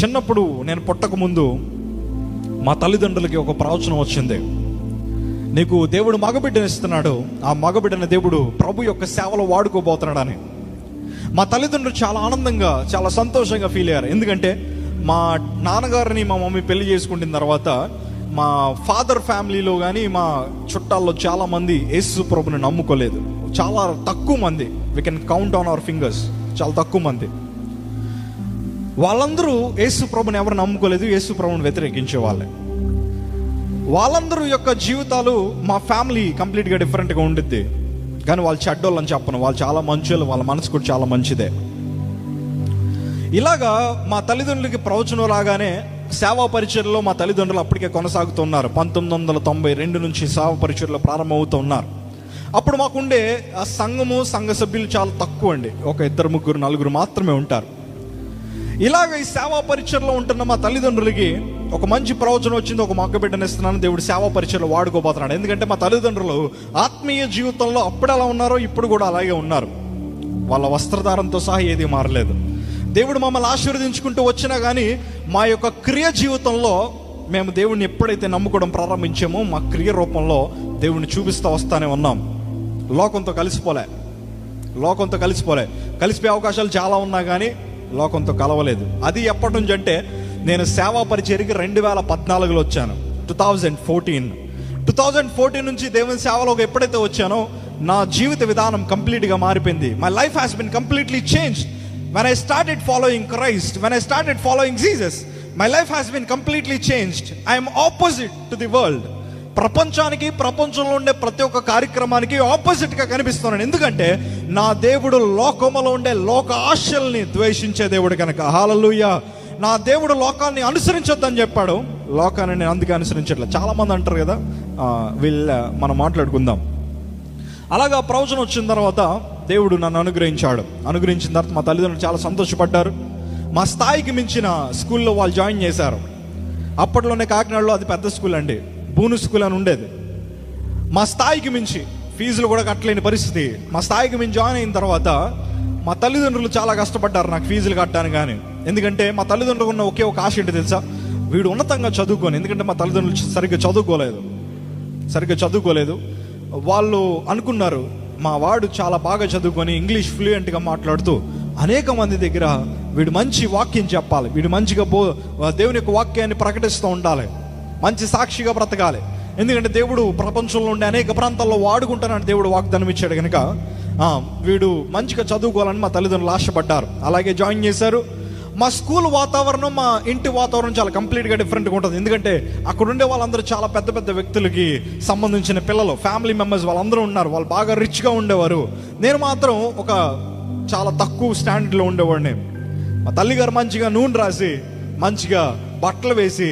చిన్నప్పుడు నేను పుట్టక ముందు మా తల్లిదండ్రులకి ఒక ప్రవచనం వచ్చింది. నీకు దేవుడు మగబిడ్డని ఇస్తున్నాడు, ఆ మగబిడ్డని దేవుడు ప్రభు యొక్క సేవలో వాడుకోబోతున్నాడని. మా తల్లిదండ్రులు చాలా ఆనందంగా, చాలా సంతోషంగా ఫీల్ అయ్యారు. ఎందుకంటే మా నాన్నగారిని మా మమ్మీ పెళ్లి చేసుకుంటున్న తర్వాత మా ఫాదర్ ఫ్యామిలీలో కానీ మా చుట్టాల్లో చాలామంది యేసు ప్రభుని నమ్ముకోలేదు. చాలా తక్కువ మంది, we can count on hour fingers, చాలా తక్కువ మంది. వాళ్ళందరూ యేసు ప్రభుని ఎవరు నమ్ముకోలేదు, యేసు ప్రభుని వ్యతిరేకించే వాళ్ళే. వాళ్ళందరూ యొక్క జీవితాలు మా ఫ్యామిలీ కంప్లీట్గా డిఫరెంట్గా ఉండిద్ది. కానీ వాళ్ళు చెడ్డోళ్ళు అని చెప్పను, వాళ్ళు చాలా మంచోళ్ళు, వాళ్ళ మనసు కూడా చాలా మంచిదే. ఇలాగా మా తల్లిదండ్రులకి ప్రవచనం రాగానే సేవా పరిచర్లో మా తల్లిదండ్రులు అప్పటికే కొనసాగుతున్నారు. 1992 నుంచి సేవా పరిచర్లో ప్రారంభమవుతున్నారు. అప్పుడు మాకుండే ఆ సంఘ సభ్యులు చాలా తక్కువ అండి, ఒక 2, 3, 4 మాత్రమే ఉంటారు. ఇలాగ ఈ సేవా పరిచర్లో ఉంటున్న మా తల్లిదండ్రులకి ఒక మంచి ప్రవచనం వచ్చింది, ఒక మగబిడ్డని ఇస్తున్నాను, దేవుడు సేవా పరిచర్లో వాడుకోబోతున్నాడు. ఎందుకంటే మా తల్లిదండ్రులు ఆత్మీయ జీవితంలో అప్పుడు ఎలా ఉన్నారో ఇప్పుడు కూడా అలాగే ఉన్నారు. వాళ్ళ వస్త్రధారంతో సహా ఏది మారలేదు. దేవుడు మమ్మల్ని ఆశీర్వదించుకుంటూ వచ్చినా కానీ మా యొక్క క్రియ జీవితంలో మేము దేవుడిని ఎప్పుడైతే నమ్ముకోవడం ప్రారంభించామో మా క్రియ రూపంలో దేవుడిని చూపిస్తూ వస్తానే ఉన్నాం. లోకంతో కలిసిపోలే. కలిసిపోయే అవకాశాలు చాలా ఉన్నా కానీ లోకంతో కలవలేదు. అది ఎప్పటి నుంచి అంటే నేను సేవా పరిచర్యకి 2014లో వచ్చాను. 2014 నుంచి దేవుని సేవలోకి ఎప్పుడైతే వచ్చానో నా జీవిత విధానం కంప్లీట్గా మారిపోయింది. My life has been completely changed. When I started following Christ, when I started following Jesus, my life has been completely changed. I am opposite to the world. ప్రపంచంలో ఉండే ప్రతి ఒక్క కార్యక్రమానికి ఆపోజిట్గా కనిపిస్తున్నాను. ఎందుకంటే నా దేవుడు లోకములో ఉండే లోక ఆశల్ని ద్వేషించే దేవుడు కనుక. హల్లెలూయా. నా దేవుడు లోకాన్ని అనుసరించొద్దని చెప్పాడు, లోకాన్ని నేను అందుకే అనుసరించట్లేదు. చాలామంది అంటారు కదా, మనం మాట్లాడుకుందాం. అలాగా ప్రవచనం వచ్చిన తర్వాత దేవుడు నన్ను అనుగ్రహించిన తర్వాత మా తల్లిదండ్రులు చాలా సంతోషపడ్డారు. మా స్థాయికి మించిన స్కూల్లో వాళ్ళు జాయిన్ చేశారు. అప్పట్లోనే కాకినాడలో అది పెద్ద స్కూల్ అండి, బూను స్కూల్ అని ఉండేది. మా స్థాయికి మించి ఫీజులు కూడా కట్టలేని పరిస్థితి. మా స్థాయికి మించి జాయిన్ అయిన తర్వాత మా తల్లిదండ్రులు చాలా కష్టపడ్డారు నాకు ఫీజులు కట్టడానికి. కానీ ఎందుకంటే మా తల్లిదండ్రులకు ఉన్న ఒకే ఒక ఆశ ఏంటి తెలుసా, వీడు ఉన్నతంగా చదువుకోని. ఎందుకంటే మా తల్లిదండ్రులు సరిగ్గా చదువుకోలేదు. వాళ్ళు అనుకున్నారు మా వాడు చాలా బాగా చదువుకొని ఇంగ్లీష్ ఫ్లూయెంట్గా మాట్లాడుతూ అనేక మంది దగ్గర వీడు మంచి వాక్యం చెప్పాలి, వీడు మంచిగా దేవుని యొక్క వాక్యాన్ని ప్రకటిస్తూ ఉండాలి, మంచి సాక్షిగా బ్రతకాలి. ఎందుకంటే దేవుడు ప్రపంచంలో ఉండే అనేక ప్రాంతాల్లో వాడుకుంటానని దేవుడు వాగ్దానం ఇచ్చాడు కనుక వీడు మంచిగా చదువుకోవాలని మా తల్లిదండ్రులు ఆశపడ్డారు. అలాగే జాయిన్ చేశారు. మా స్కూల్ వాతావరణం, మా ఇంటి వాతావరణం చాలా కంప్లీట్గా డిఫరెంట్గా ఉంటుంది. ఎందుకంటే అక్కడ ఉండే వాళ్ళందరూ చాలా పెద్ద పెద్ద వ్యక్తులకి సంబంధించిన పిల్లలు, ఫ్యామిలీ మెంబర్స్ వాళ్ళందరూ ఉన్నారు. వాళ్ళు బాగా రిచ్గా ఉండేవారు. నేను మాత్రం ఒక చాలా తక్కువ స్టాండర్డ్లో ఉండేవాడిని. మా తల్లిగారు మంచిగా నూనె రాసి మంచిగా బట్టలు వేసి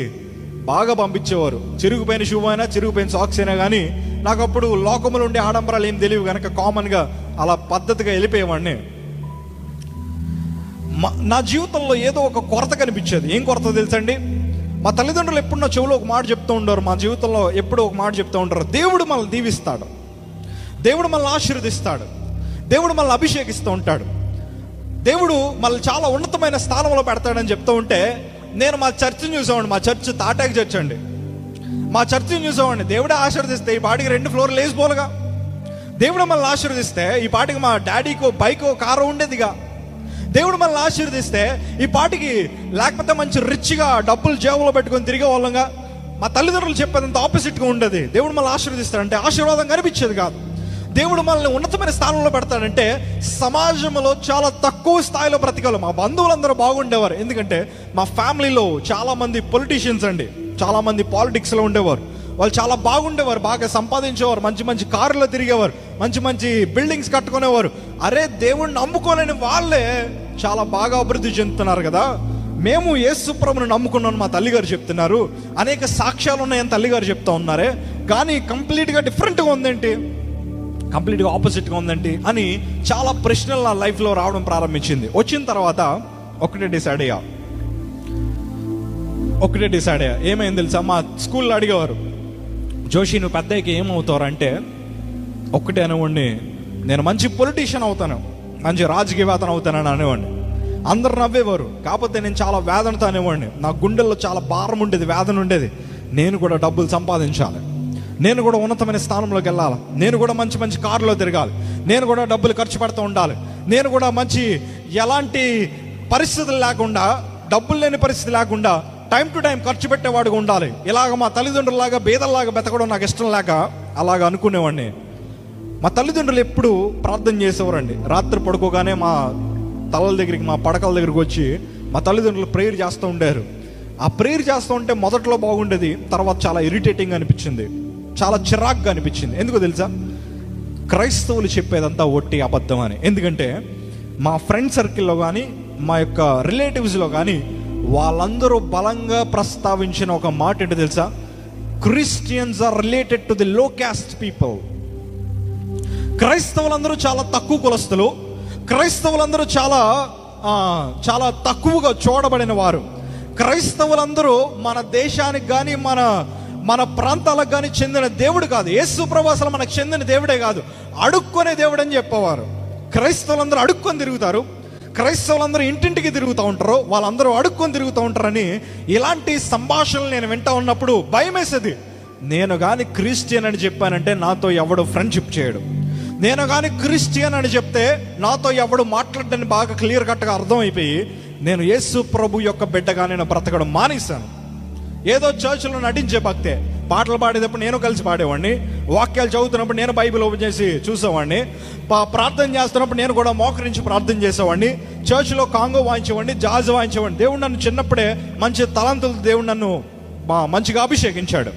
బాగా పంపించేవారు. చిరిగిపోయిన షూ అయినా చిరిగిపోయిన సాక్స్ అయినా కానీ నాకు అప్పుడు లోకములు ఉండే ఆడంబరాలు ఏం తెలియవు కనుక కామన్గా అలా పద్ధతిగా వెళ్ళిపోయేవాడిని. నా జీవితంలో ఏదో ఒక కొరత కనిపించేది. ఏం కొరత తెలుసండి, మా తల్లిదండ్రులు ఎప్పుడు నా చెవులో ఒక మాట చెప్తూ ఉంటారు, మా జీవితంలో ఎప్పుడు ఒక మాట చెప్తూ ఉంటారు, దేవుడు మనల్ని దీవిస్తాడు, దేవుడు మనల్ని ఆశీర్వదిస్తాడు, దేవుడు మనల్ని అభిషేకిస్తూ ఉంటాడు, దేవుడు మనల్ని చాలా ఉన్నతమైన స్థానంలో పెడతాడని చెప్తూ ఉంటే నేను మా చర్చిని చూసామండి. మా చర్చ్ తాటాకి చర్చ్ అండి. మా చర్చిని చూసామండి. దేవుడే ఆశీర్వదిస్తే ఈ పాటికి 2 ఫ్లోర్లు లేచిపోలుగా. దేవుడు మనల్ని ఆశీర్వదిస్తే ఈ పాటికి మా డాడీకో బైకో కారో ఉండేదిగా. దేవుడు మనల్ని ఆశీర్వదిస్తే ఈ పాటికి లేకపోతే మంచి రిచ్గా డబ్బులు జేబులో పెట్టుకొని తిరిగే వాళ్ళంగా. మా తల్లిదండ్రులు చెప్పేదంత ఆపోజిట్గా ఉండేది. దేవుడు మనల్ని ఆశీర్వదిస్తాడంటే ఆశీర్వాదం కనిపించేది కాదు. దేవుడు మనల్ని ఉన్నతమైన స్థానంలో పెడతాడంటే సమాజంలో చాలా తక్కువ స్థాయిలో బ్రతికాలి. మా బంధువులందరూ బాగుండేవారు. ఎందుకంటే మా ఫ్యామిలీలో చాలామంది పొలిటీషియన్స్ అండి, చాలామంది పాలిటిక్స్లో ఉండేవారు. వాళ్ళు చాలా బాగుండేవారు, బాగా సంపాదించేవారు, మంచి మంచి కారులో తిరిగేవారు, మంచి మంచి బిల్డింగ్స్ కట్టుకునేవారు. అరే దేవుణ్ణి నమ్ముకోలేని వాళ్ళే చాలా బాగా అభివృద్ధి చెందుతున్నారు కదా. మేము యేసు ప్రభువుని నమ్ముకున్నాను మా తల్లిగారు చెప్తున్నారు, అనేక సాక్ష్యాలు ఉన్నాయని తల్లిగారు చెప్తా ఉన్నారే, కానీ కంప్లీట్గా డిఫరెంట్గా ఉందేంటి, కంప్లీట్గా ఆపోజిట్గా ఉందేంటి అని చాలా ప్రశ్నలు నా లైఫ్లో రావడం ప్రారంభించింది. వచ్చిన తర్వాత ఒకటే డిసైడ్ అయ్యా. ఏమైంది తెలుసా, మా స్కూల్లో అడిగేవారు, జోషి నువ్వు పెద్దకి ఏమవుతావు అంటే ఒక్కటే అనేవాడిని, నేను మంచి పొలిటీషియన్ అవుతాను, మంచి రాజకీయవేత్త అవుతానని అనేవాడిని. అందరు నవ్వేవారు. కాకపోతే నేను చాలా వేదనతో అనేవాడిని. నా గుండెల్లో చాలా భారం ఉండేది, వేదన ఉండేది. నేను కూడా డబ్బులు సంపాదించాలి, నేను కూడా ఉన్నతమైన స్థానంలోకి వెళ్ళాలి, నేను కూడా మంచి మంచి కారులో తిరగాలి, నేను కూడా డబ్బులు ఖర్చు పెడుతూ ఉండాలి, నేను కూడా మంచి ఎలాంటి పరిస్థితులు లేకుండా, డబ్బులు లేని పరిస్థితి లేకుండా టైం టు టైం ఖర్చు పెట్టేవాడుగా ఉండాలి. ఇలాగ మా తల్లిదండ్రులాగా బేదల్లాగా బతకడం నాకు ఇష్టం లేక అలాగ అనుకునేవాడిని. మా తల్లిదండ్రులు ఎప్పుడు ప్రార్థన చేసేవారండి. రాత్రి పడుకోగానే మా తలల దగ్గరికి, మా పడకల దగ్గరికి వచ్చి మా తల్లిదండ్రులు ప్రేయర్ చేస్తూ ఉండారు. ఆ ప్రేయర్ చేస్తూ ఉంటే మొదట్లో బాగుండేది, తర్వాత చాలా ఇరిటేటింగ్ అనిపించింది, చాలా చిరాగ్గా అనిపించింది. ఎందుకో తెలుసా? క్రైస్తవులు చెప్పేదంతా ఒట్టి అబద్ధం అని. ఎందుకంటే మా ఫ్రెండ్ సర్కిల్లో కానీ, మా యొక్క రిలేటివ్స్లో కానీ వాళ్ళందరూ బలంగా ప్రస్తావించిన ఒక మాట ఏంటో తెలుసా? Christians are related to the low caste people. క్రైస్తవులందరూ చాలా తక్కువ కులస్తులు, క్రైస్తవులందరూ చాలా చాలా తక్కువగా చూడబడిన వారు, క్రైస్తవులందరూ మన దేశానికి కానీ మన ప్రాంతాలకు కానీ చెందిన దేవుడు కాదు. యేసు ప్రభువు అసలు మనకు చెందిన దేవుడే కాదు, అడుక్కునే దేవుడు అని చెప్పేవారు. క్రైస్తవులందరూ అడుక్కొని తిరుగుతారు, క్రైస్తవులందరూ ఇంటింటికి తిరుగుతూ ఉంటారు, వాళ్ళందరూ అడుక్కొని తిరుగుతూ ఉంటారని ఇలాంటి సంభాషణలు నేను వింటూ ఉన్నప్పుడు భయం వేసేది. నేను కానీ క్రిస్టియన్ అని చెప్పానంటే నాతో ఎవడు ఫ్రెండ్షిప్ చేయడు, నేను కానీ క్రిస్టియన్ అని చెప్తే నాతో ఎవడు మాట్లాడని బాగా క్లియర్ కట్గా అర్థమైపోయి నేను యేసు ప్రభు యొక్క బిడ్డగా నేను బ్రతకడం మానేశాను. ఏదో చర్చిలో నటించే భక్తే. పాటలు పాడేటప్పుడు నేను కలిసి పాడేవాడిని, వాక్యాలు చదువుతున్నప్పుడు నేను బైబిల్ ఓపెన్ చేసి చూసేవాడిని, ప్రార్థన చేస్తున్నప్పుడు నేను కూడా మోకరించి ప్రార్థన చేసేవాడిని, చర్చిలో కాంగో వాయించేవాడిని, జాజ్ వాయించేవాడిని. దేవుడు నన్ను చిన్నప్పుడే మంచి తలంతులతో దేవుడు నన్ను మంచిగా అభిషేకించాడు.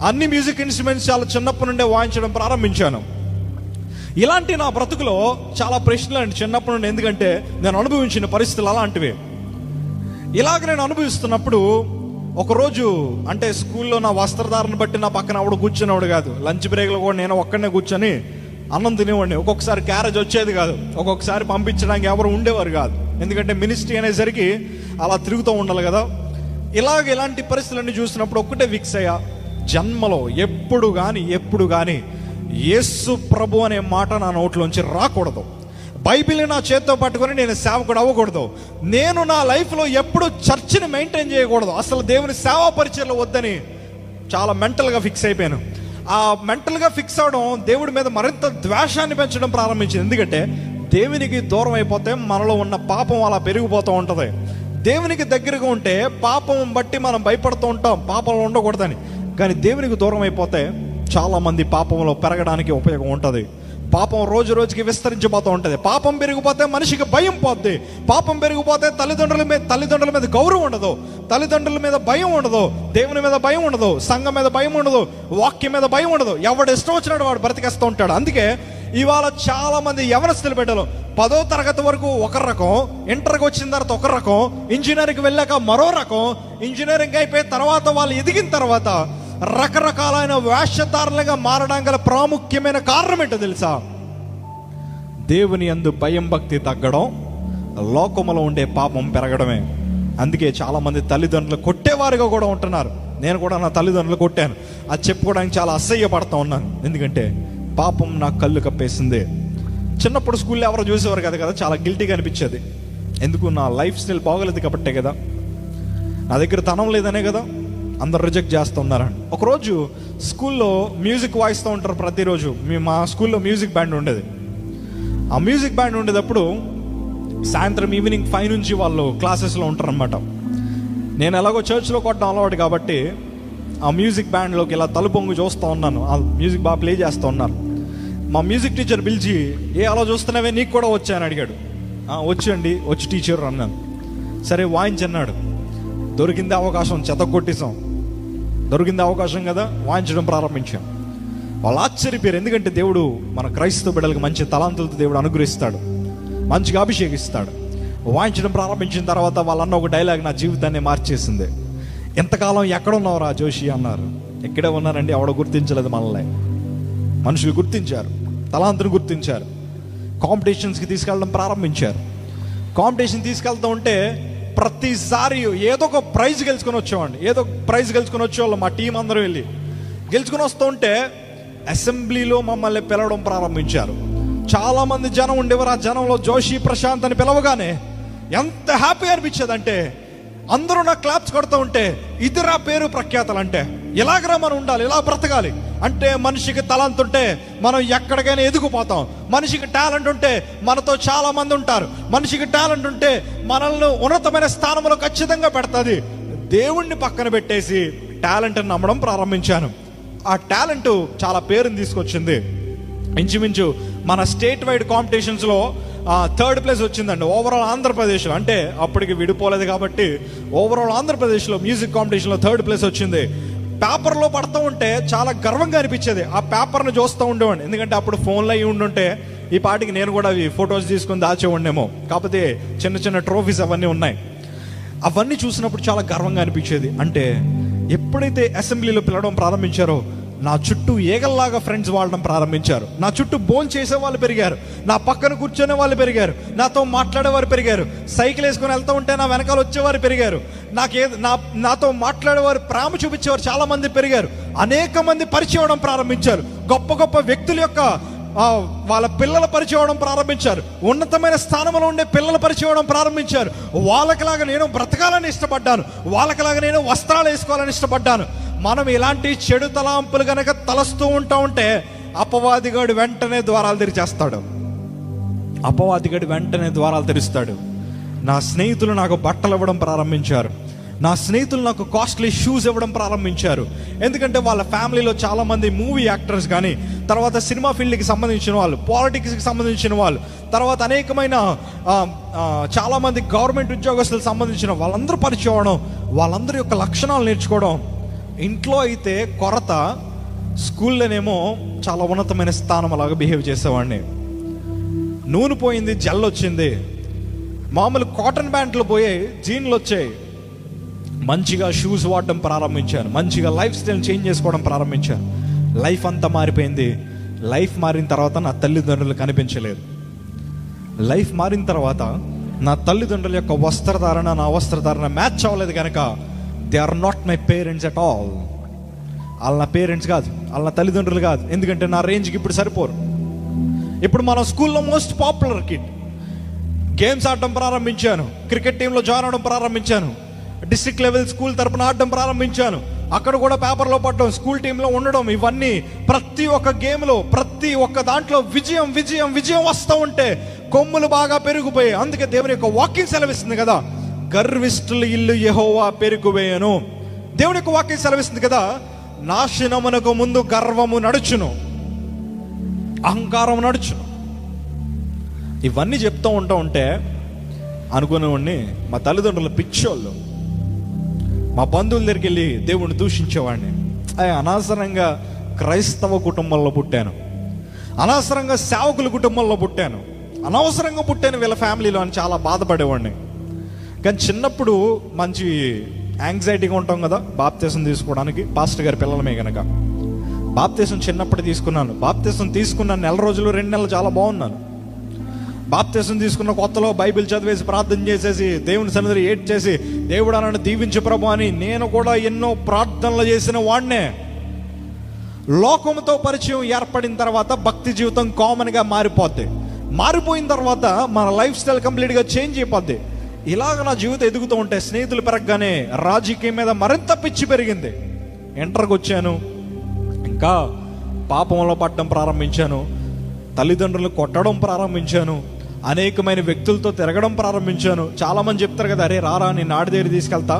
అన్ని మ్యూజిక్ ఇన్స్ట్రుమెంట్స్ చాలా చిన్నప్పటి నుండే వాయించడం ప్రారంభించాను. ఇలాంటి నా బ్రతుకులో చాలా ప్రశ్నలు అండి చిన్నప్పటి నుండి. ఎందుకంటే నేను అనుభవించిన పరిస్థితులు అలాంటివి. ఇలాగ నేను అనుభవిస్తున్నప్పుడు ఒకరోజు, అంటే స్కూల్లో నా వస్త్రధారణ బట్టి నా పక్కన ఆవిడ కూర్చునేవాడు కాదు. లంచ్ బ్రేక్లో కూడా నేను ఒక్కడనే కూర్చొని అన్నం తినేవాడిని. ఒక్కొక్కసారి క్యారేజ్ వచ్చేది కాదు, ఒక్కొక్కసారి పంపించడానికి ఎవరు ఉండేవారు కాదు. ఎందుకంటే మినిస్ట్రీ అనేసరికి అలా తిరుగుతూ ఉండాలి కదా. ఇలాంటి పరిస్థితులన్నీ చూసినప్పుడు ఒక్కటే ఫిక్స్ అయ్యా, జన్మలో ఎప్పుడు కానీ యేసు ప్రభు అనే మాట నా నోట్లోంచి రాకూడదు, బైబిల్ని నా చేత్తో పట్టుకొని నేను సేవకుడు అవ్వకూడదు, నేను నా లైఫ్లో ఎప్పుడు చర్చిని మెయింటైన్ చేయకూడదు, అసలు దేవుని సేవా పరిచయలో వద్దని చాలా మెంటల్గా ఫిక్స్ అయిపోయాను. ఆ మెంటల్గా ఫిక్స్ అవడం దేవుడి మీద మరింత ద్వేషాన్ని పెంచడం ప్రారంభించింది. ఎందుకంటే దేవునికి దూరం అయిపోతే మనలో ఉన్న పాపం అలా పెరిగిపోతూ ఉంటుంది. దేవునికి దగ్గరగా ఉంటే పాపం బట్టి మనం భయపడుతూ ఉంటాం, పాపంలో ఉండకూడదని. కానీ దేవునికి దూరం అయిపోతే చాలామంది పాపంలో పెరగడానికి ఉపయోగం ఉంటుంది. పాపం రోజు రోజుకి విస్తరించిపోతూ ఉంటుంది. పాపం పెరిగిపోతే మనిషికి భయం పోద్ది, పాపం పెరిగిపోతే తల్లిదండ్రుల మీద గౌరవం ఉండదు, తల్లిదండ్రుల మీద భయం ఉండదు, దేవుని మీద భయం ఉండదు, సంఘం మీద భయం ఉండదు, వాక్యం మీద భయం ఉండదు. ఎవడు ఇష్టం వచ్చినాడు వాడు బ్రతికేస్తూ ఉంటాడు. అందుకే ఇవాళ చాలా మంది యవనస్తుల బిడ్డలు 10వ తరగతి వరకు ఒక రకం, ఇంటర్కి వచ్చిన తర్వాత ఒక రకం, ఇంజనీరింగ్కి వెళ్ళాక మరో రకం, ఇంజనీరింగ్ అయిపోయిన తర్వాత వాళ్ళు ఎదిగిన తర్వాత రకరకాలైన వేషధారులుగా మారడం గల ప్రాముఖ్యమైన కారణం ఏంటో తెలుసా? దేవుని యందు భయం భక్తి తగ్గడం, లోకములో ఉండే పాపం పెరగడమే. అందుకే చాలామంది తల్లిదండ్రులు కొట్టేవారుగా కూడా ఉంటున్నారు. నేను కూడా నా తల్లిదండ్రులు కొట్టాను, అది చెప్పుకోవడానికి చాలా అసహ్యపడుతూ ఉన్నాను. ఎందుకంటే పాపం నా కళ్ళు కప్పేసింది. చిన్నప్పుడు స్కూల్లో ఎవరో చూసేవారు కదా, చాలా గిల్టీగా అనిపించేది. ఎందుకు? నా లైఫ్ స్టైల్ బాగోలేదు కాబట్టే కదా, నా దగ్గర తనం లేదనే కదా అందరు రిజెక్ట్ చేస్తూ ఉన్నారండి. ఒకరోజు స్కూల్లో మ్యూజిక్ వాయిస్తూ ఉంటారు ప్రతిరోజు. మా స్కూల్లో మ్యూజిక్ బ్యాండ్ ఉండేది. ఆ మ్యూజిక్ బ్యాండ్ ఉండేటప్పుడు సాయంత్రం ఈవినింగ్ 5 నుంచి వాళ్ళు క్లాసెస్లో ఉంటారు అనమాట. నేను ఎలాగో చర్చ్లో కొట్టడం అలవాటు కాబట్టి ఆ మ్యూజిక్ బ్యాండ్లోకి ఇలా తలుపొంగు చూస్తూ ఉన్నాను. ఆ మ్యూజిక్ బాగా ప్లే చేస్తూ ఉన్నారు. మా మ్యూజిక్ టీచర్ పిలిచి, అలా చూస్తున్నావే, నీకు కూడా వచ్చాయని అడిగాడు. వచ్చండి, వచ్చి టీచర్ అన్నాను. సరే వాయించన్నాడు. దొరికిందే అవకాశం, చెతగొట్టేసాం. దొరికిందే అవకాశం కదా, వాయించడం ప్రారంభించాం. వాళ్ళు ఆశ్చర్యపోయారు. ఎందుకంటే దేవుడు మన క్రైస్తవ బిడ్డలకు మంచి తలాంతులతో దేవుడు అనుగ్రహిస్తాడు, మంచిగా అభిషేకిస్తాడు. వాయించడం ప్రారంభించిన తర్వాత వాళ్ళన్న ఒక డైలాగ్ నా జీవితాన్ని మార్చేసింది. ఎంతకాలం ఎక్కడున్నావురా జోషి అన్నారు. ఎక్కడే ఉన్నారండి, ఎవడో గుర్తించలేదు మనల్ని. మనుషులు గుర్తించారు, తలాంతుని గుర్తించారు. కాంపిటీషన్స్కి తీసుకెళ్ళడం ప్రారంభించారు. కాంపిటీషన్ తీసుకెళ్తూ ఉంటే ప్రతిసారి ఏదో ఒక ప్రైజ్ గెలుచుకొని వచ్చేవాళ్ళం. మా టీం అందరూ వెళ్ళి గెలుచుకొని వస్తూ ఉంటే అసెంబ్లీలో మమ్మల్ని పిలవడం ప్రారంభించారు. చాలామంది జనం ఉండేవారు. ఆ జనంలో జోషి ప్రశాంత్ అని పిలవగానే ఎంత హ్యాపీ అనిపించేది అంటే, అందరూ నా క్లాప్స్ కొడుతూ ఉంటే ఇదిరా పేరు ప్రఖ్యాతలు అంటే, ఇలాగరా మనం ఉండాలి, ఇలా బ్రతకాలి అంటే. మనిషికి తలంత ఉంటే మనం ఎక్కడికైనా ఎదిగిపోతాం. మనిషికి టాలెంట్ ఉంటే మనతో చాలా మంది ఉంటారు. మనిషికి టాలెంట్ ఉంటే మనల్ని ఉన్నతమైన స్థానంలో ఖచ్చితంగా పెడుతుంది. దేవుణ్ణి పక్కన పెట్టేసి టాలెంట్ని నమ్మడం ప్రారంభించాను. ఆ టాలెంట్ చాలా పేరుని తీసుకొచ్చింది. ఇంచుమించు మన స్టేట్ వైడ్ కాంపిటీషన్స్లో 3rd ప్లేస్ వచ్చిందండి ఓవరాల్ ఆంధ్రప్రదేశ్లో. అంటే అప్పటికి విడిపోలేదు కాబట్టి ఓవరాల్ ఆంధ్రప్రదేశ్లో మ్యూజిక్ కాంపిటీషన్లో 3rd ప్లేస్ వచ్చింది. పేపర్లో పడుతూ ఉంటే చాలా గర్వంగా అనిపించేది. ఆ పేపర్ని చూస్తూ ఉండేవాడిని. ఎందుకంటే అప్పుడు ఫోన్లో అయ్యి ఉండుంటే ఈ పాటికి నేను కూడా అవి ఫొటోస్ తీసుకుని దాచేవాడినేమో. కాకపోతే చిన్న చిన్న ట్రోఫీస్ అవన్నీ ఉన్నాయి. అవన్నీ చూసినప్పుడు చాలా గర్వంగా అనిపించేది. అంటే ఎప్పుడైతే అసెంబ్లీలో పిలవడం ప్రారంభించారో నా చుట్టూ ఏగల్లాగా ఫ్రెండ్స్ వాడడం ప్రారంభించారు. నా చుట్టూ భోజనం చేసే వాళ్ళు పెరిగారు, నా పక్కన కూర్చొనే వాళ్ళు పెరిగారు, నాతో మాట్లాడేవారు పెరిగారు, సైకిల్ వేసుకొని వెళ్తూ ఉంటే నా వెనకాల వచ్చేవారు పెరిగారు, నాతో మాట్లాడేవారు, ప్రేమ చూపించేవారు చాలా మంది పెరిగారు. అనేక మంది పరిచయం అవడం ప్రారంభించారు. గొప్ప గొప్ప వ్యక్తుల యొక్క వాళ్ళ పిల్లల పరిచయం అవడం ప్రారంభించారు. ఉన్నతమైన స్థానంలో ఉండే పిల్లల పరిచయం అవడం ప్రారంభించారు. వాళ్ళకిలాగా నేను బ్రతకాలని ఇష్టపడ్డాను, వాళ్ళకిలాగా నేను వస్త్రాలు వేసుకోవాలని ఇష్టపడ్డాను. మనం ఇలాంటి చెడు తలాంపులు కనుక తలస్తూ ఉంటే అపవాదిగాడు వెంటనే ద్వారాలు తెరిచేస్తాడు. అపవాదిగాడు వెంటనే ద్వారాలు తెరుస్తాడు. నా స్నేహితులు నాకు బట్టలు ఇవ్వడం ప్రారంభించారు. నా స్నేహితులు నాకు కాస్ట్లీ షూస్ ఇవ్వడం ప్రారంభించారు. ఎందుకంటే వాళ్ళ ఫ్యామిలీలో చాలామంది మూవీ యాక్టర్స్ కానీ, తర్వాత సినిమా ఫీల్డ్కి సంబంధించిన వాళ్ళు, పాలిటిక్స్కి సంబంధించిన వాళ్ళు, తర్వాత అనేకమైన చాలామంది గవర్నమెంట్ ఉద్యోగస్తులకు సంబంధించిన వాళ్ళందరూ పరిచయం అవడం, వాళ్ళందరి యొక్క లక్షణాలు నేర్చుకోవడం. ఇంట్లో అయితే కొరత, స్కూల్లోనేమో చాలా ఉన్నతమైన స్థానం అలాగా బిహేవ్ చేసేవాడిని. నూనె పోయింది, జెల్ వచ్చింది, మామూలు కాటన్ ప్యాంట్లు పోయాయి, జీన్లు వచ్చాయి. మంచిగా షూస్ వాడడం ప్రారంభించాను, మంచిగా లైఫ్ స్టైల్ చేంజ్ చేసుకోవడం ప్రారంభించాను. లైఫ్ అంతా మారిపోయింది. లైఫ్ మారిన తర్వాత నా తల్లిదండ్రులు కనిపించలేదు. లైఫ్ మారిన తర్వాత నా తల్లిదండ్రుల యొక్క వస్త్రధారణ నా వస్త్రధారణ మ్యాచ్ అవ్వలేదు కనుక they are not my parents at all. వాళ్ళ నా పేరెంట్స్ కాదు, వాళ్ళ నా తల్లిదండ్రులు కాదు. ఎందుకంటే నా రేంజ్కి ఇప్పుడు సరిపోరు. ఇప్పుడు మన స్కూల్లో మోస్ట్ పాపులర్ కిడ్. గేమ్స్ ఆడడం ప్రారంభించాను, క్రికెట్ టీంలో జాయిన్ అవడం ప్రారంభించాను, డిస్ట్రిక్ట్ లెవెల్ స్కూల్ తరపున ఆడడం ప్రారంభించాను, అక్కడ కూడా పేపర్లో పడడం, స్కూల్ టీంలో ఉండడం. ఇవన్నీ ప్రతి ఒక్క గేమ్లో, ప్రతి ఒక్క దాంట్లో విజయం విజయం విజయం వస్తూ ఉంటే కొమ్ములు బాగా పెరిగిపోయాయి. అందుకే దేవుని యొక్క వాక్యం సెలవిస్తుంది కదా, గర్విష్ఠుల ఇల్లు యెహోవా పెరిగివేయను. దేవుని యొక్క వాక్యం సెలవిస్తుంది కదా, నాశనమునకు ముందు గర్వము నడుచును, అహంకారం నడుచును. ఇవన్నీ చెప్తూ ఉంటే అనుకునేవాడిని మా తల్లిదండ్రులు పిచ్చోళ్ళు. మా బంధువుల దగ్గరికి వెళ్ళి దేవుణ్ణి దూషించేవాడిని. అనవసరంగా క్రైస్తవ కుటుంబంలో పుట్టాను, అనవసరంగా సేవకుల కుటుంబంలో పుట్టాను, అనవసరంగా పుట్టాను వీళ్ళ ఫ్యామిలీలో అని చాలా బాధపడేవాడిని. కానీ చిన్నప్పుడు మంచి యాంగ్జైటీగా ఉంటాం కదా బాప్తీసం తీసుకోవడానికి. పాస్టర్ గారి పిల్లలమే కనుక బాప్తీసం చిన్నప్పుడు తీసుకున్నాను. బాప్తీసం తీసుకున్న 1 నెల రోజులు 2 నెలలు చాలా బాగున్నాను. బాప్తీసం తీసుకున్న కొత్తలో బైబిల్ చదివేసి ప్రార్థన చేసేసి దేవుని సన్నిధిలో ఏడ్చేసి దేవుడు నన్ను దీవించు ప్రభు అని నేను కూడా ఎన్నో ప్రార్థనలు చేసిన వాడినే. లోకంతో పరిచయం ఏర్పడిన తర్వాత భక్తి జీవితం కామన్గా మారిపోద్ది. మారిపోయిన తర్వాత మన లైఫ్ స్టైల్ కంప్లీట్గా చేంజ్ అయిపోద్ది. ఇలాగ నా జీవితం ఎదుగుతూ ఉంటే స్నేహితులు పెరగగానే రాజకీయం మీద మరింత పిచ్చి పెరిగింది. ఇంటర్కి వచ్చాను, ఇంకా పాపంలో పడడం ప్రారంభించాను, తల్లిదండ్రులు కొట్టడం ప్రారంభించాను, అనేకమైన వ్యక్తులతో తిరగడం ప్రారంభించాను. చాలామంది చెప్తారు కదా, అరే రారా నేను నాడి దగ్గర తీసుకెళ్తా,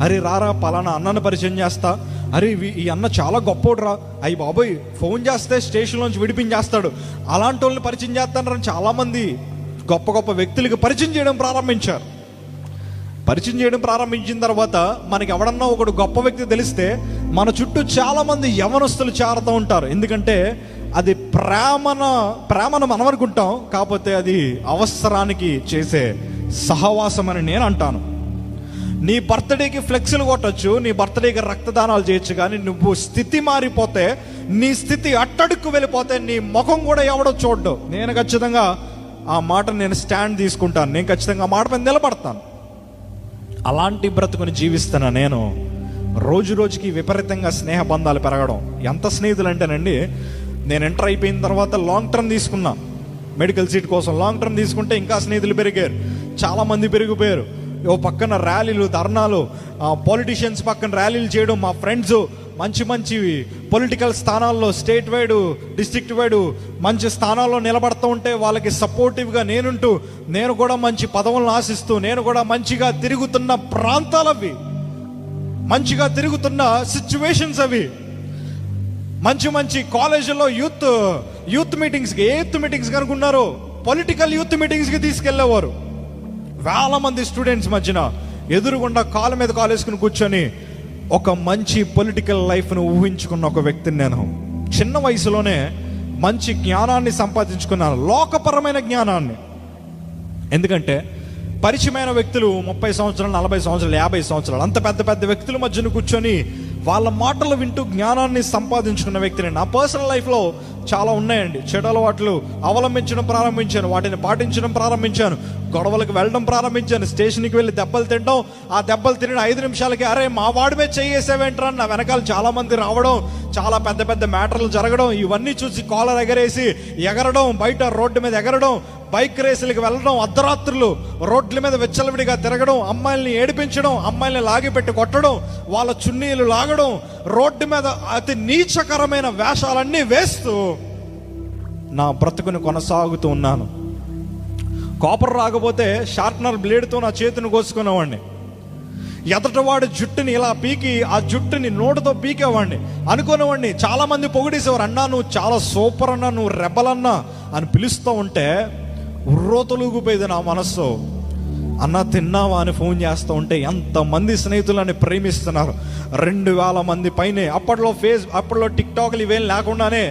అరే రారా పలానా అన్నను పరిచయం చేస్తా, అరే ఈ అన్న చాలా గొప్పోడురా, అయ్యి బాబోయ్ ఫోన్ చేస్తే స్టేషన్లోంచి విడిపించేస్తాడు, అలాంటి వాళ్ళని పరిచయం చేస్తానని చాలామంది గొప్ప గొప్ప వ్యక్తులకి పరిచయం చేయడం ప్రారంభించారు. పరిచయం చేయడం ప్రారంభించిన తర్వాత మనకి ఎవడన్నా ఒకడు గొప్ప వ్యక్తి తెలిస్తే మన చుట్టూ చాలామంది యవనస్తులు చేరుతూ ఉంటారు. ఎందుకంటే అది ప్రేమను మనం అనుకుంటాం, కాకపోతే అది అవసరానికి చేసే సహవాసం అని నేను అంటాను. నీ బర్త్డేకి ఫ్లెక్స్లు కొట్టచ్చు, నీ బర్త్డేకి రక్తదానాలు చేయొచ్చు, కానీ నువ్వు స్థితి మారిపోతే, నీ స్థితి అట్టడుక్కు వెళ్ళిపోతే నీ ముఖం కూడా ఎవడో చూడ్డు. నేను ఖచ్చితంగా ఆ మాట నేను స్టాండ్ తీసుకుంటాను, నేను ఖచ్చితంగా ఆ మాట మీద నిలబడతాను. అలాంటి బ్రతుకుని జీవిస్తున్నా నేను. రోజు రోజుకి విపరీతంగా స్నేహ బంధాలు పెరగడం. ఎంత స్నేహితులు అంటేనండి, నేను ఎంటర్ అయిపోయిన తర్వాత లాంగ్ టర్మ్ తీసుకున్నా, మెడికల్ సీట్ కోసం లాంగ్ టర్మ్ తీసుకుంటే ఇంకా స్నేహితులు పెరిగారు. చాలామంది పెరిగిపోయారు. ఓ పక్కన ర్యాలీలు, ధర్నాలు, పొలిటీషియన్స్ పక్కన ర్యాలీలు చేయడం, మా ఫ్రెండ్స్ మంచి మంచి పొలిటికల్ స్థానాల్లో, స్టేట్ వైడ్, డిస్ట్రిక్ట్ వైడ్ మంచి స్థానాల్లో నిలబడుతూ ఉంటే వాళ్ళకి సపోర్టివ్గా నేనుంటూ, నేను కూడా మంచి పదవులను ఆశిస్తూ, నేను కూడా మంచిగా తిరుగుతున్న ప్రాంతాలు అవి, మంచిగా తిరుగుతున్న సిచ్యువేషన్స్ అవి. మంచి మంచి కాలేజీల్లో యూత్ మీటింగ్స్కి, యూత్ మీటింగ్స్ కనుకున్నారు, పొలిటికల్ యూత్ మీటింగ్స్కి తీసుకెళ్లేవారు. వేల మంది స్టూడెంట్స్ మధ్యన ఎదురుగుండా కాలు మీద కాలు వేసుకుని కూర్చొని ఒక మంచి పొలిటికల్ లైఫ్ను ఊహించుకున్న ఒక వ్యక్తిని నేను. చిన్న వయసులోనే మంచి జ్ఞానాన్ని సంపాదించుకున్నాను, లోకపరమైన జ్ఞానాన్ని. ఎందుకంటే పరిచయమైన వ్యక్తులు 30 సంవత్సరాలు, 40 సంవత్సరాలు, 50 సంవత్సరాలు అంత పెద్ద పెద్ద వ్యక్తుల మధ్యన కూర్చొని వాళ్ళ మాటలు వింటూ జ్ఞానాన్ని సంపాదించుకున్న వ్యక్తిని. నా పర్సనల్ లైఫ్లో చాలా ఉన్నాయండి. చెడు అలవాట్లు అవలంబించడం ప్రారంభించాను, వాటిని పాటించడం ప్రారంభించాను, గొడవలకు వెళ్ళడం ప్రారంభించాను, స్టేషన్కి వెళ్ళి దెబ్బలు తినడం, ఆ దెబ్బలు తిరిగిన 5 నిమిషాలకి అరే మా వాడి మీద చేయేసేవేంట్రా నా వెనకాల చాలామంది రావడం, చాలా పెద్ద పెద్ద మ్యాటర్లు జరగడం, ఇవన్నీ చూసి కాలర్ ఎగరడం, బయట రోడ్డు మీద ఎగరడం, బైక్ రేసులకు వెళ్ళడం, అర్ధరాత్రులు రోడ్ల మీద వెచ్చలవిడిగా తిరగడం, అమ్మాయిల్ని ఏడిపించడం, అమ్మాయిల్ని లాగిపెట్టి కొట్టడం, వాళ్ళ చున్నీలు లాగడం, రోడ్డు మీద అతి నీచకరమైన వేషాలన్నీ వేస్తూ నా బ్రతుకుని కొనసాగుతూ ఉన్నాను. కాపర్ రాకపోతే షార్ప్నర్ బ్లేడ్తో నా చేతిని కోసుకునేవాడిని. ఎదటవాడి జుట్టుని ఇలా పీకి ఆ జుట్టుని నోటుతో పీకేవాడిని. అనుకునేవాడిని, చాలామంది పొగిడేసేవారు, అన్నా నువ్వు చాలా సూపర్ అన్నా, నువ్వు రెబల్ అన్నా అని పిలుస్తూ ఉంటే ఉర్రోతలుగుపోయేది నా మనస్సు. అన్న తిన్నావా అని ఫోన్ చేస్తూ ఉంటే ఎంతమంది స్నేహితులని ప్రేమిస్తున్నారు, 2000 మంది పైనే. అప్పట్లో టిక్టాక్లు ఇవేం లేకుండానే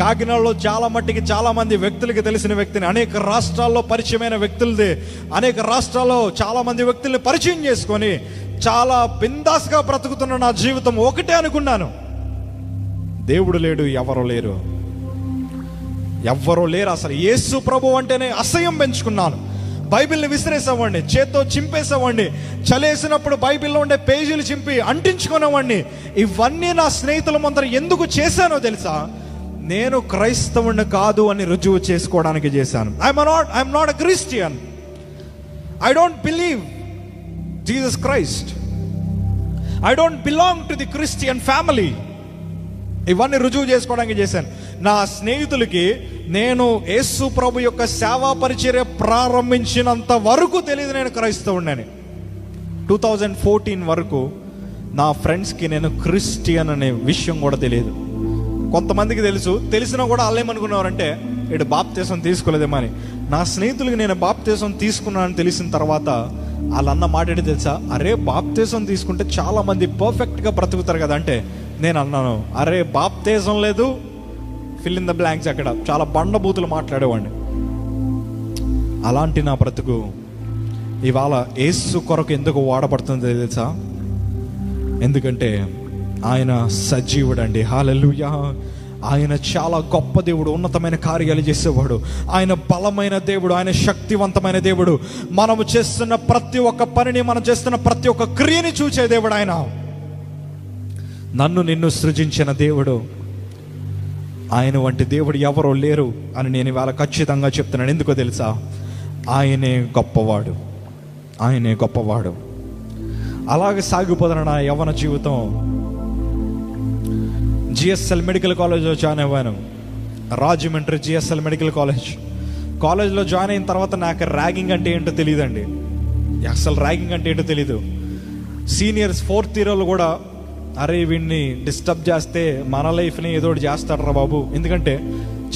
కాకినాడలో చాలా మంది వ్యక్తులకి తెలిసిన వ్యక్తిని, అనేక రాష్ట్రాల్లో పరిచయమైన వ్యక్తులది, అనేక రాష్ట్రాల్లో చాలా మంది వ్యక్తుల్ని పరిచయం చేసుకొని చాలా బిందాస్గా బ్రతుకుతున్న నా జీవితం ఒకటే అనుకున్నాను, దేవుడు లేడు, ఎవరు లేరు అసలు. యేసు ప్రభు అంటేనే అసహ్యం పెంచుకున్నాను. బైబిల్ని విసిరేసేవాడిని, చేత్తో చింపేసేవాడిని, చలేసినప్పుడు బైబిల్లో ఉండే పేజీలు చింపి అంటించుకునేవాడిని. ఇవన్నీ నా స్నేహితుల ముందర ఎందుకు చేశానో తెలుసా? నేను క్రైస్తవుని కాదు అని రుజువు చేసుకోవడానికి చేశాను. I'm not a Christian. I don't believe Jesus Christ. I don't belong to the Christian family. ఇవన్నీ రుజువు చేసుకోవడానికి చేశాను. నా స్నేహితులకి నేను యేసు ప్రభు యొక్క సేవా పరిచర్య ప్రారంభించినంత వరకు తెలియదు నేను క్రైస్తవుడిని. 2014 వరకు నా ఫ్రెండ్స్కి నేను క్రిస్టియన్ అనే విషయం కూడా తెలియదు. కొంతమందికి తెలిసినా కూడా వాళ్ళు ఏమనుకున్నారంటే ఇటు బాప్తీసం తీసుకోలేదేమని. నా స్నేహితులకి నేను బాప్తీసం తీసుకున్నానని తెలిసిన తర్వాత వాళ్ళు అన్న మాట ఏంటి తెలుసా? అరే బాప్తీసం తీసుకుంటే చాలా మంది పర్ఫెక్ట్గా బ్రతుకుతారు కదా అంటే నేను అన్నాను, అరే బాప్తీసం లేదు, ఫిల్ ఇన్ ద బ్లాంక్స్. అక్కడ చాలా బండబూతులు మాట్లాడేవాడిని. అలాంటి నా బ్రతుకు ఇవాళ యేసు కొరకు ఎందుకు వాడబడుతుందో తెలుసా? ఎందుకంటే ఆయన సజీవుడు అండి. హల్లెలూయా. ఆయన చాలా గొప్ప దేవుడు, ఉన్నతమైన కార్యాలు చేసేవాడు, ఆయన బలమైన దేవుడు, ఆయన శక్తివంతమైన దేవుడు. మనము చేస్తున్న ప్రతి ఒక్క పనిని, మనం చేస్తున్న ప్రతి ఒక్క క్రియని చూసే దేవుడు ఆయన. నన్ను నిన్ను సృజించిన దేవుడు, ఆయన వంటి దేవుడు ఎవరో లేరు అని నేను ఇవాళ ఖచ్చితంగా చెప్తున్నాను. ఎందుకో తెలుసా? ఆయనే గొప్పవాడు, ఆయనే గొప్పవాడు. అలాగే సాగిపోతున్న నా యవ్వన జీవితం. జిఎస్ఎల్ మెడికల్ కాలేజ్లో జాయిన్ అయ్యాను, రాజమండ్రి జిఎస్ఎల్ మెడికల్ కాలేజ్లో జాయిన్ అయిన తర్వాత నాకు ర్యాగింగ్ అంటే ఏంటో తెలియదండి. అసలు ర్యాగింగ్ అంటే ఏంటో తెలీదు. సీనియర్స్ 4th year కూడా అరే వీడిని డిస్టర్బ్ చేస్తే మన లైఫ్ని ఏదో ఒకటి చేస్తాడరా బాబు. ఎందుకంటే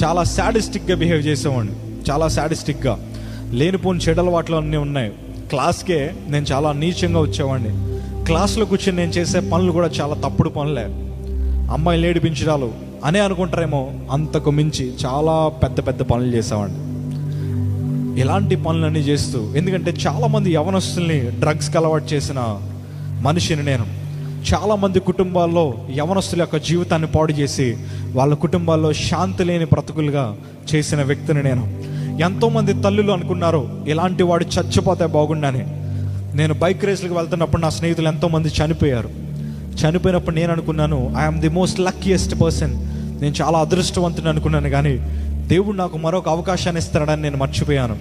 చాలా సాడిస్టిక్గా బిహేవ్ చేసేవాడిని, చాలా సాడిస్టిక్గా. లేనిపోని చెడు అలవాట్లు అన్నీ ఉన్నాయి. క్లాస్కే నేను చాలా నీచంగా వచ్చేవాడిని. క్లాస్లో కూర్చొని నేను చేసే పనులు కూడా చాలా తప్పుడు పనులే. అమ్మాయిలు ఏడిపించడాలు అనే అనుకుంటారేమో, అంతకు మించి చాలా పెద్ద పెద్ద పనులు చేసేవాడిని. ఇలాంటి పనులన్నీ చేస్తూ, ఎందుకంటే చాలామంది యవనస్తుల్ని డ్రగ్స్కి అలవాటు చేసిన మనిషిని నేను. చాలామంది కుటుంబాల్లో యవనస్తుల యొక్క జీవితాన్ని పాడు చేసి వాళ్ళ కుటుంబాల్లో శాంతి లేని బ్రతుకులుగా చేసిన వ్యక్తిని నేను. ఎంతోమంది తల్లులు అనుకున్నారు ఇలాంటి వాడు చచ్చిపోతే బాగుండని. నేను బైక్ రేసులకు వెళ్తున్నప్పుడు నా స్నేహితులు ఎంతోమంది చనిపోయినప్పుడు నేను అనుకున్నాను, I'm the most luckiest person, నేను చాలా అదృష్టవంతుని అనుకున్నాను. కానీ దేవుడు నాకు మరొక అవకాశాన్ని ఇస్తాడని నేను మర్చిపోయాను.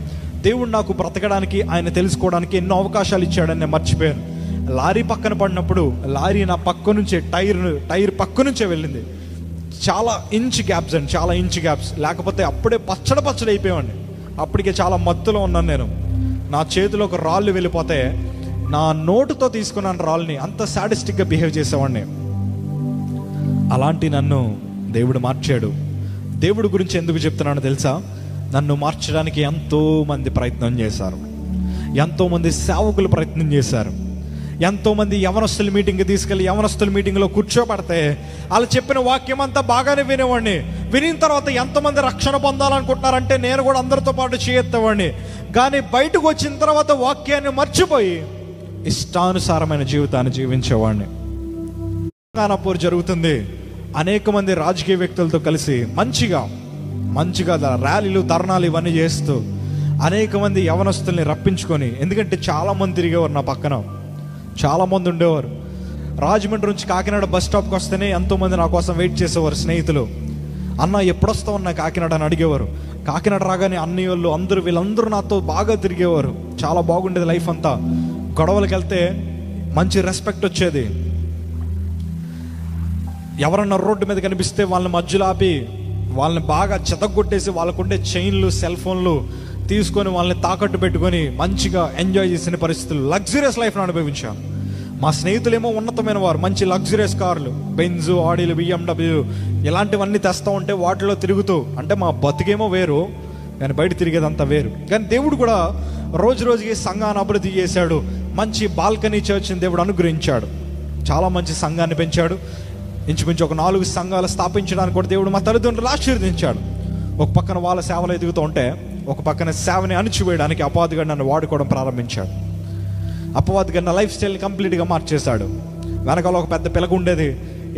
దేవుడు నాకు బ్రతకడానికి, ఆయన తెలుసుకోవడానికి ఎన్నో అవకాశాలు ఇచ్చాడని నేను మర్చిపోయాను. లారీ పక్కన పడినప్పుడు లారీ నా పక్క నుంచే టైర్ పక్క నుంచే వెళ్ళింది. చాలా ఇంచ్ గ్యాప్స్, లేకపోతే అప్పుడే పచ్చడి అయిపోయామండి. అప్పటికే చాలా మత్తులో ఉన్నాను నేను. నా చేతిలో ఒక రాళ్ళు వెళ్ళిపోతే నా నోటుతో తీసుకున్నాను రాళ్ళని. అంత సాడిస్టిక్గా బిహేవ్ చేసేవాడిని. అలాంటి నన్ను దేవుడు మార్చాడు. దేవుడి గురించి ఎందుకు చెప్తున్నానో తెలుసా? నన్ను మార్చడానికి ఎంతోమంది ప్రయత్నం చేశారు, ఎంతోమంది సేవకులు ప్రయత్నం చేశారు, ఎంతోమంది యవనస్తుల మీటింగ్కి తీసుకెళ్ళి యవనస్తుల మీటింగ్లో కూర్చోబెడితే వాళ్ళు చెప్పిన వాక్యం అంతా బాగానే వినేవాడిని. వినిన తర్వాత ఎంతమంది రక్షణ పొందాలనుకుంటున్నారంటే నేను కూడా అందరితో పాటు చేయెత్తేవాడిని. కానీ బయటకు వచ్చిన తర్వాత వాక్యాన్ని మర్చిపోయి ఇష్టానుసారమైన జీవితాన్ని జీవించేవాడిని. తెలంగాణ జరుగుతుంది. అనేక మంది రాజకీయ వ్యక్తులతో కలిసి మంచిగా ర్యాలీలు, ధర్నాలు ఇవన్నీ చేస్తూ అనేక మంది యవనస్తుల్ని రప్పించుకొని, ఎందుకంటే చాలామంది తిరిగేవారు, నా పక్కన చాలామంది ఉండేవారు. రాజమండ్రి నుంచి కాకినాడ బస్ స్టాప్కి వస్తేనే ఎంతోమంది నా కోసం వెయిట్ చేసేవారు. స్నేహితులు, అన్న ఎప్పుడొస్తావు అన్న కాకినాడ అని అడిగేవారు. కాకినాడ రాగానే అన్నయ్య వాళ్ళు వీళ్ళందరూ నాతో బాగా తిరిగేవారు. చాలా బాగుండేది లైఫ్ అంతా. గొడవలకు వెళ్తే మంచి రెస్పెక్ట్ వచ్చేది. ఎవరన్నా రోడ్డు మీద కనిపిస్తే వాళ్ళని మధ్యలో ఆపి వాళ్ళని బాగా చెతగొట్టేసి వాళ్ళకుండే చైన్లు, సెల్ ఫోన్లు తీసుకొని వాళ్ళని తాకట్టు పెట్టుకొని మంచిగా ఎంజాయ్ చేసిన పరిస్థితులు, లగ్జరియస్ లైఫ్ను అనుభవించాను. మా స్నేహితులేమో ఉన్నతమైన వారు, మంచి లగ్జరియస్ కార్లు, బెంజ్, ఆడీలు, BMW ఇలాంటివన్నీ తెస్తూ ఉంటే వాటిలో తిరుగుతూ, అంటే మా బతికేమో వేరు కానీ బయట తిరిగేదంతా వేరు. కానీ దేవుడు కూడా రోజు రోజుకి సంఘాన్ని అభివృద్ధి చేశాడు. మంచి బాల్కనీ చర్చ్ని దేవుడు అనుగ్రహించాడు. చాలా మంచి సంఘాన్ని పెంచాడు. ఇంచుమించు ఒక 4 సంఘాలు స్థాపించడానికి కూడా దేవుడు మా తల్లిదండ్రులు ఆశీర్వదించాడు. ఒక పక్కన వాళ్ళ సేవలు ఎదుగుతూ ఉంటే ఒక పక్కన సేవని అణిచివేయడానికి అపవాదిగా నన్ను వాడుకోవడం ప్రారంభించాడు. అపవాదిగా నా లైఫ్ స్టైల్ని కంప్లీట్గా మార్చేశాడు. వెనకాల ఒక పెద్ద పిలక ఉండేది,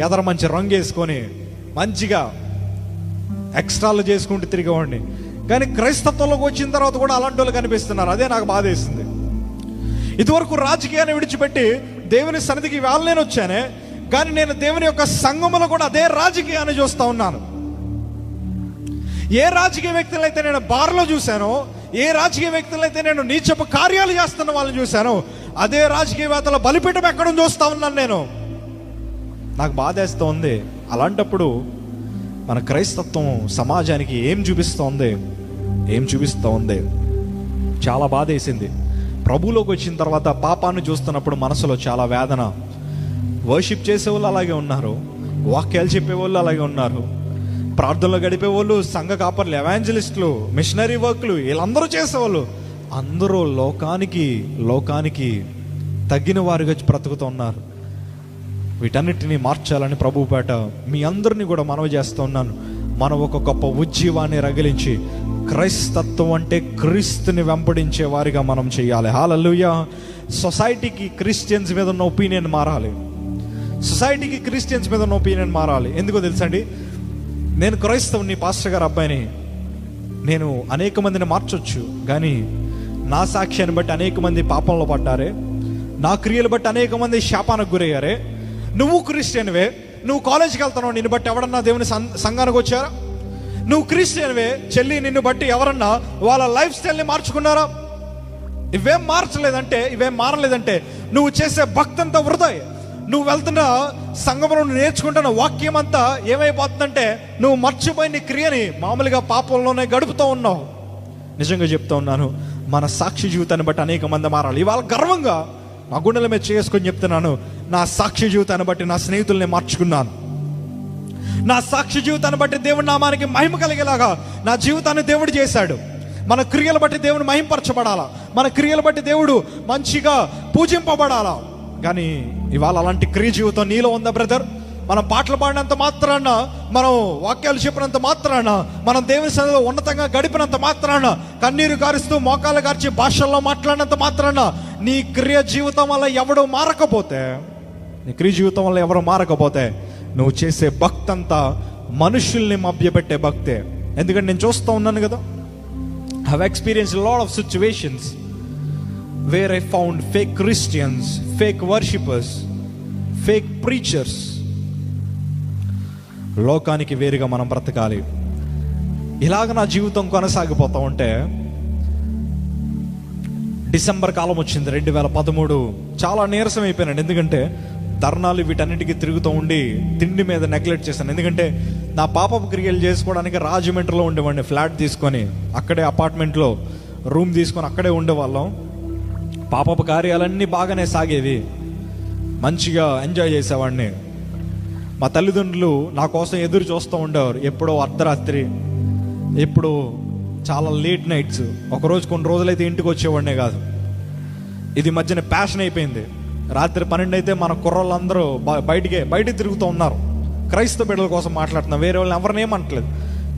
ఎదర మంచి రంగు వేసుకొని మంచిగా ఎక్స్ట్రాలు చేసుకుంటూ తిరిగేవాడిని. కానీ క్రైస్తత్వంలోకి వచ్చిన తర్వాత కూడా అలాంటి వాళ్ళు కనిపిస్తున్నారు. అదే నాకు బాధ వేసింది. ఇదివరకు రాజకీయాన్ని విడిచిపెట్టి దేవుని సన్నిధికి నేను వచ్చానే, కానీ నేను దేవుని యొక్క సంఘములో కూడా అదే రాజకీయాన్ని చూస్తూ ఉన్నాను. ఏ రాజకీయ వ్యక్తులైతే నేను బార్లో చూశానో, ఏ రాజకీయ వ్యక్తులైతే నేను నీచపు కార్యాలు చేస్తున్న వాళ్ళని చూశానో, అదే రాజకీయవేత్తల బలిపీఠం ఎక్కడం చూస్తూ ఉన్నాను నేను. నాకు బాధేస్తూ ఉంది. అలాంటప్పుడు మన క్రైస్తత్వం సమాజానికి ఏం చూపిస్తూ ఉంది? చాలా బాధ వేసింది. ప్రభువులోకి వచ్చిన తర్వాత పాపాన్ని చూస్తున్నప్పుడు మనసులో చాలా వేదన. వర్షిప్ చేసేవాళ్ళు అలాగే ఉన్నారు, వాక్యాలు చెప్పేవాళ్ళు అలాగే ఉన్నారు, ప్రార్థనలో గడిపేవాళ్ళు, సంఘ కాపర్లు, ఎవాంజలిస్టులు, మిషనరీ వర్క్లు వీళ్ళందరూ చేసేవాళ్ళు. అందరూ లోకానికి తగ్గిన వారిగా బ్రతుకుతూ ఉన్నారు. వీటన్నిటిని మార్చాలని ప్రభువుపేట మీ అందరినీ కూడా మనవి చేస్తూ ఉన్నాను. మనం ఒక గొప్ప ఉజ్జీవాన్ని రగిలించి క్రైస్తత్వం అంటే క్రీస్తుని వెంబడించే వారిగా మనం చేయాలి. హల్లెలూయా. సొసైటీకి క్రిస్టియన్స్ మీద ఉన్న ఒపీనియన్ మారాలి. ఎందుకో తెలుసండి, నేను క్రైస్తవుని, పాస్టర్ గారు అబ్బాయిని, నేను అనేక మందిని మార్చొచ్చు, కానీ నా సాక్ష్యాన్ని బట్టి అనేక మంది పాపంలో పడ్డారే, నా క్రియలు బట్టి అనేక మంది శాపానికి గురయ్యారే. నువ్వు క్రిస్టియన్వే, నువ్వు కాలేజీకి వెళ్తున్నావు, నిన్ను బట్టి ఎవరన్నా దేవుని సంఘానికి వచ్చారా? నువ్వు క్రిస్టియన్వే చెల్లి, నిన్ను బట్టి ఎవరన్నా వాళ్ళ లైఫ్ స్టైల్ని మార్చుకున్నారా? ఇవేం మారలేదంటే నువ్వు చేసే భక్తి అంతా వృధా. నువ్వు వెళ్తున్న సంఘంలో నేర్చుకుంటున్న వాక్యం అంతా ఏమైపోతుందంటే నువ్వు మర్చిపోయి నీ క్రియని మామూలుగా పాపంలోనే గడుపుతూ ఉన్నావు. నిజంగా చెప్తా ఉన్నాను, మన సాక్షి జీవితాన్ని బట్టి అనేక మంది మారాలి. ఇవాళ గర్వంగా నా గుండెల మీద చేసుకొని చెప్తున్నాను, నా సాక్షి జీవితాన్ని బట్టి నా స్నేహితుల్ని మార్చుకున్నాను. నా సాక్షి జీవితాన్ని బట్టి దేవుడి నామానికి మహిమ కలిగేలాగా నా జీవితాన్ని దేవుడు చేశాడు. మన క్రియలు బట్టి దేవుడు మహింపరచబడాలా, మన క్రియలు బట్టి దేవుడు మంచిగా పూజింపబడాలా. కానీ ఇవాళ అలాంటి క్రియ జీవితం నీలో ఉందా బ్రదర్? మనం పాటలు పాడినంత మాత్రాన, మనం వాక్యాలు చెప్పినంత మాత్రాన, మనం దేవుని సన్నిధిలో ఉన్నతంగా గడిపినంత మాత్రాన, కన్నీరు గారుస్తూ మోకాలు గార్చి భాషల్లో మాట్లాడినంత మాత్రాన నీ క్రియ జీవితం వల్ల ఎవరు మారకపోతే నువ్వు చేసే భక్తి అంతా మనుషుల్ని మభ్యపెట్టే భక్తే. ఎందుకంటే నేను చూస్తూ ఉన్నాను కదా, I have experienced a lot of situations where I found fake Christians, fake worshippers, fake preachers. లోకానికి వేరుగా మనం బ్రతకాలి. ఇలాగ నా జీవితం కొనసాగిపోతూ ఉంటే డిసెంబర్ కాలం వచ్చింది 2013. చాలా నీరసం అయిపోయానండి. ఎందుకంటే ధర్నాలు వీటన్నిటికీ తిరుగుతూ ఉండి తిండి మీద నెగ్లెక్ట్ చేశాను. ఎందుకంటే నా పాపపు క్రియలు చేసుకోవడానికి రాజమండ్రిలో ఉండేవాడిని, ఫ్లాట్ తీసుకొని అక్కడే అపార్ట్మెంట్లో రూమ్ తీసుకొని అక్కడే ఉండేవాళ్ళం. పాపపు కార్యాలన్నీ బాగానే సాగేవి, మంచిగా ఎంజాయ్ చేసేవాడిని. మా తల్లిదండ్రులు నా కోసం ఎదురు చూస్తూ ఉండేవారు. ఎప్పుడో అర్ధరాత్రి, ఎప్పుడు చాలా లేట్ నైట్స్. ఒకరోజు కొన్ని రోజులైతే ఇంటికి వచ్చేవాడినే కాదు. ఇది మధ్యన ప్యాషన్ అయిపోయింది. రాత్రి 12 అయితే మన కుర్రోళ్ళందరూ బయటికి తిరుగుతూ ఉన్నారు. క్రైస్తవ బిడ్డల కోసం మాట్లాడుతున్నాం, వేరే వాళ్ళని ఎవరిని ఏమంటలేదు.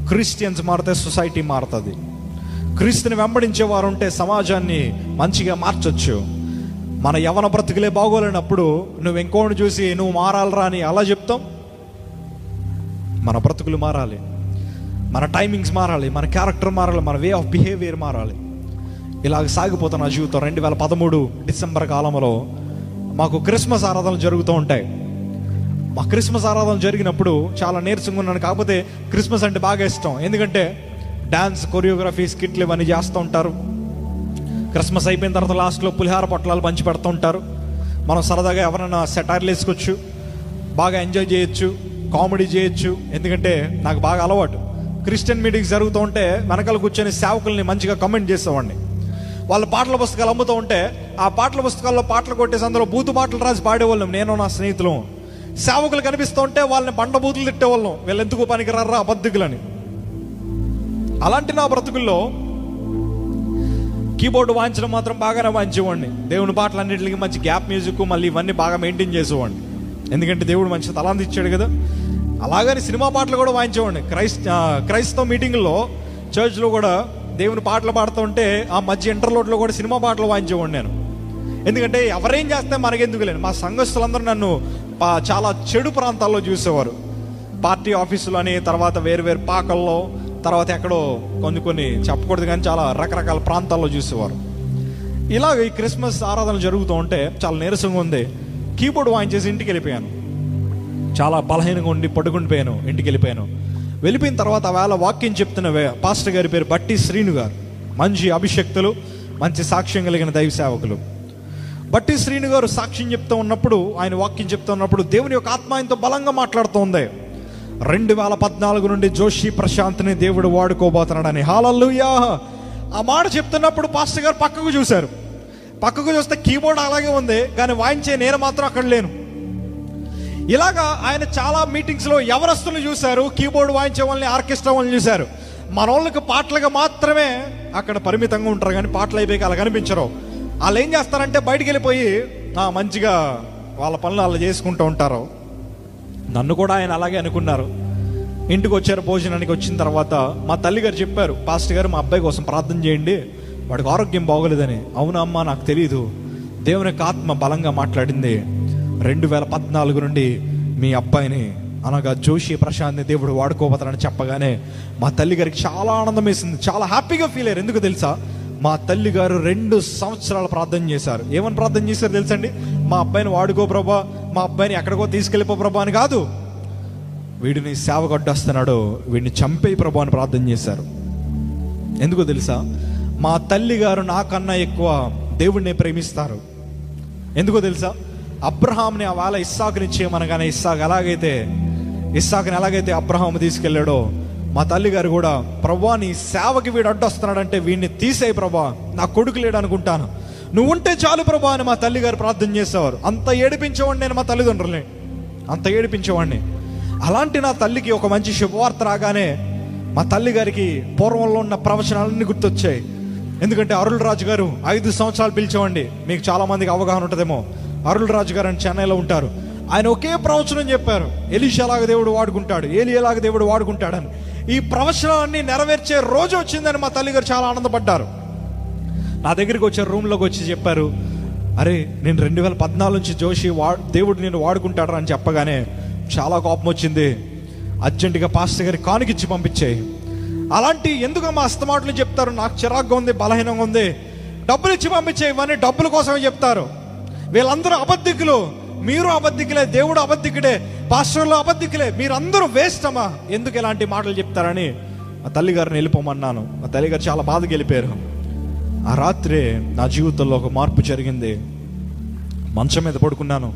క్రిస్టియన్స్ మారితే సొసైటీ మారుతుంది. క్రీస్తుని వెంబడించేవారు ఉంటే సమాజాన్ని మంచిగా మార్చొచ్చు. మన యవన బ్రతుకులే బాగోలేనప్పుడు నువ్వు ఇంకోని చూసి నువ్వు మారాలరా అని అలా చెప్తాం. మన బ్రతుకులు మారాలి, మన టైమింగ్స్ మారాలి, మన క్యారెక్టర్ మారాలి, మన వే ఆఫ్ బిహేవియర్ మారాలి. ఇలాగ సాగిపోతున్న జీవితం. 2013 డిసెంబర్ కాలంలో మాకు క్రిస్మస్ ఆరాధనలు జరుగుతూ ఉంటాయి. మా క్రిస్మస్ ఆరాధన జరిగినప్పుడు చాలా నీరసంగా ఉన్నాను. కాకపోతే క్రిస్మస్ అంటే బాగా ఇష్టం. ఎందుకంటే డాన్స్, కొరియోగ్రఫీ, స్కిట్లు ఇవన్నీ చేస్తూ ఉంటారు. క్రిస్మస్ అయిపోయిన తర్వాత లాస్ట్లో పులిహార పొట్లాలు పంచి పెడుతూ ఉంటారు. మనం సరదాగా ఎవరైనా సెటైర్లు వేసుకోవచ్చు, బాగా ఎంజాయ్ చేయొచ్చు, కామెడీ చేయొచ్చు. ఎందుకంటే నాకు బాగా అలవాటు. క్రిస్టియన్ మీటింగ్స్ జరుగుతూ ఉంటే వెనకాల కూర్చొని సేవకుల్ని మంచిగా కమెంట్ చేసేవాడిని. వాళ్ళ పాటల పుస్తకాలు అమ్ముతూ ఉంటే ఆ పాటల పుస్తకాల్లో పాటలు కొట్టేసి అందులో బూతు పాటలు రాసి పాడేవాళ్ళం నేను, నా స్నేహితులు. సేవకులు కనిపిస్తూ ఉంటే వాళ్ళని బండబూతులు తిట్టేవాళ్ళం, వీళ్ళు ఎందుకు పనికిరారా అబద్ధికులని. అలాంటి నా బ్రతుకుల్లో కీబోర్డు వాయించడం మాత్రం బాగానే వాయించేవాడిని. దేవుని పాటలు అన్నింటికి మంచి గ్యాప్ మ్యూజిక్ మళ్ళీ ఇవన్నీ బాగా మెయింటైన్ చేసేవాడిని. ఎందుకంటే దేవుడు మంచి తలాంతి ఇచ్చాడు కదా. అలాగని సినిమా పాటలు కూడా వాయించేవాడిని. క్రైస్తవ మీటింగ్లో చర్చ్లో కూడా దేవుని పాటలు పాడుతూ ఉంటే ఆ మధ్య ఇంటర్లోడ్లో కూడా సినిమా పాటలు వాయించేవాడిని నేను. ఎందుకంటే ఎవరేం చేస్తే మనకెందుకు లేని. మా సంఘస్థులందరూ నన్ను చాలా చెడు ప్రాంతాల్లో చూసేవారు. పార్టీ ఆఫీసులు అని, తర్వాత వేరు పాకల్లో, తర్వాత ఎక్కడో కొన్ని చెప్పకూడదు కానీ చాలా రకరకాల ప్రాంతాల్లో చూసేవారు. ఇలాగ ఈ క్రిస్మస్ ఆరాధన జరుగుతూ ఉంటే చాలా నీరసంగా ఉంది. కీబోర్డ్ వాయించేసి ఇంటికి వెళ్ళిపోయాను. చాలా బలహీనంగా ఉండి పడుకుండిపోయాను. ఇంటికి వెళ్ళిపోయిన తర్వాత ఆ వేళ వాక్యం చెప్తున్న పాస్టర్ గారి పేరు బట్టి శ్రీను గారు. మంచి అభిషక్తులు, మంచి సాక్ష్యం కలిగిన దైవ సేవకులు. బట్టి శ్రీను గారు సాక్ష్యం చెప్తూ ఉన్నప్పుడు, ఆయన వాక్యం చెప్తూ ఉన్నప్పుడు దేవుని యొక్క ఆత్మ ఆయనతో బలంగా మాట్లాడుతూ ఉంది. 2014 నుండి జోషి ప్రశాంత్ని దేవుడు వాడుకోబోతున్నాడని. హల్లెలూయా. ఆ మాట చెప్తున్నప్పుడు పాస్టర్ గారు పక్కకు చూశారు. పక్కకు చూస్తే కీబోర్డ్ అలాగే ఉంది, కానీ వాయించే నేను మాత్రం అక్కడ లేను. ఇలాగా ఆయన చాలా మీటింగ్స్లో ఎవరస్తులు చూశారు, కీబోర్డ్ వాయించే వాళ్ళని, ఆర్కెస్ట్రా వాళ్ళని చూశారు. మన వాళ్ళకి పాటలుగా మాత్రమే అక్కడ పరిమితంగా ఉంటారు, కానీ పాటలు అయిపోయి అలా కనిపించరు. వాళ్ళు ఏం చేస్తారంటే బయటికి వెళ్ళిపోయి మంచిగా వాళ్ళ పనులు అలా చేసుకుంటూ ఉంటారు. నన్ను కూడా ఆయన అలాగే అనుకున్నారు. ఇంటికి వచ్చారు. భోజనానికి వచ్చిన తర్వాత మా తల్లిగారు చెప్పారు, పాస్టర్ గారు మా అబ్బాయి కోసం ప్రార్థన చేయండి, వాడికి ఆరోగ్యం బాగోలేదని. అవునా అమ్మా, నాకు తెలియదు. దేవుని యొక్క ఆత్మ బలంగా మాట్లాడింది. 2014 నుండి మీ అబ్బాయిని అనగా జోషి ప్రశాంత్ని దేవుడు వాడుకోబోతాడని చెప్పగానే మా తల్లిగారికి చాలా ఆనందం వేసింది, చాలా హ్యాపీగా ఫీల్ అయ్యారు. ఎందుకు తెలుసా? మా తల్లిగారు 2 సంవత్సరాలు ప్రార్థన చేశారు. ఏమని ప్రార్థన చేశారు తెలుసండి? మా అబ్బాయిని వాడుకో ప్రభా, మా అబ్బాయిని ఎక్కడికో తీసుకెళ్ళిపో ప్రభా అని కాదు, వీడిని సేవకు అడ్డొస్తున్నాడు, వీడిని చంపేయి ప్రభా అని ప్రార్థన చేశారు. ఎందుకో తెలుసా? మా తల్లిగారు నాకన్నా ఎక్కువ దేవుడిని ప్రేమిస్తారు. ఎందుకో తెలుసా? అబ్రహాంని ఆ వేళ ఇస్సాకుని చేయమనగానే ఇస్సాకుని ఎలాగైతే అబ్రహాము తీసుకెళ్ళాడో, మా తల్లిగారు కూడా ప్రభా నీ సేవకి వీడు అడ్డొస్తున్నాడంటే వీడిని తీసేయి ప్రభా, నా కొడుకు లేడు అనుకుంటాను, నువ్వు ఉంటే చాలు ప్రభా అని మా తల్లిగారు ప్రార్థన చేసేవారు. అంత ఏడిపించేవాడిని నేను మా తల్లిదండ్రుల్ని, అంత ఏడిపించేవాడిని. అలాంటి నా తల్లికి ఒక మంచి శుభవార్త రాగానే మా తల్లిగారికి పూర్వంలో ఉన్న ప్రవచనాలన్నీ గుర్తొచ్చాయి. ఎందుకంటే అరుళ్ రాజు గారు 5 సంవత్సరాలు పిలిచేవాడిని. మీకు చాలా మందికి అవగాహన ఉంటుందేమో. అరుళ్ రాజు గారు అని చెన్నైలో ఉంటారు. ఆయన ఒకే ప్రవచనం చెప్పారు, ఎలీషాలాగా దేవుడు వాడుకుంటాడు, ఏలియాలాగా దేవుడు వాడుకుంటాడని. ఈ ప్రవచనాన్ని నెరవేర్చే రోజు వచ్చిందని మా తల్లిగారు చాలా ఆనందపడ్డారు. నా దగ్గరికి వచ్చారు, రూమ్లోకి వచ్చి చెప్పారు, అరే నేను 2014 నుంచి జోషి దేవుడు నేను వాడుకుంటాడు అని చెప్పగానే చాలా కోపం వచ్చింది. అర్జెంటుగా పాస్టర్ గారికి కానుకిచ్చి పంపించేయి. అలాంటి ఎందుకు మా అస్తమాటలు చెప్తారు, నాకు చిరాగ్గా ఉంది, బలహీనంగా ఉంది, డబ్బులు ఇచ్చి పంపించేయి, ఇవన్నీ డబ్బుల కోసమే చెప్తారు. వీళ్ళందరూ అబద్ధికులు, మీరు అబద్ధికులే, దేవుడు అబద్ధికుడే, పాస్టర్లు అబద్ధికులే, మీరందరూ వేస్ట్ అమ్మా, ఎందుకు ఇలాంటి మాటలు చెప్తారని మా తల్లిగారిని వెళ్ళిపోమన్నాను. మా తల్లిగారు చాలా బాధగా వెళ్ళిపోయారు. ఆ రాత్రే నా జీవితంలో ఒక మార్పు జరిగింది. మంచం మీద పడుకున్నాను,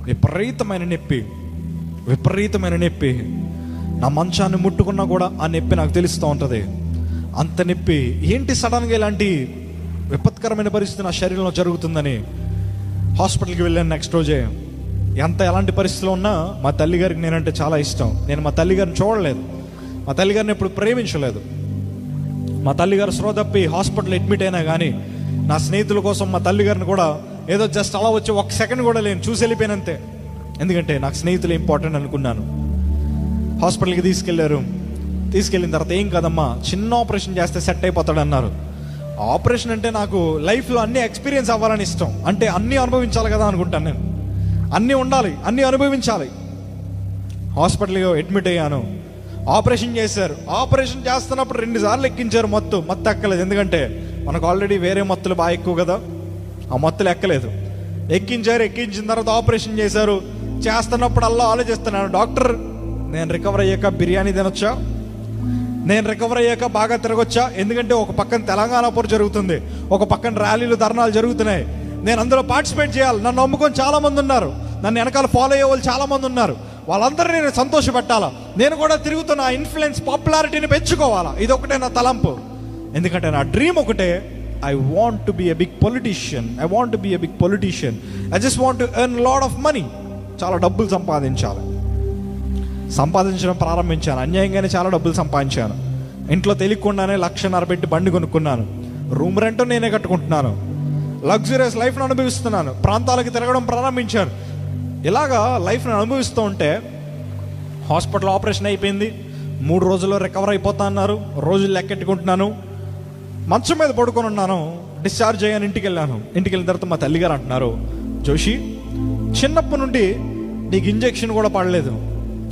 విపరీతమైన నొప్పి. నా మంచాన్ని ముట్టుకున్నా కూడా ఆ నొప్పి నాకు తెలుస్తూ ఉంటుంది. అంత నొప్పి. ఏంటి సడన్గా ఇలాంటి విపత్కరమైన పరిస్థితి నా శరీరంలో జరుగుతుందని హాస్పిటల్కి వెళ్ళాను. నెక్స్ట్ రోజే ఎలాంటి పరిస్థితుల్లో ఉన్నా మా తల్లిగారికి నేనంటే చాలా ఇష్టం. నేను మా తల్లిగారిని చూడలేదు, మా తల్లిగారిని ఎప్పుడు ప్రేమించలేదు. మా తల్లిగారు స్పృహ తప్పి హాస్పిటల్ అడ్మిట్ అయినా కానీ నా స్నేహితుల కోసం మా తల్లిగారిని కూడా ఏదో జస్ట్ అలా వచ్చి 1 సెకండ్ కూడా లేని చూసి వెళ్ళిపోయినంతే. ఎందుకంటే నాకు స్నేహితులు ఇంపార్టెంట్ అనుకున్నాను. హాస్పిటల్కి తీసుకెళ్ళిన తర్వాత ఏం కదమ్మా, చిన్న ఆపరేషన్ చేస్తే సెట్ అయిపోతాడు అన్నారు. ఆపరేషన్ అంటే నాకు లైఫ్లో అన్ని ఎక్స్పీరియన్స్ అవ్వాలని ఇష్టం. అంటే అన్నీ అనుభవించాలి కదా అనుకుంటాను నేను. అన్నీ ఉండాలి, అన్నీ అనుభవించాలి. హాస్పిటల్గా అడ్మిట్ అయ్యాను. ఆపరేషన్ చేశారు. ఆపరేషన్ చేస్తున్నప్పుడు 2 సార్లు ఎక్కించారు. మత్తు ఎక్కలేదు. ఎందుకంటే మనకు ఆల్రెడీ వేరే మత్తులు బాగా ఎక్కువ కదా, ఆ మత్తులు ఎక్కలేదు. ఎక్కించిన తర్వాత ఆపరేషన్ చేశారు. చేస్తున్నప్పుడు అలా ఆలోచిస్తున్నాను, డాక్టర్ నేను రికవర్ అయ్యాక బిర్యానీ తినొచ్చా, నేను రికవర్ అయ్యాక బాగా తిరగొచ్చా? ఎందుకంటే ఒక పక్కన తెలంగాణ పోరు జరుగుతుంది, ఒక పక్కన ర్యాలీలు ధర్నాలు జరుగుతున్నాయి. నేను అందులో పార్టిసిపేట్ చేయాలి. నన్ను నమ్ముకొని చాలా మంది ఉన్నారు, నన్ను వెనకాల ఫాలో అయ్యే వాళ్ళు చాలా మంది ఉన్నారు. వాళ్ళందరూ నేను సంతోషపెట్టాలా, నేను కూడా తిరుగుతున్న ఇన్ఫ్లుయెన్స్ పాపులారిటీని పెంచుకోవాలా. ఇది ఒకటే నా తలంపు. ఎందుకంటే నా డ్రీమ్ ఒకటే, I want to be a big politician. I just want to earn a lot of money. చాలా డబ్బులు సంపాదించడం ప్రారంభించాను. అన్యాయంగానే చాలా డబ్బులు సంపాదించాను. ఇంట్లో తెలియకుండానే 1,50,000 పెట్టి బండి కొనుక్కున్నాను. రూమ్ రెంట్ నేనే కట్టుకుంటున్నాను. లగ్జరియస్ లైఫ్ను అనుభవిస్తున్నాను. ప్రాంతాలకి తిరగడం ప్రారంభించాను. ఇలాగా లైఫ్ని అనుభవిస్తూ ఉంటే హాస్పిటల్ ఆపరేషన్ అయిపోయింది. 3 రోజుల్లో రికవర్ అయిపోతా అన్నారు. రోజులు లెక్కెట్టుకుంటున్నాను. మంచం మీద పడుకొని ఉన్నాను. డిశ్చార్జ్ అయ్యాను. ఇంటికి వెళ్ళిన తర్వాత మా తల్లిగారు అంటున్నారు, జోషి చిన్నప్పటి నుండి నీకు ఇంజెక్షన్ కూడా పడలేదు,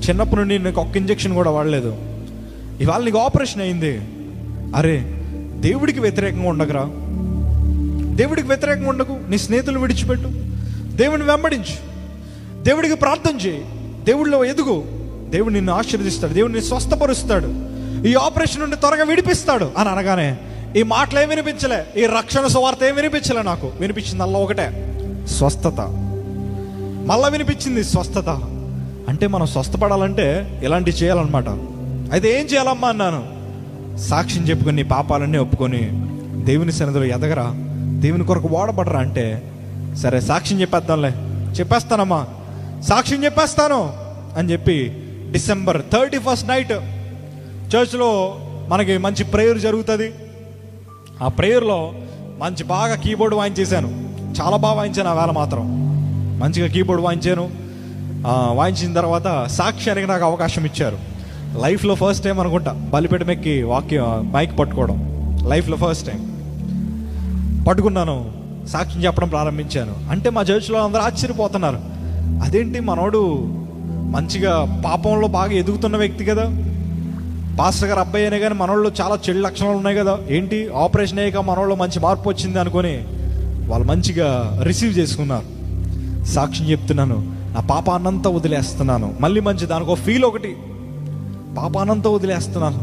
చిన్నప్పటి నుండి నీకు ఒక్క ఇంజెక్షన్ కూడా వాడలేదు, ఇవాళ నీకు ఆపరేషన్ అయింది. అరే దేవుడికి వ్యతిరేకంగా ఉండకురా, దేవుడికి వ్యతిరేకంగా ఉండకు. నీ స్నేహితులు విడిచిపెట్టు, దేవుడిని వెంబడించు, దేవుడికి ప్రార్థన చేయి, దేవుడిలో ఎదుగు. దేవుడు నిన్ను ఆశీర్వదిస్తాడు, దేవుడు నిన్ను స్వస్థపరుస్తాడు, ఈ ఆపరేషన్ నుండి త్వరగా విడిపిస్తాడు అని అనగానే ఈ మాటలు ఏం వినిపించలే, ఈ రక్షణ సువార్త ఏం వినిపించలే. నాకు వినిపించింది అలా ఒకటే, స్వస్థత. మళ్ళా వినిపించింది స్వస్థత. అంటే మనం స్వస్థపడాలంటే ఇలాంటివి చేయాలన్నమాట. అయితే ఏం చేయాలమ్మా అన్నాను. సాక్ష్యం చెప్పుకొని నీ పాపాలన్నీ ఒప్పుకొని దేవుని సన్నిధిలో ఎదగరా, దేవుని కొరకు వాడబడరా అంటే, సరే సాక్ష్యం చెప్పేస్తానమ్మా, సాక్ష్యం చెప్పేస్తాను అని చెప్పి December 31st నైట్ చర్చ్లో మనకి మంచి ప్రేయర్ జరుగుతుంది. ఆ ప్రేయర్లో మంచి బాగా కీబోర్డ్ వాయించేశాను. చాలా బాగా వాయించాను. ఆ వేళ మాత్రం మంచిగా కీబోర్డ్ వాయించాను. వాయించిన తర్వాత సాక్ష్యానికి నాకు అవకాశం ఇచ్చారు. లైఫ్లో ఫస్ట్ టైం అనుకుంటా బలిపీఠం ఎక్కి మైక్ పట్టుకోవడం. లైఫ్లో ఫస్ట్ టైం పట్టుకున్నాను, సాక్ష్యం చెప్పడం ప్రారంభించాను. అంటే మా చర్చ్లో అందరూ ఆశ్చర్యపోతున్నారు, అదేంటి మనోడు మంచిగా పాపంలో బాగా ఎదుగుతున్న వ్యక్తి కదా, పాస్టర్ గారు అబ్బాయి అయినా కానీ మనోళ్ళు చాలా చెడు లక్షణాలు ఉన్నాయి కదా, ఏంటి ఆపరేషన్ అయ్యాక మనోళ్ళు మంచి మార్పు వచ్చింది అనుకొని వాళ్ళు మంచిగా రిసీవ్ చేసుకున్నారు. సాక్ష్యం చెప్తున్నాను, నా పాపాన్నంతా వదిలేస్తున్నాను. మళ్ళీ మంచి దానికి ఒక ఫీల్ ఒకటి, పాపాన్నంతా వదిలేస్తున్నాను,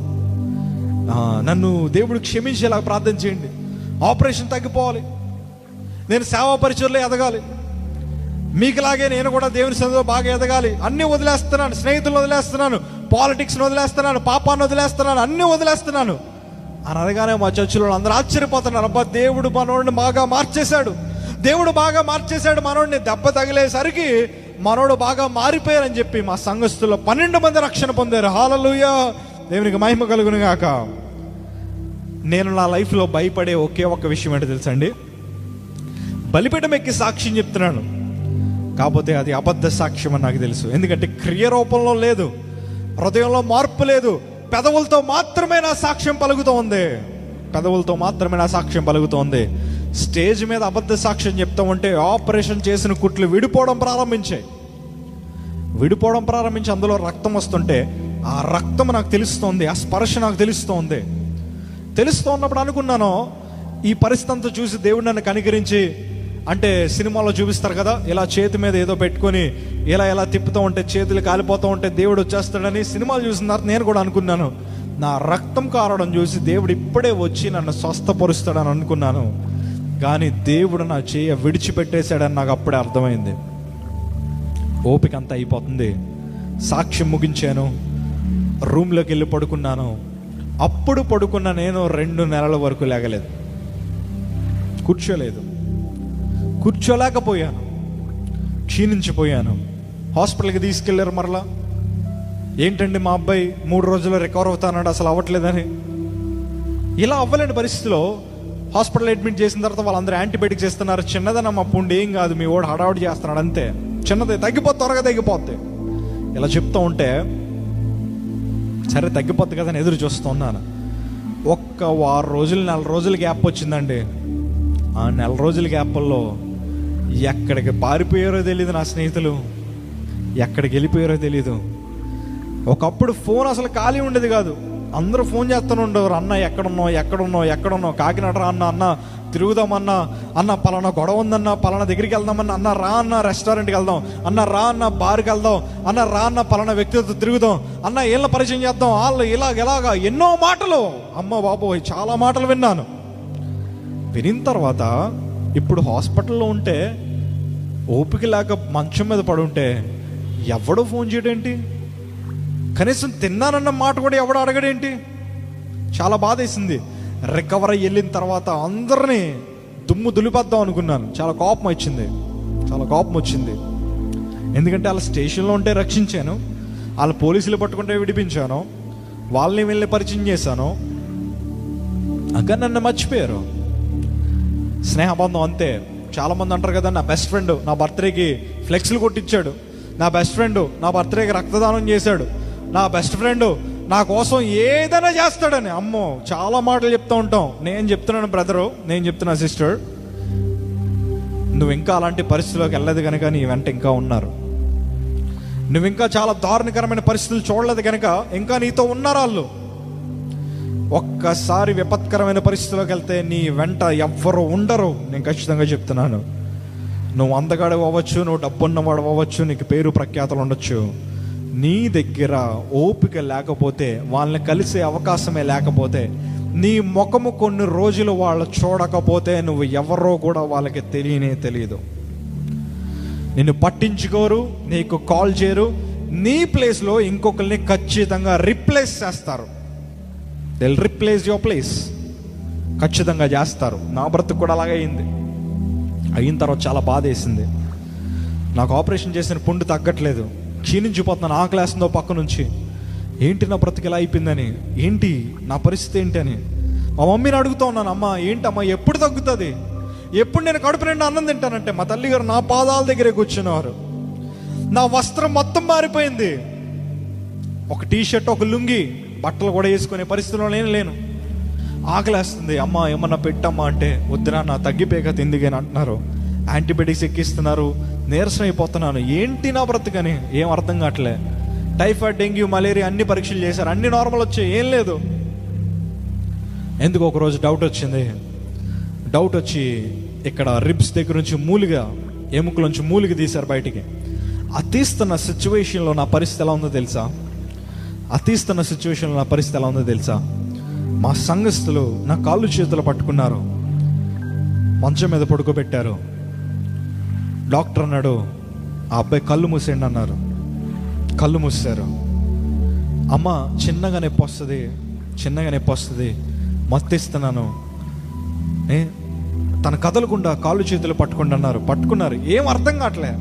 నన్ను దేవుడు క్షమించేలా ప్రార్థన చేయండి, ఆపరేషన్ తగ్గిపోవాలి, నేను సేవా పరిచర్లో ఎదగాలి, మీకులాగే నేను కూడా దేవుని సన్నిధిలో బాగా ఎదగాలి, అన్నీ వదిలేస్తున్నాను, స్నేహితులను వదిలేస్తున్నాను, పాలిటిక్స్ని వదిలేస్తున్నాను, పాపాన్ని వదిలేస్తున్నాను, అన్నీ వదిలేస్తున్నాను అని అనగానే మా చర్చిలో అందరూ ఆశ్చర్యపోతున్నారు. అబ్బా దేవుడు మనోడిని బాగా మార్చేశాడు, దేవుడు బాగా మార్చేశాడు, మనోడిని దెబ్బ తగిలేసరికి మనోడు బాగా మారిపోయారని చెప్పి మా సంఘస్థుల్లో 12 మంది రక్షణ పొందారు. హల్లెలూయా, దేవునికి మహిమ కలుగును గాక. నేను నా లైఫ్లో భయపడే ఒకే ఒక్క విషయం ఏంటో తెలుసండి, బలిపీఠం ఎక్కి సాక్ష్యం చెప్తున్నాను, కాకపోతే అది అబద్ధ సాక్ష్యం అని నాకు తెలుసు. ఎందుకంటే క్రియ రూపంలో లేదు, హృదయంలో మార్పు లేదు, పెదవులతో మాత్రమే నా సాక్ష్యం పలుకుతూ ఉంది, స్టేజ్ మీద అబద్ధ సాక్ష్యం చెప్తూ ఉంటే ఆపరేషన్ చేసిన కుట్లు విడిపోవడం ప్రారంభించి అందులో రక్తం వస్తుంటే ఆ రక్తం నాకు తెలుస్తోంది, ఆ స్పర్శ నాకు తెలుస్తూ ఉన్నప్పుడు అనుకున్నాను, ఈ పరిస్థితి అంతా చూసి దేవుడు నన్ను కనికరించి, అంటే సినిమాలో చూపిస్తారు కదా, ఇలా చేతి మీద ఏదో పెట్టుకొని ఇలా తిప్పుతూ ఉంటే చేతులు కాలిపోతూ ఉంటే దేవుడు వచ్చేస్తాడని సినిమాలు చూసిన తర్వాత నేను కూడా అనుకున్నాను, నా రక్తం కారడం చూసి దేవుడు ఇప్పుడే వచ్చి నన్ను స్వస్థపరుస్తాడని అనుకున్నాను. కానీ దేవుడు నా చేయ విడిచిపెట్టేశాడని నాకు అప్పుడే అర్థమైంది. ఓపిక అంతా అయిపోతుంది. సాక్ష్యం ముగించాను, రూమ్లోకి వెళ్ళి పడుకున్నాను. అప్పుడు పడుకున్న నేను 2 నెలల వరకు లేగలేదు, కూర్చోలేకపోయాను, క్షీణించిపోయాను. హాస్పిటల్కి తీసుకెళ్ళారు. మరలా ఏంటండి మా అబ్బాయి 3 రోజుల్లో రికవర్ అవుతాన్నాడు, అసలు అవ్వట్లేదని. ఇలా అవ్వలేని పరిస్థితిలో హాస్పిటల్ అడ్మిట్ చేసిన తర్వాత వాళ్ళందరూ యాంటీబయాటిక్స్ ఇస్తున్నారు. చిన్నదనమ్మ పుండి, ఏం కాదు, మీ వాడు హడావుడి చేస్తున్నాడు అంతే, చిన్నది తగ్గిపోతే త్వరగా తగ్గిపోద్ది. ఇలా చెప్తూ ఉంటే సరే తగ్గిపోద్ది కదా అని ఎదురు చూస్తూ ఉన్నాను. 1 వారం రోజులు 4 రోజుల గ్యాప్ వచ్చిందండి. ఆ 4 రోజుల గ్యాప్లో ఎక్కడికి పారిపోయారో తెలియదు నా స్నేహితులు, ఎక్కడికి వెళ్ళిపోయారో తెలీదు. ఒకప్పుడు ఫోన్ అసలు ఖాళీ ఉండేది కాదు, అందరూ ఫోన్ చేస్తూనే ఉండేవారు. అన్న ఎక్కడున్నావు, కాకినాడ రా అన్న తిరుగుదామన్నా, అన్న పలానా గొడవ ఉందన్న, పలానా దగ్గరికి వెళ్దామన్నా, అన్న రా అన్న రెస్టారెంట్కి వెళ్దాం, అన్న రా అన్న బార్కి వెళ్దాం, అన్న రా అన్న పలానా వ్యక్తితో తిరుగుదాం, అన్న ఏళ్ళ పరిచయం చేద్దాం, వాళ్ళు ఎలాగా ఎన్నో మాటలు. అమ్మ బాబోయ్, చాలా మాటలు విన్నాను. వినిన తర్వాత ఇప్పుడు హాస్పిటల్లో ఉంటే ఓపిక లేక మంచం మీద పడుంటే ఎవడో ఫోన్ చేయడేంటి, కనీసం తిన్నానన్న మాట కూడా ఎవడో అడగడేంటి. చాలా బాధ వేసింది. రికవర్ అయ్యి వెళ్ళిన తర్వాత అందరినీ దుమ్ము దులిపేద్దాం అనుకున్నాను. చాలా కోపం వచ్చింది. ఎందుకంటే వాళ్ళ స్టేషన్లో ఉంటే రక్షించాను, వాళ్ళ పోలీసులు పట్టుకుంటే విడిపించాను, వాళ్ళని వెళ్ళి పరిచయం చేశాను. అక్కడ నన్ను మర్చిపోయారు. స్నేహబంధం అంతే. చాలామంది అంటారు కదా, నా బెస్ట్ ఫ్రెండ్ నా బర్త్డేకి ఫ్లెక్స్లు కొట్టించాడు, నా బెస్ట్ ఫ్రెండ్ నా బర్త్డేకి రక్తదానం చేశాడు, నా బెస్ట్ ఫ్రెండ్ నా కోసం ఏదైనా చేస్తాడని. అమ్మో, చాలా మాటలు చెప్తూ ఉంటాం. నేను చెప్తున్నాను బ్రదరు, నేను చెప్తున్నా సిస్టర్, నువ్వు ఇంకా అలాంటి పరిస్థితిలోకి వెళ్ళలేదు కనుక నీ వెంట ఇంకా ఉన్నారు. నువ్వు ఇంకా చాలా దారుణకరమైన పరిస్థితులు చూడలేదు కనుక ఇంకా నీతో ఉన్నారు వాళ్ళు. ఒక్కసారి విపత్కరమైన పరిస్థితిలోకి వెళ్తే నీ వెంట ఎవ్వరు ఉండరు. నేను ఖచ్చితంగా చెప్తున్నాను. నువ్వు అందగాడు అవ్వచ్చు, నువ్వు డబ్బున్నవాడు అవ్వచ్చు, నీకు పేరు ప్రఖ్యాతలు ఉండొచ్చు, నీ దగ్గర ఓపిక లేకపోతే, వాళ్ళని కలిసే అవకాశమే లేకపోతే, నీ ముఖము కొన్ని రోజులు వాళ్ళు చూడకపోతే నువ్వు ఎవరో కూడా వాళ్ళకి తెలియదు. నిన్ను పట్టించుకోరు, నీకు కాల్ చేయరు, నీ ప్లేస్లో ఇంకొకరిని ఖచ్చితంగా రిప్లేస్ చేస్తారు. They will replace your place. ఖచ్చితంగా చేస్తారు. నా బ్రతుకు కూడా అలాగే అయింది. అయిన తర్వాత చాలా బాధ వేసింది. నాకు ఆపరేషన్ చేసిన పుండు తగ్గట్లేదు, క్షీణించిపోతున్నాను, ఆకలేస్తుందో పక్క నుంచి. ఏంటి నా బ్రతుకు ఎలా అయిపోయిందని, ఏంటి నా పరిస్థితి ఏంటి అని మా మమ్మీని అడుగుతూ ఉన్నాను. అమ్మ ఏంటమ్మా ఎప్పుడు తగ్గుతుంది, ఎప్పుడు నేను కడుపు నిండా అన్నం తింటానంటే మా తల్లిగారు నా పాదాల దగ్గరే కూర్చున్నారు. నా వస్త్రం మొత్తం మారిపోయింది. ఒక టీషర్ట్, ఒక లుంగి, బట్టలు కూడా వేసుకునే పరిస్థితిలో లేను. ఆకలేస్తుంది, అమ్మ ఏమన్నా పెట్టమ్మా అంటే వద్దురా నా తగ్గిపోయాక తిందిగాని అంటున్నారు. యాంటీబయాటిక్స్ ఎక్కిస్తున్నారు, నీరసం అయిపోతున్నాను. ఏంటి నా బ్రతుకని ఏం అర్థం కావట్లే. టైఫాయిడ్, డెంగ్యూ, మలేరియా అన్ని పరీక్షలు చేశారు, అన్ని నార్మల్ వచ్చాయి, ఏం లేదు. ఎందుకు ఒకరోజు డౌట్ వచ్చి ఇక్కడ రిబ్స్ దగ్గర నుంచి మూలిగా, ఎముకల నుంచి మూలిగా తీశారు బయటికి. ఆ తీస్తున్న సిచ్యువేషన్లో నా పరిస్థితి ఎలా ఉందో తెలుసా? మా సంఘస్థులు నా కాళ్ళు చేతులు పట్టుకున్నారు, మంచం మీద పడుకోబెట్టారు. డాక్టర్ అన్నాడు, ఆ అబ్బాయి కళ్ళు మూసేయండి అన్నారు. కళ్ళు మూసారు. అమ్మ చిన్నగా నొప్పి వస్తుంది, మత్తిస్తున్నాను, తన కదలకుండా కాళ్ళు చేతులు పట్టుకోండి అన్నారు. పట్టుకున్నారు. ఏం అర్థం కావట్లే.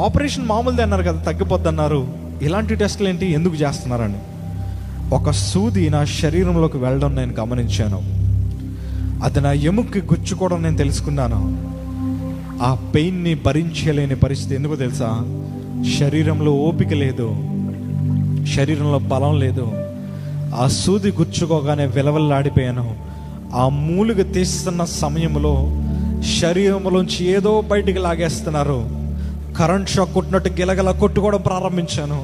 ఆపరేషన్ మామూలుది అన్నారు కదా, తగ్గిపోద్ది అన్నారు. ఇలాంటి టెస్టులు ఏంటి, ఎందుకు చేస్తున్నారని. ఒక సూది నా శరీరంలోకి వెళ్ళడం నేను గమనించాను. అది నా ఎముక్కి గుచ్చుకోవడం నేను తెలుసుకున్నాను. ఆ పెయిన్ని భరించలేని పరిస్థితి. ఎందుకో తెలుసా? శరీరంలో ఓపిక లేదు, శరీరంలో బలం లేదు. ఆ సూది గుచ్చుకోగానే విలవల్లాడిపోయాను. ఆ మూలుగ తీస్తున్న సమయంలో శరీరంలోంచి ఏదో బయటికి లాగేస్తున్నారు. కరెంట్ షాక్ కొట్టినట్టు గిలగల కొట్టుకోవడం ప్రారంభించాను.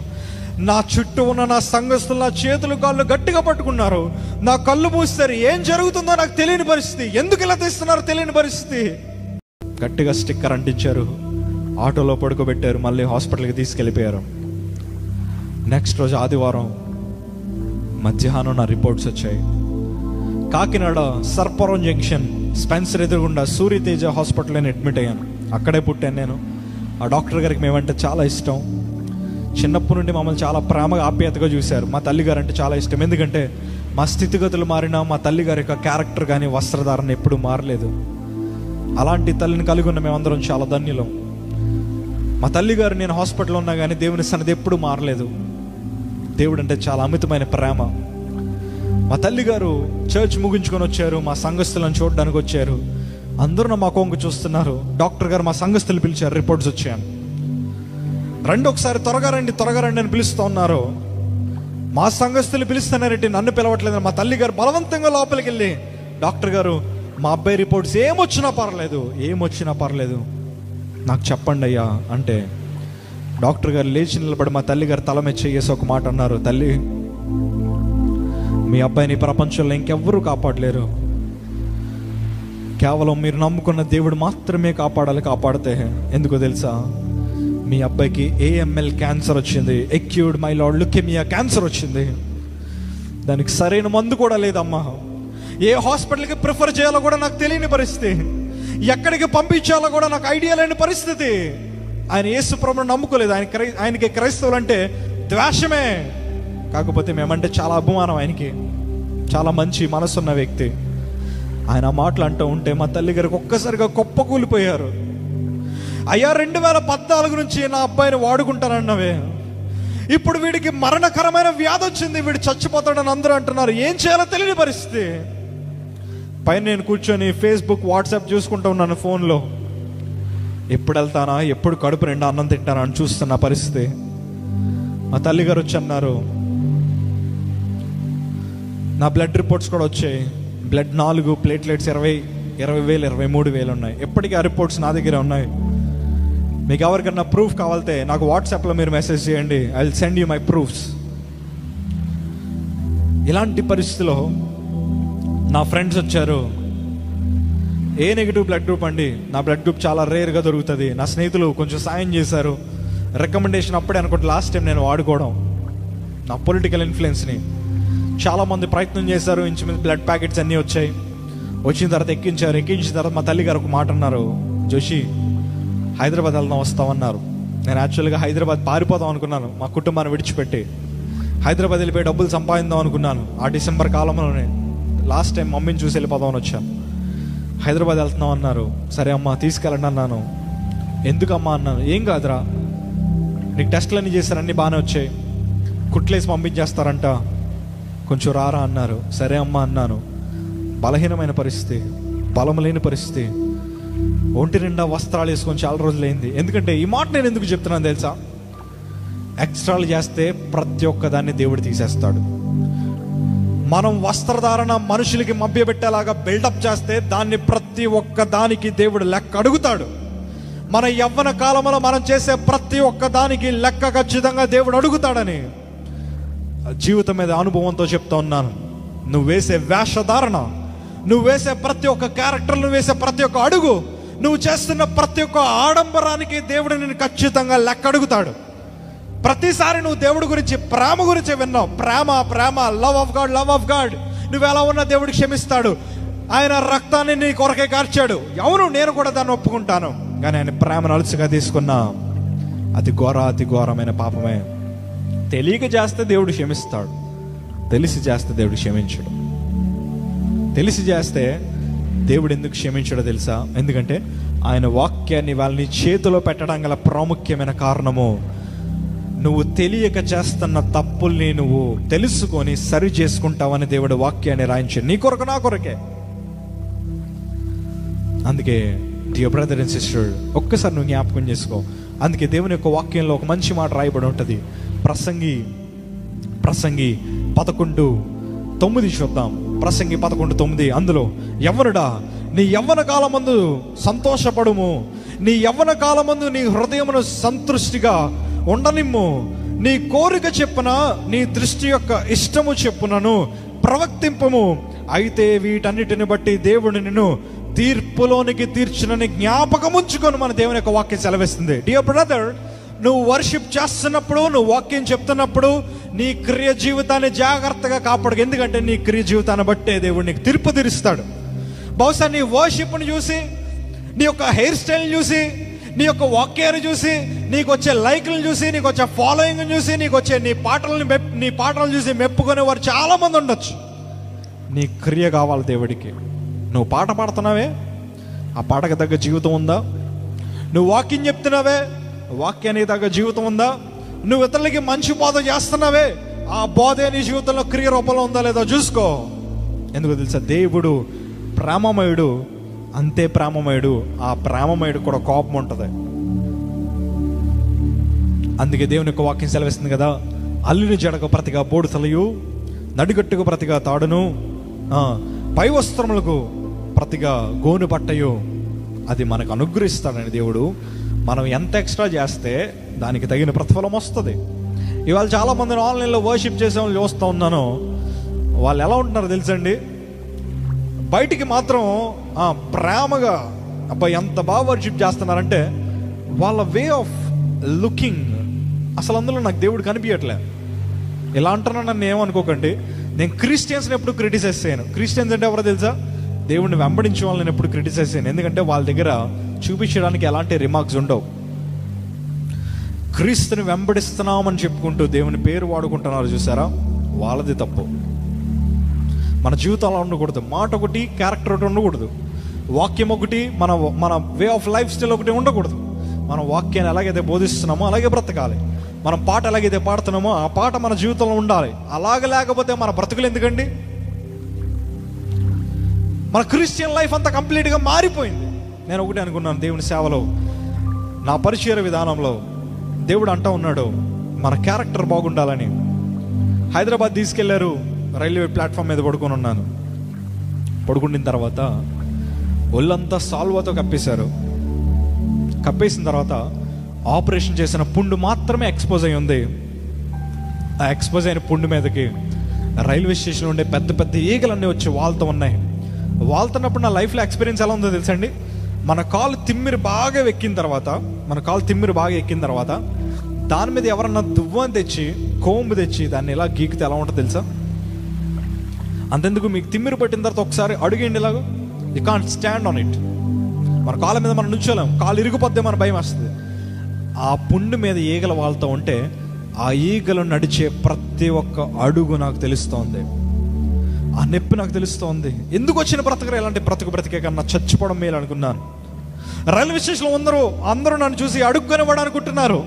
నా చుట్టూ ఉన్న నా సంఘస్థులు నా చేతులు కాళ్ళు గట్టిగా పట్టుకున్నారు. నా కళ్ళు మూస్తారు. ఏం జరుగుతుందో నాకు తెలియని పరిస్థితి, ఎందుకు ఇలా తీస్తున్నారో తెలియని పరిస్థితి. గట్టిగా స్టిక్కర్ అంటించారు, ఆటోలో పడుకోబెట్టారు, మళ్ళీ హాస్పిటల్కి తీసుకెళ్ళిపోయారు. నెక్స్ట్ రోజు ఆదివారం మధ్యాహ్నం నా రిపోర్ట్స్ వచ్చాయి. కాకినాడ సర్పవరం జంక్షన్ స్పెన్సర్ ఎదురుగుండా సూర్యతేజ హాస్పిటల్లో అడ్మిట్ అయ్యాను. అక్కడే పుట్టాను నేను. ఆ డాక్టర్ గారికి మేమంటే చాలా ఇష్టం. చిన్నప్పటి నుండి మమ్మల్ని చాలా ప్రేమగా ఆప్యాయతగా చూశారు. మా తల్లిగారు అంటే చాలా ఇష్టం. ఎందుకంటే మా స్థితిగతులు మారినా మా తల్లిగారి యొక్క క్యారెక్టర్ కానీ వస్త్రధారణ ఎప్పుడూ మారలేదు. అలాంటి తల్లిని కలిగి ఉన్న మేమందరం చాలా ధన్యులం. మా తల్లిగారు నేను హాస్పిటల్లో ఉన్నా కానీ దేవుని సన్నిధి ఎప్పుడూ మారలేదు. దేవుడు అంటే చాలా అమితమైన ప్రేమ. మా తల్లిగారు చర్చ్ ముగించుకొని వచ్చారు. మా సంఘస్థులను చూడడానికి వచ్చారు. అందరూ మా కొంగు చూస్తున్నారు. డాక్టర్ గారు మా సంఘస్థులు పిలిచారు. రిపోర్ట్స్ వచ్చాను. ఒకసారి త్వరగా రండి అని పిలుస్తూ ఉన్నారు. మా సంఘస్థులు పిలుస్తున్నారంటే నన్ను పిలవట్లేదు. మా తల్లిగారు బలవంతంగా లోపలికి వెళ్ళి, డాక్టర్ గారు మా అబ్బాయి రిపోర్ట్స్ ఏమొచ్చినా పర్లేదు నాకు చెప్పండి అయ్యా అంటే, డాక్టర్ గారు లేచి నిలబడి మా తల్లిగారు తల మీద చేసి ఒక మాట అన్నారు. తల్లి, మీ అబ్బాయిని ప్రపంచంలో ఇంకెవ్వరూ కాపాడలేరు. కేవలం మీరు నమ్ముకున్న దేవుడు మాత్రమే కాపాడితే. ఎందుకో తెలుసా? మీ అబ్బాయికి AML క్యాన్సర్ వచ్చింది. ఎక్యూట్ మైలాయిడ్ ల్యూకేమియా క్యాన్సర్ వచ్చింది. దానికి సరైన మందు కూడా లేదమ్మా. ఏ హాస్పిటల్కి ప్రిఫర్ చేయాలో కూడా నాకు తెలియని పరిస్థితి. ఎక్కడికి పంపించాలో కూడా నాకు ఐడియా లేని పరిస్థితి. ఆయన యేసు ప్రభువుని నమ్ముకోలేదు. ఆయనకి క్రైస్తవులు అంటే ద్వేషమే. కాకపోతే మేమంటే చాలా అభిమానం. ఆయనకి చాలా మంచి మనసున్న వ్యక్తి. ఆయన మాటలు అంటూ ఉంటే మా తల్లి గారికి ఒక్కసారిగా కుప్పకూలిపోయారు. అయ్యా, 2014 నుంచి నా అబ్బాయిని వాడుకుంటానన్నవే, ఇప్పుడు వీడికి మరణకరమైన వ్యాధి వచ్చింది, వీడు చచ్చిపోతాడని అందరూ అంటున్నారు. ఏం చేయాలో తెలియని పరిస్థితి. పైన నేను కూర్చొని ఫేస్బుక్, వాట్సాప్ చూసుకుంటూ ఉన్నాను ఫోన్లో. ఎప్పుడు వెళ్తానా, ఎప్పుడు కడుపు నిండా అన్నం తింటానా అని చూస్తున్న పరిస్థితి. మా తల్లిగారు వచ్చి అన్నారు, నా బ్లడ్ రిపోర్ట్స్ కూడా వచ్చాయి. బ్లడ్ 4, ప్లేట్లెట్స్ 20,000 23,000 ఉన్నాయి. ఎప్పటికీ ఆ రిపోర్ట్స్ నా దగ్గర ఉన్నాయి. మీకు ఎవరికన్నా ప్రూఫ్ కావాలంటే నాకు వాట్సాప్లో మీరు మెసేజ్ చేయండి. I will send you my proofs. ఇలాంటి పరిస్థితిలో నా ఫ్రెండ్స్ వచ్చారు. ఏ నెగిటివ్ బ్లడ్ గ్రూప్ అండి, నా బ్లడ్ గ్రూప్ చాలా రేర్గా దొరుకుతుంది. నా స్నేహితులు కొంచెం సాయం చేశారు. రికమెండేషన్ అప్పుడే అనుకుంటే లాస్ట్ టైం నేను వాడుకోవడం, నా పొలిటికల్ ఇన్ఫ్లుయెన్స్ని చాలామంది ప్రయత్నం చేశారు. ఇంచుమించు బ్లడ్ ప్యాకెట్స్ అన్నీ వచ్చాయి. వచ్చిన తర్వాత ఎక్కించిన తర్వాత మా తల్లి గారు ఒక మాట అన్నారు, జోషి హైదరాబాద్ వెళ్దాం వస్తామన్నారు. నేను యాక్చువల్గా హైదరాబాద్ పారిపోదాం అనుకున్నాను. మా కుటుంబాన్ని విడిచిపెట్టి హైదరాబాద్ వెళ్ళిపోయి డబ్బులు సంపాదిద్దాం అనుకున్నాను. ఆ డిసెంబర్ కాలంలోనే లాస్ట్ టైం మమ్మీని చూసి వెళ్ళిపోదామని వచ్చాను. హైదరాబాద్ వెళ్తున్నాం అన్నారు. సరే అమ్మా తీసుకెళ్ళండి అన్నాను. ఎందుకమ్మా అన్నాను. ఏం కాదురా, నీకు టెస్ట్లు అన్నీ చేశారు, అన్నీ బాగానే వచ్చాయి, కుట్లేసి పంపించేస్తారంట, కొంచెం రారా అన్నారు. సరే అమ్మా అన్నాను. బలహీనమైన పరిస్థితి, బలం లేని పరిస్థితి, ఒంటి నిండా వస్త్రాలు వేసుకొని చాలా రోజులైంది. ఎందుకంటే ఈ మాట నేను ఎందుకు చెప్తున్నాను తెలుసా? ఎక్స్ట్రాలు చేస్తే ప్రతి ఒక్కదాన్ని దేవుడు తీసేస్తాడు. మనం వస్త్రధారణ మనుషులకి మభ్యపెట్టేలాగా బిల్డప్ చేస్తే దాన్ని ప్రతి ఒక్క దానికి దేవుడు లెక్క అడుగుతాడు. మన యవ్వన కాలంలో మనం చేసే ప్రతి ఒక్క దానికి లెక్క ఖచ్చితంగా దేవుడు అడుగుతాడని జీవితం మీద అనుభవంతో చెప్తా ఉన్నాను. నువ్వు వేసే వేషధారణ, నువ్వు వేసే ప్రతి ఒక్క క్యారెక్టర్, నువ్వు వేసే ప్రతి ఒక్క అడుగు, నువ్వు చేస్తున్న ప్రతి ఒక్క ఆడంబరానికి దేవుడు నిన్ను ఖచ్చితంగా లెక్క అడుగుతాడు. ప్రతిసారి నువ్వు దేవుడి గురించి, ప్రేమ గురించి విన్నావు. ప్రేమ లవ్ ఆఫ్ గాడ్. నువ్వు ఎలా ఉన్నా దేవుడు క్షమిస్తాడు. ఆయన రక్తాన్ని నీ కొరకే కార్చాడు. అవును, నేను కూడా దాన్ని ఒప్పుకుంటాను. కానీ ఆయన ప్రేమను అలసిగా తీసుకున్నా అతి ఘోరమైన పాపమే. తెలియక చేస్తే దేవుడు క్షమిస్తాడు, తెలిసి చేస్తే దేవుడు క్షమించడు. తెలిసి చేస్తే దేవుడు ఎందుకు క్షమించడో తెలుసా? ఎందుకంటే ఆయన వాక్యాన్ని వాళ్ళని చేతిలో పెట్టడం గల ప్రాముఖ్యమైన కారణము, నువ్వు తెలియక చేస్తున్న తప్పుల్ని నువ్వు తెలుసుకొని సరి చేసుకుంటావని దేవుడు వాక్యాన్ని రాయించాడు. నీ కొరకు, నా కొరకే. అందుకే డియర్ బ్రదర్ అండ్ సిస్టర్, ఒక్కసారి నువ్వు జ్ఞాపకం చేసుకో. అందుకే దేవుని యొక్క వాక్యంలో ఒక మంచి మాట రాయబడి ఉంటుంది. ప్రసంగి 11:9 చూద్దాం. ప్రసంగి 11:9. అందులో, యవ్వనుడా నీ యవ్వన కాలమందు సంతోషపడుము, నీ యవ్వన కాలమందు నీ హృదయమును సంతృష్టిగా ఉండనిమ్ము, నీ కోరిక చెప్పున నీ దృష్టి యొక్క ఇష్టము చెప్పునను ప్రవర్తింపము. అయితే వీటన్నిటిని బట్టి దేవుడు నిన్ను తీర్పులోనికి తీర్చునని జ్ఞాపకం ఉంచుకొని మన దేవుని యొక్క వాక్యం సెలవిస్తుంది. డియర్ బ్రదర్, నువ్వు వర్షిప్ చేస్తున్నప్పుడు, నువ్వు వాక్యం చెప్తున్నప్పుడు, నీ క్రియ జీవితాన్ని జాగ్రత్తగా కాపాడు. ఎందుకంటే నీ క్రియ జీవితాన్ని బట్టే దేవుడు నీకు తీర్పు తీరుస్తాడు. బహుశా నీ వర్షిప్ని చూసి, నీ యొక్క హెయిర్ స్టైల్ చూసి, నీ యొక్క వాక్యాన్ని చూసి, నీకు వచ్చే లైక్లను చూసి, నీకు వచ్చే ఫాలోయింగ్ చూసి, నీకు వచ్చే నీ పాటలను చూసి మెప్పుకునే వారు చాలా మంది ఉండొచ్చు. నీ క్రియ కావాలి దేవుడికి. నువ్వు పాట పాడుతున్నావే, ఆ పాటకు తగ్గ జీవితం ఉందా? నువ్వు వాక్యం చెప్తున్నావే, వాక్యానికి తగ్గ జీవితం ఉందా? నువ్వు ఇతరులకి మంచి బోధ చేస్తున్నావే, ఆ బోధే నీ జీవితంలో క్రియ రూపంలో ఉందా లేదో చూసుకో. ఎందుకు తెలుసా? దేవుడు ప్రేమమయుడు, అంతే ప్రేమమయుడు. ఆ ప్రేమమయుడు కూడా కోపం ఉంటుంది. అందుకే దేవుని యొక్క వాక్యం సెలవిస్తుంది కదా, అల్లుని జడకు ప్రతిగా బోడు తలయు, నడిగట్టుకు ప్రతిగా తాడును, పై వస్త్రములకు ప్రతిగా గోను బట్టయు అది మనకు అనుగ్రహిస్తాడని దేవుడు. మనం ఎంత ఎక్స్ట్రా చేస్తే దానికి తగిన ప్రతిఫలం వస్తుంది. ఇవాళ చాలామందిని ఆన్లైన్లో వర్షిప్ చేసే వాళ్ళు చూస్తూ ఉన్నాను. వాళ్ళు ఎలా ఉంటున్నారో తెలుసండి? బయటికి మాత్రం ప్రేమగా, అబ్బాయి ఎంత బాగా వర్షిప్ చేస్తున్నారంటే వాళ్ళ వే ఆఫ్ లుకింగ్ అసలు అందులో నాకు దేవుడు కనిపించట్లే. ఎలా అంటున్నా నన్ను ఏమనుకోకండి. నేను క్రిస్టియన్స్ని ఎప్పుడు క్రిటిసైజ్ చేయను. క్రిస్టియన్స్ అంటే ఎవరో తెలుసా? దేవుడిని వెంబడించే వాళ్ళని నేను ఎప్పుడు క్రిటిసైజ్ చేయను. ఎందుకంటే వాళ్ళ దగ్గర చూపించడానికి ఎలాంటి రిమార్క్స్ ఉండవు. క్రీస్తుని వెంబడిస్తున్నామని చెప్పుకుంటూ దేవుని పేరు వాడుకుంటున్నారు చూసారా, వాళ్ళది తప్పు. మన జీవితంలో ఉండకూడదు. మాట ఒకటి, క్యారెక్టర్ ఒకటి ఉండకూడదు. వాక్యం ఒకటి, మన వే ఆఫ్ లైఫ్ స్టైల్ ఒకటి ఉండకూడదు. మనం వాక్యాన్ని ఎలాగైతే బోధిస్తున్నామో అలాగే బ్రతకాలి. మనం పాట ఎలాగైతే పాడుతున్నామో ఆ పాట మన జీవితంలో ఉండాలి. అలాగ లేకపోతే మన బ్రతుకులు ఎందుకండి? మన క్రిస్టియన్ లైఫ్ అంతా కంప్లీట్గా మారిపోయింది. నేను ఒకటి అనుకున్నాను, దేవుని సేవలో, నా పరిచయ విధానంలో దేవుడు అంటూ ఉన్నాడు మన క్యారెక్టర్ బాగుండాలని. హైదరాబాద్ తీసుకెళ్లారు, రైల్వే ప్లాట్ఫామ్ మీద పడుకొని ఉన్నాను. పడుకున్న తర్వాత ఒళ్ళంతా సాల్వాతో కప్పేశారు. కప్పేసిన తర్వాత ఆపరేషన్ చేసిన పుండు మాత్రమే ఎక్స్పోజ్ అయి ఉంది. ఆ ఎక్స్పోజ్ అయిన పుండు మీదకి రైల్వే స్టేషన్లో ఉండే పెద్ద పెద్ద ఈగలన్నీ వచ్చి వాళ్తూ ఉన్నాయి. వాళ్తున్నప్పుడు నా లైఫ్లో ఎక్స్పీరియన్స్ ఎలా ఉందో తెలుసండి? మన కాలు తిమ్మిరి బాగా ఎక్కిన తర్వాత దాని మీద ఎవరన్నా దువ్వని తెచ్చి, కోంబు తెచ్చి దాన్ని ఇలా గీకితే ఎలా ఉంటుందో తెలుసా? అంతెందుకు, మీకు తిమ్మిరి పట్టిన తర్వాత ఒకసారి అడుగండి ఇలాగ, you can't stand on it. మన కాళ్ళ మీద మనం నుంచోలేం, కాలు ఇరిగిపోద్దే మన భయం వస్తుంది. ఆ పుండు మీద ఈగలు వాళ్తూ ఉంటే ఆ ఈగలు నడిచే ప్రతి ఒక్క అడుగు నాకు తెలుస్తోంది. ఆ నొప్పి నాకు తెలుస్తోంది. ఎందుకు వచ్చిన బ్రతకరు? ఎలాంటి బ్రతికే కన్నా చచ్చిపోవడం మేలు అనుకున్నాను. రైల్వే స్టేషన్లో అందరూ నన్ను చూసి అడుక్కొని అనుకుంటున్నారు.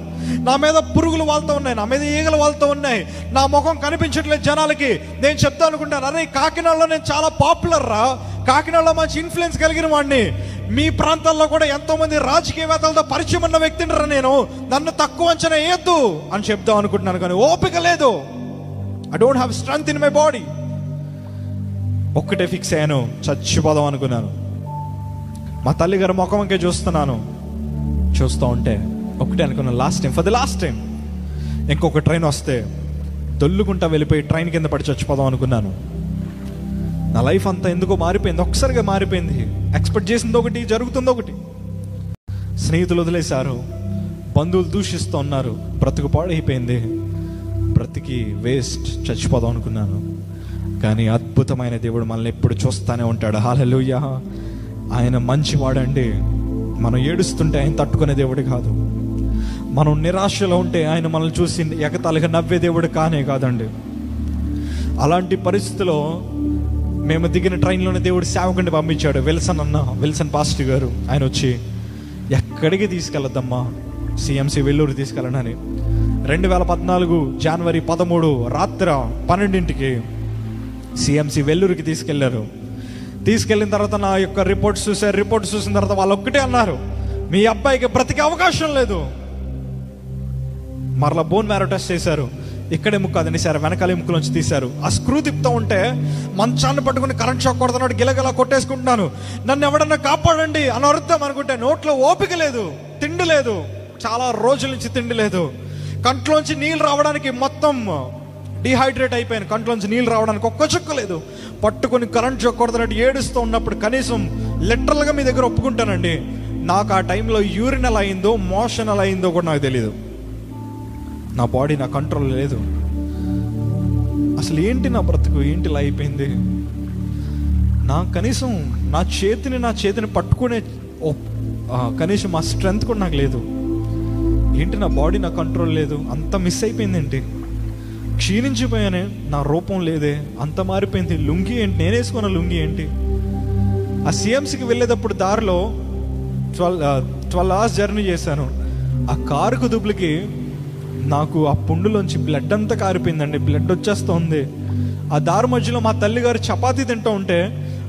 నా మీద పురుగులు వాళ్తూ ఉన్నాయి, నా మీద ఈగలు వాళ్తూ ఉన్నాయి, నా ముఖం కనిపించట్లేదు జనాలకి. నేను చెప్తా అనుకుంటాను, అరే కాకినాడలో నేను చాలా పాపులర్ రా, కాకినాడలో మంచి ఇన్ఫ్లుయెన్స్ కలిగిన వాడిని, మీ ప్రాంతాల్లో కూడా ఎంతో మంది రాజకీయవేత్తలతో పరిచయం ఉన్న వ్యక్తిని రా నేను, నన్ను తక్కువ అంచనా వేయద్దు అని చెప్దాం అనుకుంటున్నాను. కానీ ఓపిక లేదు. I don't have strength in my body. ఒక్కటే ఫిక్స్ అయ్యాను, చచ్చిపోదాం అనుకున్నాను. మా తల్లిగారు ముఖంకే చూస్తూ ఉంటే ఒకటే అనుకున్నాను, ఫర్ ది లాస్ట్ టైం ఇంకొక ట్రైన్ వస్తే దొల్లుకుంటా వెళ్ళిపోయి ట్రైన్ కింద పడి చచ్చిపోదాం అనుకున్నాను. నా లైఫ్ అంతా ఎందుకో మారిపోయింది, ఒక్కసారిగా మారిపోయింది. ఎక్స్పెక్ట్ చేసింది ఒకటి, జరుగుతుంది ఒకటి. స్నేహితులు వదిలేశారు, బంధువులు దూషిస్తూ ఉన్నారు, బ్రతుకు పాడైపోయింది, బ్రతికి వేస్ట్, చచ్చిపోదాం అనుకున్నాను. కానీ అద్భుతమైన దేవుడు మనల్ని ఎప్పుడు చూస్తూనే ఉంటాడు. హల్లెలూయా. ఆయన మంచివాడండి. మనం ఏడుస్తుంటే ఆయన తట్టుకునే దేవుడు కాదు. మనం నిరాశలో ఉంటే ఆయన మనల్ని చూసి ఎగతాళిగా నవ్వే దేవుడు కాదండి. అలాంటి పరిస్థితిలో మేము దిగిన ట్రైన్లోనే దేవుడు సేవకుడిని పంపించాడు, విల్సన్ పాస్టర్ గారు. ఆయన వచ్చి ఎక్కడికి తీసుకెళ్ళద్దమ్మా, సిఎంసి వెల్లూరు తీసుకెళ్ళనని 2014 జనవరి 13 రాత్రి 12ంటికి సిఎంసి వెల్లూరుకి తీసుకెళ్లారు. తీసుకెళ్ళిన తర్వాత నా యొక్క రిపోర్ట్స్ చూసిన తర్వాత వాళ్ళు ఒక్కటే అన్నారు, మీ అబ్బాయికి బ్రతికే అవకాశం లేదు. మరలా బోన్ మ్యారో టెస్ట్ చేశారు, ఇక్కడే ముక్కు అదని సార్ వెనకాల ముక్కులోంచి తీశారు. ఆ స్క్రూ తిప్పుతూ ఉంటే మంచాన్ని పట్టుకుని కరెంట్ షాక్ కొడుతున్నాడు, గిలగలా కొట్టేసుకుంటున్నాను. నన్ను ఎవడన్నా కాపాడండి అని అర్థం అనుకుంటే నోట్లో ఓపిక లేదు, తిండి లేదు, చాలా రోజుల నుంచి తిండి లేదు. కంట్లోంచి నీళ్ళు రావడానికి మొత్తం డిహైడ్రేట్ అయిపోయాను. కంట్లోంచి నీళ్ళు రావడానికి ఒక్క చుక్క లేదు. పట్టుకొని కరెంట్ షాక్ కొడుతున్నట్టు ఏడుస్తూ ఉన్నప్పుడు కనీసం లిటరల్గా మీ దగ్గర ఒప్పుకుంటానండి, నాకు ఆ టైంలో యూరిన్ ఎలా అయిందో, మోషన్ ఎలా అయిందో కూడా నాకు తెలియదు. నా బాడీ నా కంట్రోల్ లేదు. అసలు ఏంటి నా బ్రతుకు, ఏంటి ఇలా అయిపోయింది, కనీసం నా చేతిని పట్టుకునే కనీసం ఆ స్ట్రెంగ్త్ కూడా నాకు లేదు. ఏంటి నా బాడీ నా కంట్రోల్ లేదు, అంత మిస్ అయిపోయింది ఏంటి, క్షీణించిపోయానే, నా రూపం లేదే, అంత మారిపోయింది. లుంగి ఏంటి, నేను వేసుకున్న లుంగి ఏంటి. ఆ సిఎంసికి వెళ్ళేటప్పుడు దారిలో 12 hours జర్నీ చేశాను. ఆ కారు కుదుపులకి నాకు ఆ పుండులోంచి బ్లడ్ అంతా కారిపోయిందండి, బ్లడ్ వచ్చేస్తుంది. ఆ దారి మధ్యలో మా తల్లిగారు చపాతీ తింటూ ఉంటే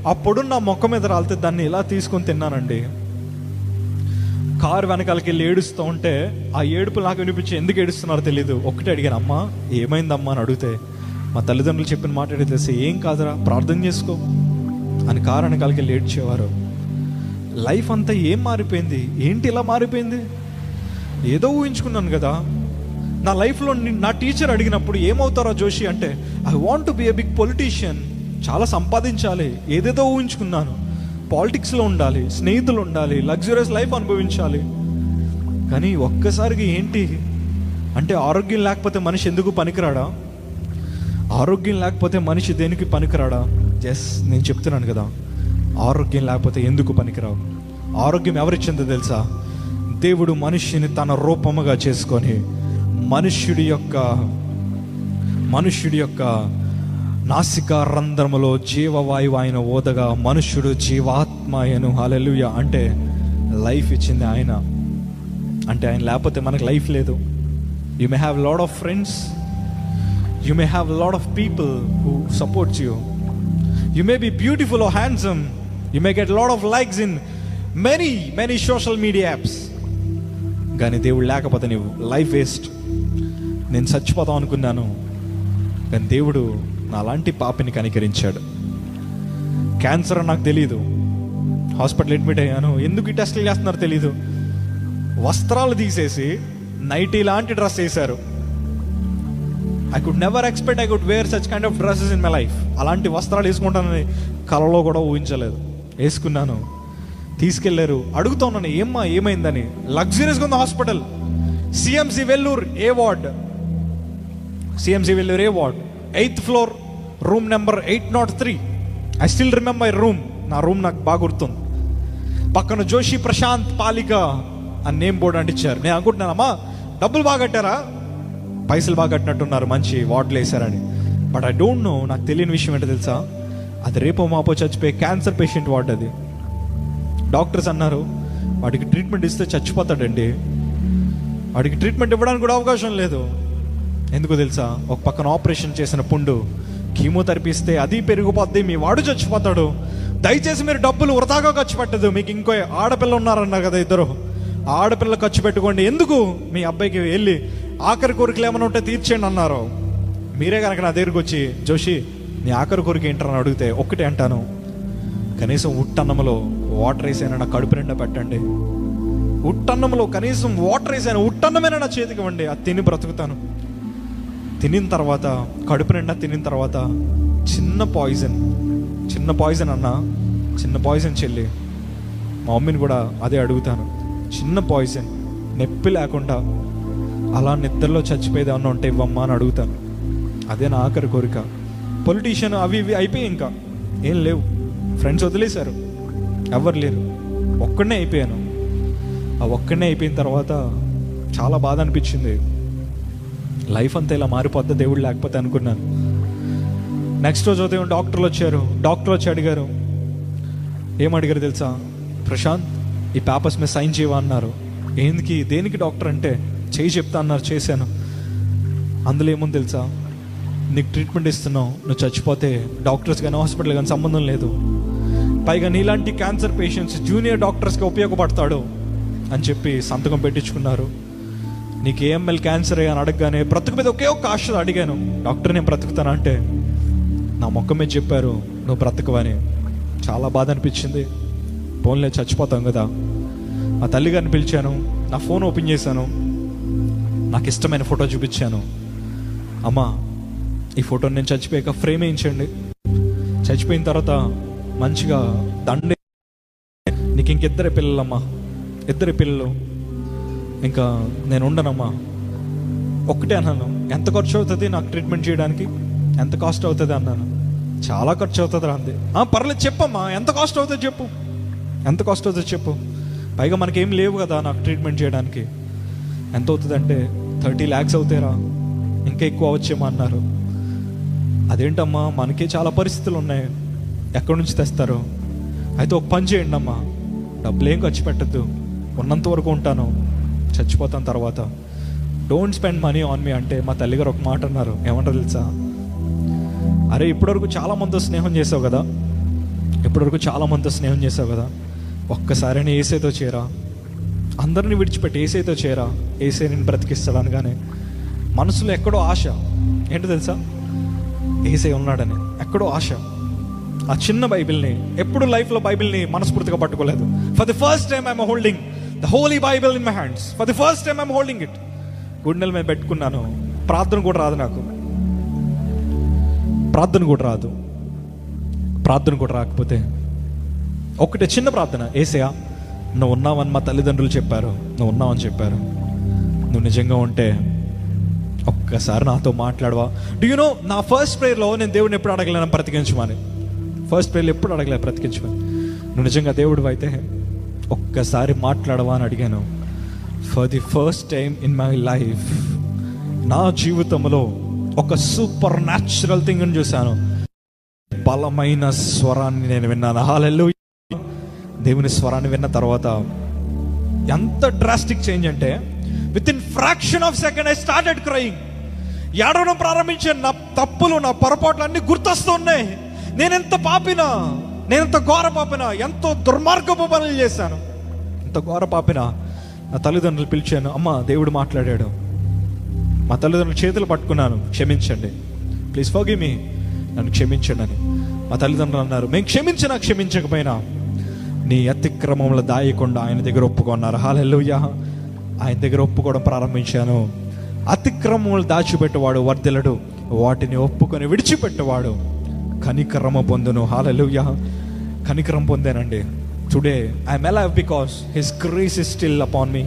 ఆ పొడు నా మొక్క మీద రాలితే దాన్ని ఇలా తీసుకొని తిన్నానండి. కారు వెనకాలకి వెళ్ళి ఏడుస్తూ ఉంటే ఆ ఏడుపు నాకు వినిపించి ఎందుకు ఏడుస్తున్నారో తెలీదు. ఒక్కటే అడిగాను, అమ్మా ఏమైందమ్మా అని అడిగితే మా తల్లిదండ్రులు చెప్పిన మాట తెలిసి, ఏం కాదురా ప్రార్థన చేసుకో అని కారు వెనకాలకి వెళ్ళి ఏడ్చేవారు. లైఫ్ అంతా ఏం మారిపోయింది, ఏంటి ఇలా మారిపోయింది. ఏదో ఊహించుకున్నాను కదా. నా లైఫ్లో నా టీచర్ అడిగినప్పుడు ఏమవుతారో జోషి అంటే, I want to be a big politician, చాలా సంపాదించాలి, ఏదేదో ఊహించుకున్నాను. పాలిటిక్స్లో ఉండాలి, స్నేహితులు ఉండాలి, లగ్జరియస్ లైఫ్ అనుభవించాలి. కానీ ఒక్కసారిగా ఏంటి అంటే, ఆరోగ్యం లేకపోతే మనిషి ఎందుకు పనికిరాడా? ఆరోగ్యం లేకపోతే మనిషి దేనికి పనికిరాడా? ఎస్, నేను చెప్తున్నాను కదా, ఆరోగ్యం లేకపోతే ఎందుకు పనికిరావు. ఆరోగ్యం ఎవరిచ్చిందో తెలుసా? దేవుడు మనిషిని తన రూపముగా చేసుకొని మనుష్యుడి యొక్క నాసిక రంధ్రములో జీవవాయువు ఆయన ఓదగా మనుష్యుడు జీవాత్మయను. హల్లెలూయా. అంటే లైఫ్ ఇచ్చింది ఆయన. అంటే ఆయన లేకపోతే మనకు లైఫ్ లేదు. You may have lot of friends, you may have lot of people who supports you, you may be beautiful or handsome, you may get lot of likes in many social media apps. కానీ దేవుడు లేకపోతే నీవు life waste. నేను చచ్చిపోతాం అనుకున్నాను, కానీ దేవుడు నా లాంటి పాపిని కనికరించాడు. క్యాన్సర్ అని నాకు తెలీదు, హాస్పిటల్ అడ్మిట్ అయ్యాను. ఎందుకు ఈ టెస్టులు చేస్తున్నారో తెలీదు. వస్త్రాలు తీసేసి నైటీ లాంటి డ్రెస్ వేశారు. I could never expect I could wear such kind of dresses in my life. అలాంటి వస్త్రాలు వేసుకుంటానని కలలో కూడా ఊహించలేదు. వేసుకున్నాను, తీసుకెళ్లారు. అడుగుతా ఉన్నాను, ఏమైందని. లగ్జరీస్గా ఉంది hospital. CMC Vellore A ward, 8th floor, room number 803. I still remember room. నా రూమ్ నాకు బాగా గుర్తుంది. పక్కన జోషి ప్రశాంత్ పాలిక అని నేమ్ బోర్డు అంటించారు. నేను అనుకుంటున్నాను, అమ్మా డబ్బులు బాగా కట్టారా? పైసలు బాగా కట్టినట్టున్నారు, మంచి వార్డులు వేసారని. బట్ ఐ డోంట్ నో, నాకు తెలియని విషయం ఏంటో తెలుసా? అది రేపో మాపో చచ్చిపోయే క్యాన్సర్ పేషెంట్ వార్డు అది. డాక్టర్స్ అన్నారు, వాడికి ట్రీట్మెంట్ ఇస్తే చచ్చిపోతాడండి, వాడికి ట్రీట్మెంట్ ఇవ్వడానికి కూడా అవకాశం లేదు. ఎందుకు తెలుసా? ఒక పక్కన ఆపరేషన్ చేసిన పుండు, కీమోథెరపీ ఇస్తే అది పెరిగిపోద్ది, మీ వాడు చచ్చిపోతాడు. దయచేసి మీరు డబ్బులు వృధాగా ఖర్చు పెట్టదు. మీకు ఇంకో ఆడపిల్ల ఉన్నారన్నారు కదా, 2. ఆడపిల్ల ఖర్చు పెట్టుకోండి. ఎందుకు? మీ అబ్బాయికి వెళ్ళి ఆఖరి కోరికలు ఏమైనా ఉంటే తీర్చేయండి అన్నారు. మీరే కనుక నా దగ్గరికి వచ్చి, జోషి నీ ఆఖరి కోరిక ఏంటని అడిగితే ఒక్కటే అంటాను, కనీసం ఉట్టన్నంలో వాటర్ వేసైనా నా కడుపు నిండా పెట్టండి. ఉట్టన్నంలో కనీసం వాటర్ వేసాను, ఉట్టన్నమైనా నా చేతికి ఇవ్వండి, అది తిని బ్రతుకుతాను. తినిన తర్వాత, కడుపు నిండా తినిన తర్వాత, చిన్న పాయిజన్ అన్న, చిన్న పాయిజన్ చెల్లి, మా మమ్మీని కూడా అదే అడుగుతాను. చిన్న పాయిజన్, నొప్పి లేకుండా అలా నిద్రలో చచ్చిపోయేది ఏమన్నా ఉంటే ఇవ్వమ్మా అని అడుగుతాను. అదే నా ఆఖరి కోరిక. పొలిటీషియన్ అవి ఇవి అయిపోయి ఇంకా ఏం లేవు. ఫ్రెండ్స్ వదిలేశారు, ఎవరు లేరు. ఒక్కడనే అయిపోయాను. ఆ ఒక్కడనే అయిపోయిన తర్వాత చాలా బాధ అనిపించింది. లైఫ్ అంతా ఇలా మారిపోద్ది దేవుడు లేకపోతే అనుకున్నాను. నెక్స్ట్ రోజు ఉదయం డాక్టర్లు వచ్చి అడిగారు. ఏమడిగారు తెలుసా? ప్రశాంత్ ఈ పేపర్స్ మీద సైన్ చేయవా అన్నారు. దేనికి డాక్టర్ అంటే, చేయి చెప్తా అన్నారు. చేశాను. అందులో ఏముంది తెలుసా? నీకు ట్రీట్మెంట్ ఇస్తున్నావు, నువ్వు చచ్చిపోతే డాక్టర్స్ కానీ హాస్పిటల్ కానీ సంబంధం లేదు, పైగా నీలాంటి క్యాన్సర్ పేషెంట్స్ జూనియర్ డాక్టర్స్కి ఉపయోగపడతాడు అని చెప్పి సంతకం పెట్టించుకున్నారు. నీకు AML క్యాన్సర్ అని అడగగానే బ్రతుకు మీద ఒకే ఒక్క ఆశ అడిగాను, డాక్టర్ నేను బ్రతుకుతానా అంటే నా మొక్క మీద చెప్పారు నువ్వు బ్రతకవని. చాలా బాధ అనిపించింది. ఫోన్లో చచ్చిపోతాం కదా. మా తల్లిగారిని పిలిచాను, నా ఫోన్ ఓపెన్ చేశాను, నాకు ఇష్టమైన ఫోటో చూపించాను. అమ్మా ఈ ఫోటోని నేను చచ్చిపోయాక ఫ్రేమ్ వేయించండి, చచ్చిపోయిన తర్వాత మంచిగా దండే, నీకు ఇంకిద్దరే పిల్లలమ్మా, 2 పిల్లలు, ఇంకా నేను ఉండనమ్మా. ఒక్కటే అన్నాను, ఎంత ఖర్చు అవుతుంది నాకు ట్రీట్మెంట్ చేయడానికి? ఎంత కాస్ట్ అవుతుంది అన్నాను. చాలా ఖర్చు అవుతుంది రా అంది. పర్లేదు చెప్పమ్మా, ఎంత కాస్ట్ అవుతుంది చెప్పు, ఎంత కాస్ట్ అవుతుంది చెప్పు. పైగా మనకేం లేవు కదా నాకు ట్రీట్మెంట్ చేయడానికి. ఎంత అవుతుందంటే 30 lakhs అవుతాయిరా, ఇంకా ఎక్కువ అవచ్చేమో అన్నారు. అదేంటమ్మా, మనకే చాలా పరిస్థితులు ఉన్నాయి, ఎక్కడి నుంచి తెస్తారు? అయితే ఒక పని చేయండి అమ్మా, డబ్బులు ఏం ఖర్చు పెట్టద్దు, ఉన్నంత వరకు ఉంటాను, చచ్చిపోతాను తర్వాత, don't spend money on me అంటే మా తల్లిగారు ఒక మాట అన్నారు. ఏమంటారు తెలుసా? అరే ఇప్పటివరకు చాలా మందితో స్నేహం చేసావు కదా, ఇప్పటివరకు చాలా మందితో స్నేహం చేసావు కదా, ఒక్కసారైనా ఏసైతో చేరా, అందరిని విడిచిపెట్టి ఏసైతో చేరా, ఏసై నేను బ్రతికిస్తాడు అనగానే మనసులో ఎక్కడో ఆశ. ఏంటో తెలుసా? ఏసై ఉన్నాడని ఎక్కడో ఆశ. ఆ చిన్న బైబిల్ని, ఎప్పుడు లైఫ్లో బైబిల్ని మనస్ఫూర్తిగా పట్టుకోలేదు. For the first time I'm holding the holy Bible in my hands. For the first time I'm holding it. గుండెల మీద పెట్టుకున్నాను. ప్రార్థన కూడా రాదు నాకు, ప్రార్థన కూడా రాదు. ప్రార్థన కూడా రాకపోతే ఒకటే చిన్న ప్రార్థన, ఏసయ్యా నువ్వు ఉన్నావని మా తల్లిదండ్రులు చెప్పారు, నువ్వు ఉన్నావని చెప్పారు, నువ్వు నిజంగా ఉంటే ఒక్కసారి నాతో మాట్లాడవా. డూ యు నో, నా ఫస్ట్ ప్రేయర్లో నేను దేవుడిని ఎప్పుడు అడగలేను బ్రతికించమని. ఫస్ట్ ప్రేయర్లో ఎప్పుడు అడగలేదు బ్రతికించమని. నువ్వు నిజంగా దేవుడు అయితే ఒక్కసారి మాట్లాడవా అని అడిగాను. For the first time in my life, నా జీవితంలో ఒక సూపర్ న్యాచురల్ థింగ్ని చూశాను. బలమైన స్వరాన్ని నేను విన్నాను. హల్లెలూయా. దేవుని స్వరాన్ని విన్న తర్వాత ఎంత డ్రాస్టిక్ చేంజ్ అంటే, with in fraction of second I started crying. ఏడవడం ప్రారంభించాను. నా తప్పులు, నా పొరపాట్లు అన్నీ గుర్తొస్తున్నాయి. నేనెంత పాపినా, నేనెంత ఘోర పాపినా, ఎంతో దుర్మార్గపు పనులు చేశాను, ఎంత ఘోర పాపినా. నా తల్లిదండ్రులు పిలిచాను, అమ్మ దేవుడు మాట్లాడాడు. మా తల్లిదండ్రులు చేతులు పట్టుకున్నాను, క్షమించండి, ప్లీజ్ ఫర్గివ్ మీ, నన్ను క్షమించండి అని. మా తల్లిదండ్రులు అన్నారు, మేము క్షమించినా క్షమించకపోయినా నీ అతిక్రమంలో దాయకుండా ఆయన దగ్గర ఒప్పుకున్నారు. హల్లెలూయా. ఆయన దగ్గర ఒప్పుకోవడం ప్రారంభించాను. అతిక్రమములు దాచిపెట్టేవాడు వర్ధిల్లడు, వాటిని ఒప్పుకొని విడిచిపెట్టేవాడు కనికరమ పొందును. హల్లెలూయా. కనికరం పొందానండి. Today I'm alive because his grace is still upon me.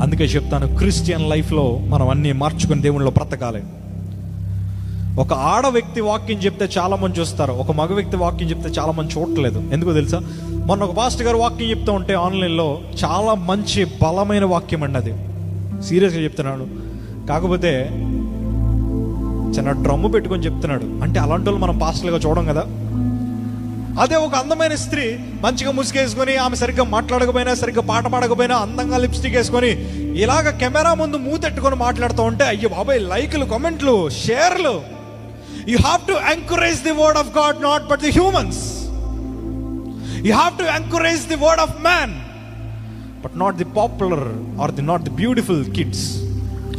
అందుకే చెప్తాను, క్రిస్టియన్ లైఫ్లో మనం అన్నీ మార్చుకుని దేవునిలో బ్రతకాలి. ఒక ఆడ వ్యక్తి వాక్యం చెప్తే చాలా మంది చూస్తారు, ఒక మగ వ్యక్తి వాక్యం చెప్తే చాలా మంది చూడట్లేదు. ఎందుకో తెలుసా? మొన్న ఒక పాస్టర్ గారు వాక్యం చెప్తూ ఉంటే ఆన్లైన్లో, చాలా మంచి బలమైన వాక్యం అండి అది, సీరియస్గా చెప్తున్నాడు. కాకపోతే చిన్న డ్రమ్ము పెట్టుకొని చెప్తున్నాడు. అంటే అలాంటి వాళ్ళు మనం పాస్టర్లుగా చూడం కదా. అదే ఒక అందమైన స్త్రీ మంచిగా ముసుగేసుకొని, ఆమె సరిగ్గా మాట్లాడకపోయినా, సరిగ్గా పాట పాడకపోయినా, అందంగా లిప్స్టిక్ వేసుకొని ఇలాగ కెమెరా ముందు మూతెట్టుకొని మాట్లాడుతూ ఉంటే, అయ్యో బాబాయ్, లైకులు, కామెంట్లు, షేర్లు. You have to encourage the word of God, not but the humans. You have to encourage the word of man, but not the popular or not the beautiful kids.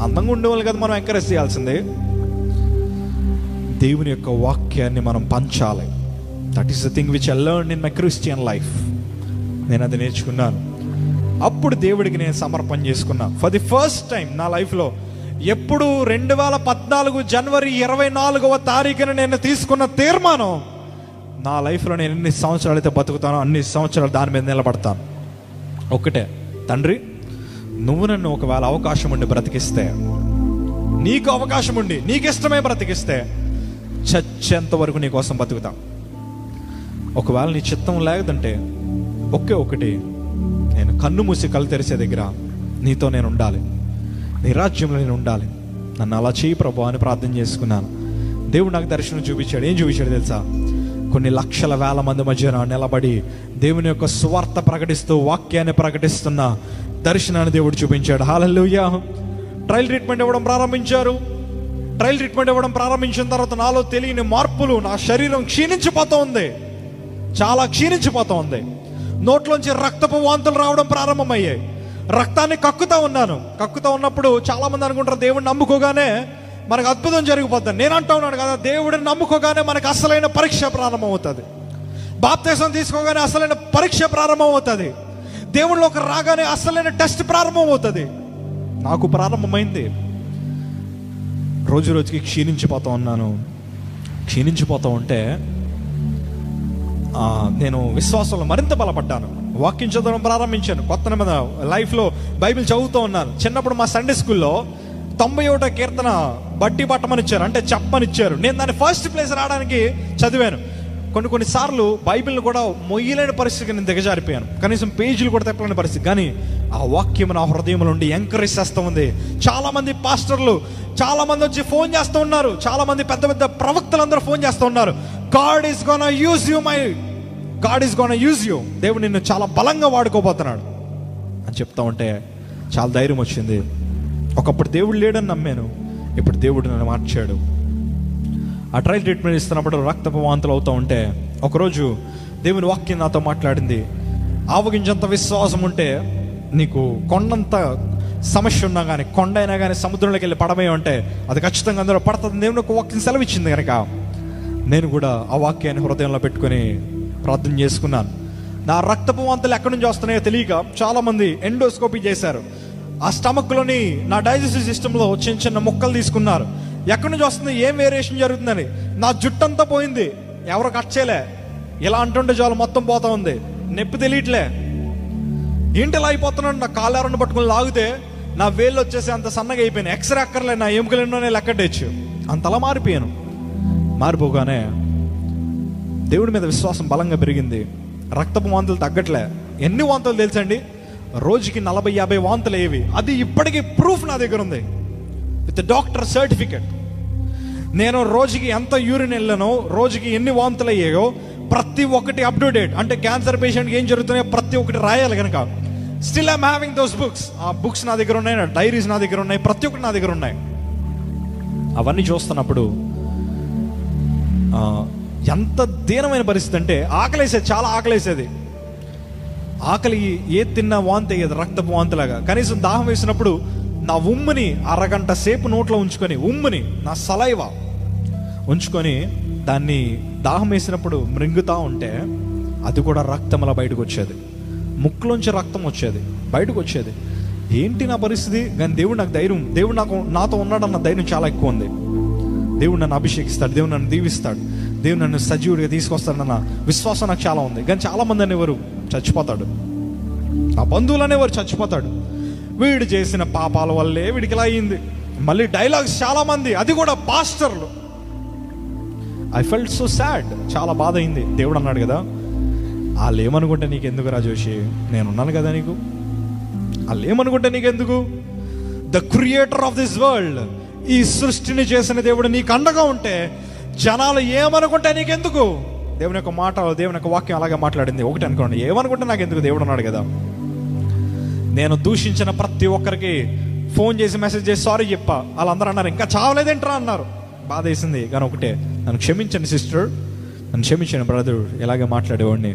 అందంగా ఉండేవాళ్ళు కదా మనం ఎంకరేజ్ చేయాల్సిందే. దేవుని యొక్క వాక్యాన్ని మనం పంచాలి. That is the thing which I learn in my Christian life. నేను అది నేర్చుకున్నాను. అప్పుడు దేవుడికి నేను సమర్పణ చేసుకున్నా. ఫర్ ది ఫస్ట్ టైం నా లైఫ్లో, ఎప్పుడు 2014 జనవరి 24వ తారీఖున నేను తీసుకున్న తీర్మానం, నా లైఫ్లో నేను ఎన్ని సంవత్సరాలు అయితే బతుకుతానో అన్ని సంవత్సరాలు దాని మీద నిలబడతాను. ఒకటే, తండ్రి నువ్వు నన్ను ఒకవేళ అవకాశం ఉండి బ్రతికిస్తే, నీకు అవకాశం ఉండి నీకు ఇష్టమే బ్రతికిస్తే, చచ్చేంత వరకు నీ కోసం బతుకుతా. ఒకవేళ నీ చిత్తం లేదంటే ఒకే ఒకటి, నేను కన్ను మూసి కళ్ళు తెరిసే దగ్గర నీతో నేను ఉండాలి, నీ రాజ్యంలో నేను ఉండాలి, నన్ను అలా చేయి ప్రభు అని ప్రార్థన చేసుకున్నాను. దేవుడు నాకు దర్శనం చూపించాడు. ఏం చూపించాడు తెలుసా? కొన్ని లక్షల వేల మంది మధ్యన నిలబడి దేవుని యొక్క స్వార్థ ప్రకటిస్తూ, వాక్యాన్ని ప్రకటిస్తున్న దర్శనాన్ని దేవుడు చూపించాడు. హల్లెలూయా. ట్రయల్ ట్రీట్మెంట్ ఇవ్వడం ప్రారంభించారు. ట్రయల్ ట్రీట్మెంట్ ఇవ్వడం ప్రారంభించిన తర్వాత నాలో తెలియని మార్పులు, నా శరీరం క్షీణించిపోతూ ఉంది, చాలా క్షీణించిపోతూ ఉంది. నోట్లోంచి రక్తపు వాంతులు రావడం ప్రారంభమయ్యాయి. రక్తాన్ని కక్కుతా ఉన్నాను. కక్కుతా ఉన్నప్పుడు చాలా మంది అనుకుంటారు, దేవుడిని నమ్ముకోగానే మనకు అద్భుతం జరిగిపోతుంది. నేను అంటూ ఉన్నాను కదా, దేవుడిని నమ్ముకోగానే మనకు అసలైన పరీక్ష ప్రారంభం అవుతుంది. బాప్తిసం తీసుకోగానే అసలైన పరీక్ష ప్రారంభం అవుతుంది. దేవుళ్ళలోకి రాగానే అసలైన టెస్ట్ ప్రారంభం అవుతుంది. నాకు ప్రారంభమైంది. రోజు రోజుకి క్షీణించిపోతూ ఉన్నాను. క్షీణించిపోతూ ఉంటే నేను విశ్వాసంలో మరింత బలపడ్డాను. వాక్యం చదవడం ప్రారంభించాను. కొత్త నిబంధన లైఫ్లో బైబిల్ చదువుతూ ఉన్నాను. చిన్నప్పుడు మా సండే స్కూల్లో 91వ కీర్తన బట్టి పట్టమనిచ్చారు, అంటే చెప్పమనిచ్చారు. నేను దాన్ని ఫస్ట్ ప్లేస్ రావడానికి చదివాను. కొన్నిసార్లు బైబిల్ని కూడా మొయ్యలేని పరిస్థితికి నేను దిగజారిపోయాను, కనీసం పేజీలు కూడా తెప్పలేని పరిస్థితి. కానీ ఆ వాక్యం నా హృదయంలో ఉండి ఎంకరేజ్ చేస్తూ ఉంది. చాలామంది పాస్టర్లు చాలామంది వచ్చి ఫోన్ చేస్తూ ఉన్నారు, చాలామంది పెద్ద పెద్ద ప్రవక్తలందరూ ఫోన్ చేస్తూ ఉన్నారు. God is gonna use you, God is gonna use you, దేవుడు నిన్ను చాలా బలంగా వాడుకోబోతున్నాడు అని చెప్తా ఉంటే చాలా ధైర్యం వచ్చింది. ఒకప్పుడు దేవుడు లేడని నమ్మాను, ఇప్పుడు దేవుడు నన్ను మార్చాడు. ఆ ట్రయల్ ట్రీట్మెంట్ ఇస్తున్నప్పుడు రక్తపు వాంతులు అవుతూ ఉంటే ఒకరోజు దేవుని వాక్యం నాతో మాట్లాడింది. ఆవగించంత విశ్వాసం ఉంటే నీకు కొండంత సమస్య ఉన్నా కానీ, కొండ అయినా కానీ సముద్రంలోకి వెళ్ళి పడమే ఉంటే అది ఖచ్చితంగా అందులో పడుతుంది. దేవుని ఒక వాక్యం సెలవిచ్చింది కనుక నేను కూడా ఆ వాక్యాన్ని హృదయంలో పెట్టుకొని ప్రార్థన చేసుకున్నాను. నా రక్తపు వాంతులు ఎక్కడి నుంచి వస్తున్నాయో తెలియక చాలామంది ఎండోస్కోపీ చేశారు. ఆ స్టమక్లోని నా డైజెస్టివ్ సిస్టంలో చిన్న చిన్న ముక్కలు తీసుకున్నారు. ఎక్కడి నుంచి వస్తుంది, ఏం వేరియేషన్ జరుగుతుందని. నా జుట్టంతా పోయింది, ఎవరు కట్ చేయలే. ఇలా అంటుంటే చాలు మొత్తం పోతా ఉంది, నొప్పి తెలియట్లే. ఏంటి ఇలా అయిపోతున్నాడు, నా కాళ్ళెరను పట్టుకుని లాగితే నా వేళ్ళు వచ్చేసి అంత సన్నగా అయిపోయాను. ఎక్స్రే అక్కర్లే, నా ఎముకలు ఎన్నోనే లెక్కడేచ్చు, అంతలా మారిపోయాను. మారిపోగానే దేవుడి మీద విశ్వాసం బలంగా పెరిగింది. రక్తపు వాంతులు తగ్గట్లే. ఎన్ని వాంతులు తెలుసండి, రోజుకి 40-50 వాంతులు అయ్యేవి. అది ఇప్పటికీ ప్రూఫ్ నా దగ్గర ఉంది, విత్ డాక్టర్ సర్టిఫికెట్. నేను రోజుకి ఎంత యూరిన్ వెళ్ళానో, రోజుకి ఎన్ని వాంతులు అయ్యాయో ప్రతి ఒక్కటి అప్ టు డేట్. అంటే క్యాన్సర్ పేషెంట్కి ఏం జరుగుతున్నాయో ప్రతి ఒక్కటి రాయాలి కనుక still I'm having those books. ఆ బుక్స్ నా దగ్గర ఉన్నాయి, నా డైరీస్ నా దగ్గర ఉన్నాయి, ప్రతి ఒక్కటి నా దగ్గర ఉన్నాయి. అవన్నీ చూస్తున్నప్పుడు ఎంత దీనమైన పరిస్థితి అంటే ఆకలేసేది, చాలా ఆకలేసేది. ఆకలి ఏది తిన్నా వాంతి అయ్యేది, రక్తపు వాంతిలాగా. కనీసం దాహం వేసినప్పుడు నా ఉమ్ముని అరగంట సేపు నోట్లో ఉంచుకొని, ఉమ్ముని నా సలైవా ఉంచుకొని దాన్ని దాహం వేసినప్పుడు మృంగుతూ ఉంటే అది కూడా రక్తంలా బయటకు వచ్చేది. ముక్కులోంచి రక్తం వచ్చేది, బయటకు వచ్చేది. ఏంటి నా పరిస్థితి? కానీ దేవుడు నాకు ధైర్యం, దేవుడు నాతో ఉన్నాడన్న ధైర్యం చాలా ఎక్కువ ఉంది. దేవుడు నన్ను అభిషేకిస్తాడు, దేవుడు నన్ను దీవిస్తాడు, దేవుడు నన్ను సజీవుడిగా తీసుకొస్తాడన్న విశ్వాసం నాకు చాలా ఉంది. కానీ చాలామంది అనేవారు చచ్చిపోతాడు, ఆ బంధువులు అనేవారు చచ్చిపోతాడు, వీడు చేసిన పాపాల వల్లే వీడికి ఇలా అయింది. మళ్ళీ డైలాగ్స్ చాలామంది, అది కూడా పాస్టర్లు. ఐ ఫెల్ట్ సో సాడ్, చాలా బాధ అయింది. దేవుడు అన్నాడు కదా, వాళ్ళు ఏమనుకుంటే నీకెందుకు రా జోషి, నేనున్నాను కదా నీకు. వాళ్ళు ఏమనుకుంటే నీకెందుకు? The creator of this world, ఈ సృష్టిని చేసిన దేవుడు నీకు అండగా ఉంటే జనాలు ఏమనుకుంటే నీకెందుకు? దేవుని యొక్క మాట, దేవుని యొక్క వాక్యం అలాగే మాట్లాడింది. ఒకటి అనుకోండి, ఏమనుకుంటే నాకు ఎందుకు, దేవుడు అన్నాడు కదా. నేను దూషించిన ప్రతి ఒక్కరికి ఫోన్ చేసి మెసేజ్ చేసి సారీ చెప్పా. వాళ్ళందరూ అన్నారు ఇంకా చావలేదేంట్రా అన్నారు. బాధ వేసింది. కానీ ఒకటే, నన్ను క్షమించండి సిస్టర్, నన్ను క్షమించండి బ్రదర్, ఇలాగే మాట్లాడేవాడిని.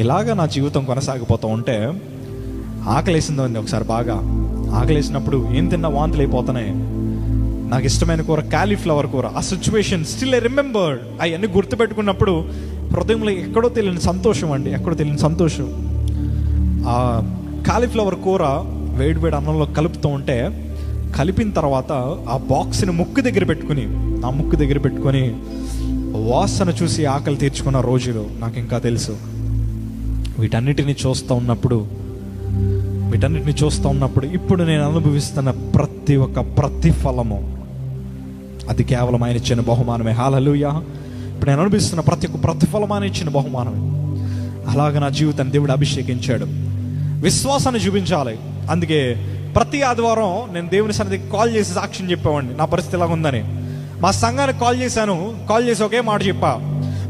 ఇలాగ నా జీవితం కొనసాగిపోతూ ఉంటే ఆకలేసిందండి. ఒకసారి బాగా ఆకలేసినప్పుడు ఏం తిన్నా వాంతులు అయిపోతున్నాయి. నాకు ఇష్టమైన కూర కాలీఫ్లవర్ కూర. ఆ సిచ్యువేషన్ స్టిల్ ఐ రిమెంబర్. అవన్నీ గుర్తుపెట్టుకున్నప్పుడు హృదయంలో ఎక్కడో తెలియని సంతోషం అండి, ఎక్కడో తెలియని సంతోషం. ఆ కాలీఫ్లవర్ కూర వేడి వేడి అన్నంలో కలుపుతూ ఉంటే, కలిపిన తర్వాత ఆ బాక్స్ని ముక్కు దగ్గర పెట్టుకుని వాసన చూసి ఆకలి తీర్చుకున్న రోజులు నాకు ఇంకా తెలుసు. వీటన్నిటిని చూస్తూ ఉన్నప్పుడు ఇప్పుడు నేను అనుభవిస్తున్న ప్రతి ఒక్క ప్రతిఫలము అది కేవలం ఆయన ఇచ్చిన బహుమానమే. హల్లెలూయా. ఇప్పుడు నేను అనుభవిస్తున్న ప్రతి ఒక్క ప్రతిఫలం ఆయన ఇచ్చిన బహుమానమే. అలాగే నా జీవితాన్ని దేవుడు అభిషేకించాడు. విశ్వాసాన్ని చూపించాలి. అందుకే ప్రతి ఆదివారం నేను దేవుని సన్నిధికి కాల్ చేసి సాక్ష్యం చెప్పేవాడిని, నా పరిస్థితి ఇలాగ ఉందని. మా సంఘానికి కాల్ చేసి ఒకే మాట చెప్పా,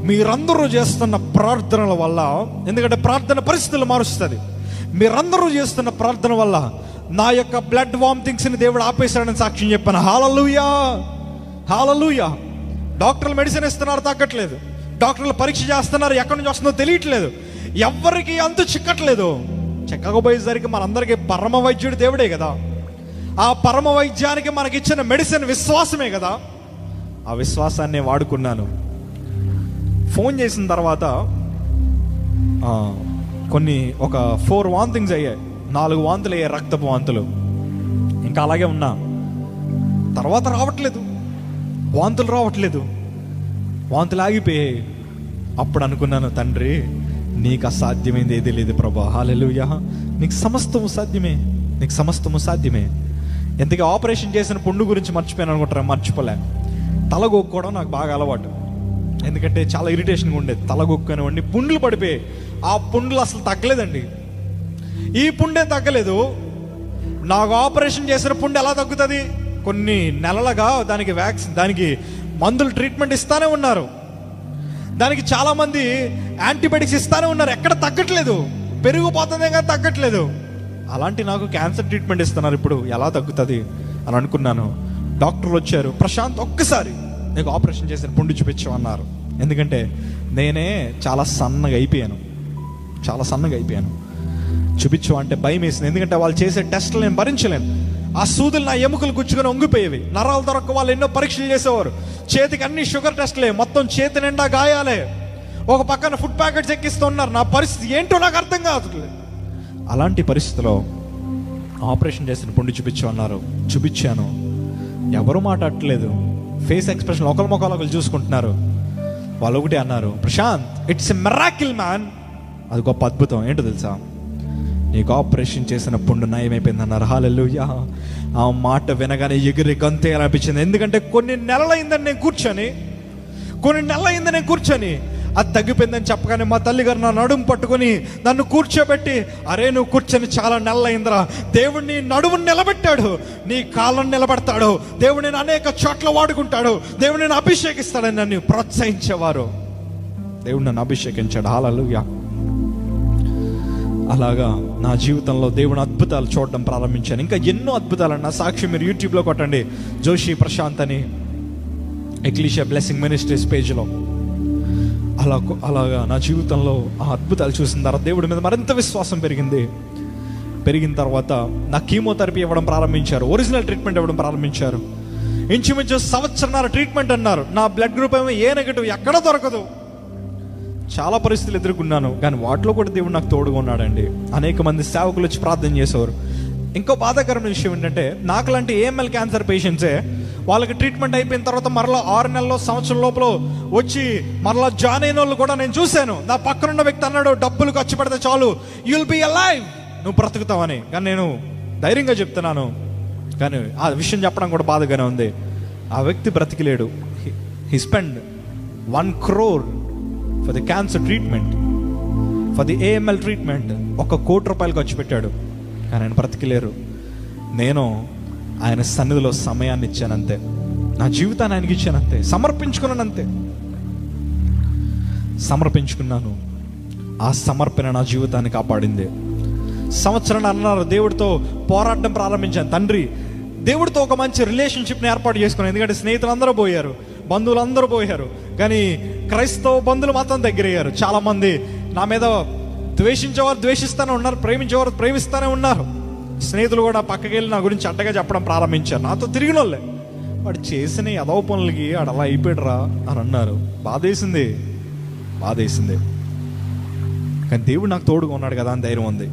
మీరందరూ చేస్తున్న ప్రార్థనల వల్ల, ఎందుకంటే ప్రార్థన పరిస్థితులు మారుస్తుంది, మీరందరూ చేస్తున్న ప్రార్థన వల్ల నా యొక్క బ్లడ్ వామిటింగ్స్ని దేవుడు ఆపేశాడని సాక్ష్యం చెప్పాను. హల్లెలూయా, హల్లెలూయా. డాక్టర్లు మెడిసిన్ ఇస్తున్నారు, తగ్గట్లేదు. డాక్టర్లు పరీక్ష చేస్తున్నారు, ఎక్కడి నుంచి వస్తుందో తెలియట్లేదు. ఎవరికి అంతు చిక్కట్లేదు. చెక్కకపోయేసరికి మనందరికీ పరమ వైద్యుడు దేవుడే కదా. ఆ పరమ వైద్యానికి మనకిచ్చిన మెడిసిన్ విశ్వాసమే కదా. ఆ విశ్వాసాన్ని వాడుకున్నాను. ఫోన్ చేసిన తర్వాత ఒక 4 వాంతింగ్స్ అయ్యాయి, 4 వాంతులు అయ్యాయి, రక్తపు వాంతులు. ఇంకా అలాగే ఉన్నా. తర్వాత వాంతులు రావట్లేదు, వాంతులు ఆగిపోయాయి. అప్పుడు అనుకున్నాను, తండ్రి నీకు అసాధ్యమైంది ఏది లేదు ప్రభా. హల్లెలూయా. నీకు సమస్తము సాధ్యమే. ఎందుకు ఆపరేషన్ చేసిన పుండు గురించి మర్చిపోయాను అనుకుంటారా? మర్చిపోలే. తలగొక్కోవడం నాకు బాగా అలవాటు. ఎందుకంటే చాలా ఇరిటేషన్గా ఉండేది. తలగొక్కనివ్వండి, పుండ్లు పడిపోయి ఆ పుండ్లు అసలు తగ్గలేదండి. ఈ పుండే తగ్గలేదు. నాకు ఆపరేషన్ చేసిన పుండు ఎలా తగ్గుతుంది? కొన్ని నెలలుగా దానికి దానికి మందులు ట్రీట్మెంట్ ఇస్తానే ఉన్నారు. దానికి చాలామంది యాంటీబయాటిక్స్ ఇస్తానే ఉన్నారు. ఎక్కడ తగ్గట్లేదు, పెరిగిపోతుందే కానీ తగ్గట్లేదు. అలాంటి నాకు క్యాన్సర్ ట్రీట్మెంట్ ఇస్తున్నారు. ఇప్పుడు ఎలా తగ్గుతుంది అని అనుకున్నాను. డాక్టర్లు వచ్చారు, ప్రశాంత్ ఒక్కసారి నీకు ఆపరేషన్ చేసిన పుండు చూపించామన్నారు. ఎందుకంటే నేనే చాలా సన్నగా అయిపోయాను. చూపించు అంటే భయం వేసింది. ఎందుకంటే వాళ్ళు చేసే టెస్టులు నేను భరించలేను. ఆ సూదులు నా ఎముకలు గుచ్చుకొని వంగిపోయేవి. నరాలు దొరక్క వాళ్ళు ఎన్నో పరీక్షలు చేసేవారు. చేతికి అన్ని షుగర్ టెస్టులే, మొత్తం చేతి నిండా గాయాలే. ఒక పక్కన ఫుడ్ ప్యాకెట్స్ ఎక్కిస్తున్నారు. నా పరిస్థితి ఏంటో నాకు అర్థం కావట్లేదు. అలాంటి పరిస్థితిలో ఆపరేషన్ చేసిన పుండు చూపించమన్నారు. చూపించాను. ఎవరు మాట్లాడట్లేదు. ఫేస్ ఎక్స్ప్రెషన్ ఒకరి ముఖాలు ఒకరు చూసుకుంటున్నారు. వాళ్ళు ఒకటి అన్నారు, Prashanth it's a miracle man. అది గొప్ప అద్భుతం. ఏంటో తెలుసా? నీకు ఆపరేషన్ చేసిన పుండు నయమైపోయింది అన్నారు. హల్లెలూయా. ఆ మాట వినగానే ఎగిరి గంతేయాలనిపించింది. ఎందుకంటే కొన్ని నెలలైందని నేను కూర్చొని అది తగ్గిపోయిందని చెప్పగానే మా తల్లిగారు నా నడుము పట్టుకొని నన్ను కూర్చోబెట్టి, అరే నువ్వు కూర్చొని చాలా నెలలైందిరా, దేవుడు నీ నడుముని నిలబెట్టాడు, నీ కాళ్ళను నిలబెడతాడు, దేవుడు నేను అనేక చోట్ల వాడుకుంటాడు, దేవుడు నేను అభిషేకిస్తాడని నన్ను ప్రోత్సహించేవారు. దేవుడు నన్ను అభిషేకించాడు. హల్లెలూయా. అలాగా నా జీవితంలో దేవుని అద్భుతాలు చూడడం ప్రారంభించాను. ఇంకా ఎన్నో అద్భుతాలు. నా సాక్షి మీరు యూట్యూబ్లో కొట్టండి, జోషి ప్రశాంత్ అని, ఎక్లీషియా బ్లెస్సింగ్ మినిస్ట్రీస్ పేజ్లో. అలాగా నా జీవితంలో ఆ అద్భుతాలు చూసిన తర్వాత దేవుడి మీద మరింత విశ్వాసం పెరిగిన తర్వాత నా కీమోథెరపీ ఇవ్వడం ప్రారంభించారు. ఒరిజినల్ ట్రీట్మెంట్ ఇవ్వడం ప్రారంభించారు. ఇంచుమించు సంవత్సరాల ట్రీట్మెంట్ అన్నారు. నా బ్లడ్ గ్రూప్ ఏమో ఏ నెగటివ్, ఎక్కడ దొరకదు. చాలా పరిస్థితులు ఎదుర్కొన్నాను, కానీ వాటిలో కూడా దేవుడు నాకు తోడుగా ఉన్నాడండి. అనేక మంది సేవకులు వచ్చి ప్రార్థన చేసేవారు. ఇంకో బాధాకరమైన విషయం ఏంటంటే, నాకు లాంటి AML క్యాన్సర్ పేషెంట్సే వాళ్ళకి ట్రీట్మెంట్ అయిపోయిన తర్వాత మరలా 6 నెలల్లో సంవత్సరం లోపల వచ్చి మరలా జాయిన్ అయిన వాళ్ళు కూడా నేను చూశాను. నా పక్కనున్న వ్యక్తి అన్నాడు, డబ్బులు ఖర్చు పెడితే చాలు, యుల్ బి అలైవ్, నువ్వు బ్రతుకుతావని. కానీ నేను ధైర్యంగా చెప్తున్నాను, కానీ ఆ విషయం చెప్పడం కూడా బాధగానే ఉంది. ఆ వ్యక్తి బ్రతికిలేడు. He spend 1 crore for the cancer treatment, for the AML treatment. 1 కోటి రూపాయలు ఖర్చు పెట్టాడు, కానీ ఆయన బ్రతికిలేరు. నేను ఆయన సన్నిధిలో సమయాన్ని ఇచ్చానంతే, నా జీవితాన్ని ఆయనకి ఇచ్చానంతే, సమర్పించుకున్నాను. ఆ సమర్పణ నా జీవితాన్ని కాపాడింది. సంవత్సరం అన్నారు, దేవుడితో పోరాటం ప్రారంభించాను. తండ్రి, దేవుడితో ఒక మంచి రిలేషన్షిప్ని ఏర్పాటు చేసుకున్నాను. ఎందుకంటే స్నేహితులందరూ పోయారు, బంధువులందరూ పోయారు, కానీ క్రైస్తవ బంధువులు మాత్రం దగ్గరయ్యారు. చాలామంది నా మీద ద్వేషించేవారు ద్వేషిస్తూనే ఉన్నారు, ప్రేమించేవారు ప్రేమిస్తూనే ఉన్నారు. స్నేహితులు కూడా పక్కకి వెళ్ళి నా గురించి అడ్డగా చెప్పడం ప్రారంభించారు. నాతో తిరిగిన వాళ్ళే, వాడు చేసిన ఎదవ పనులకి వాడు అలా అయిపోయాడురా అని అన్నారు. బాధేసింది. కానీ దేవుడు నాకు తోడుగా ఉన్నాడు కదా అని ధైర్యం ఉంది.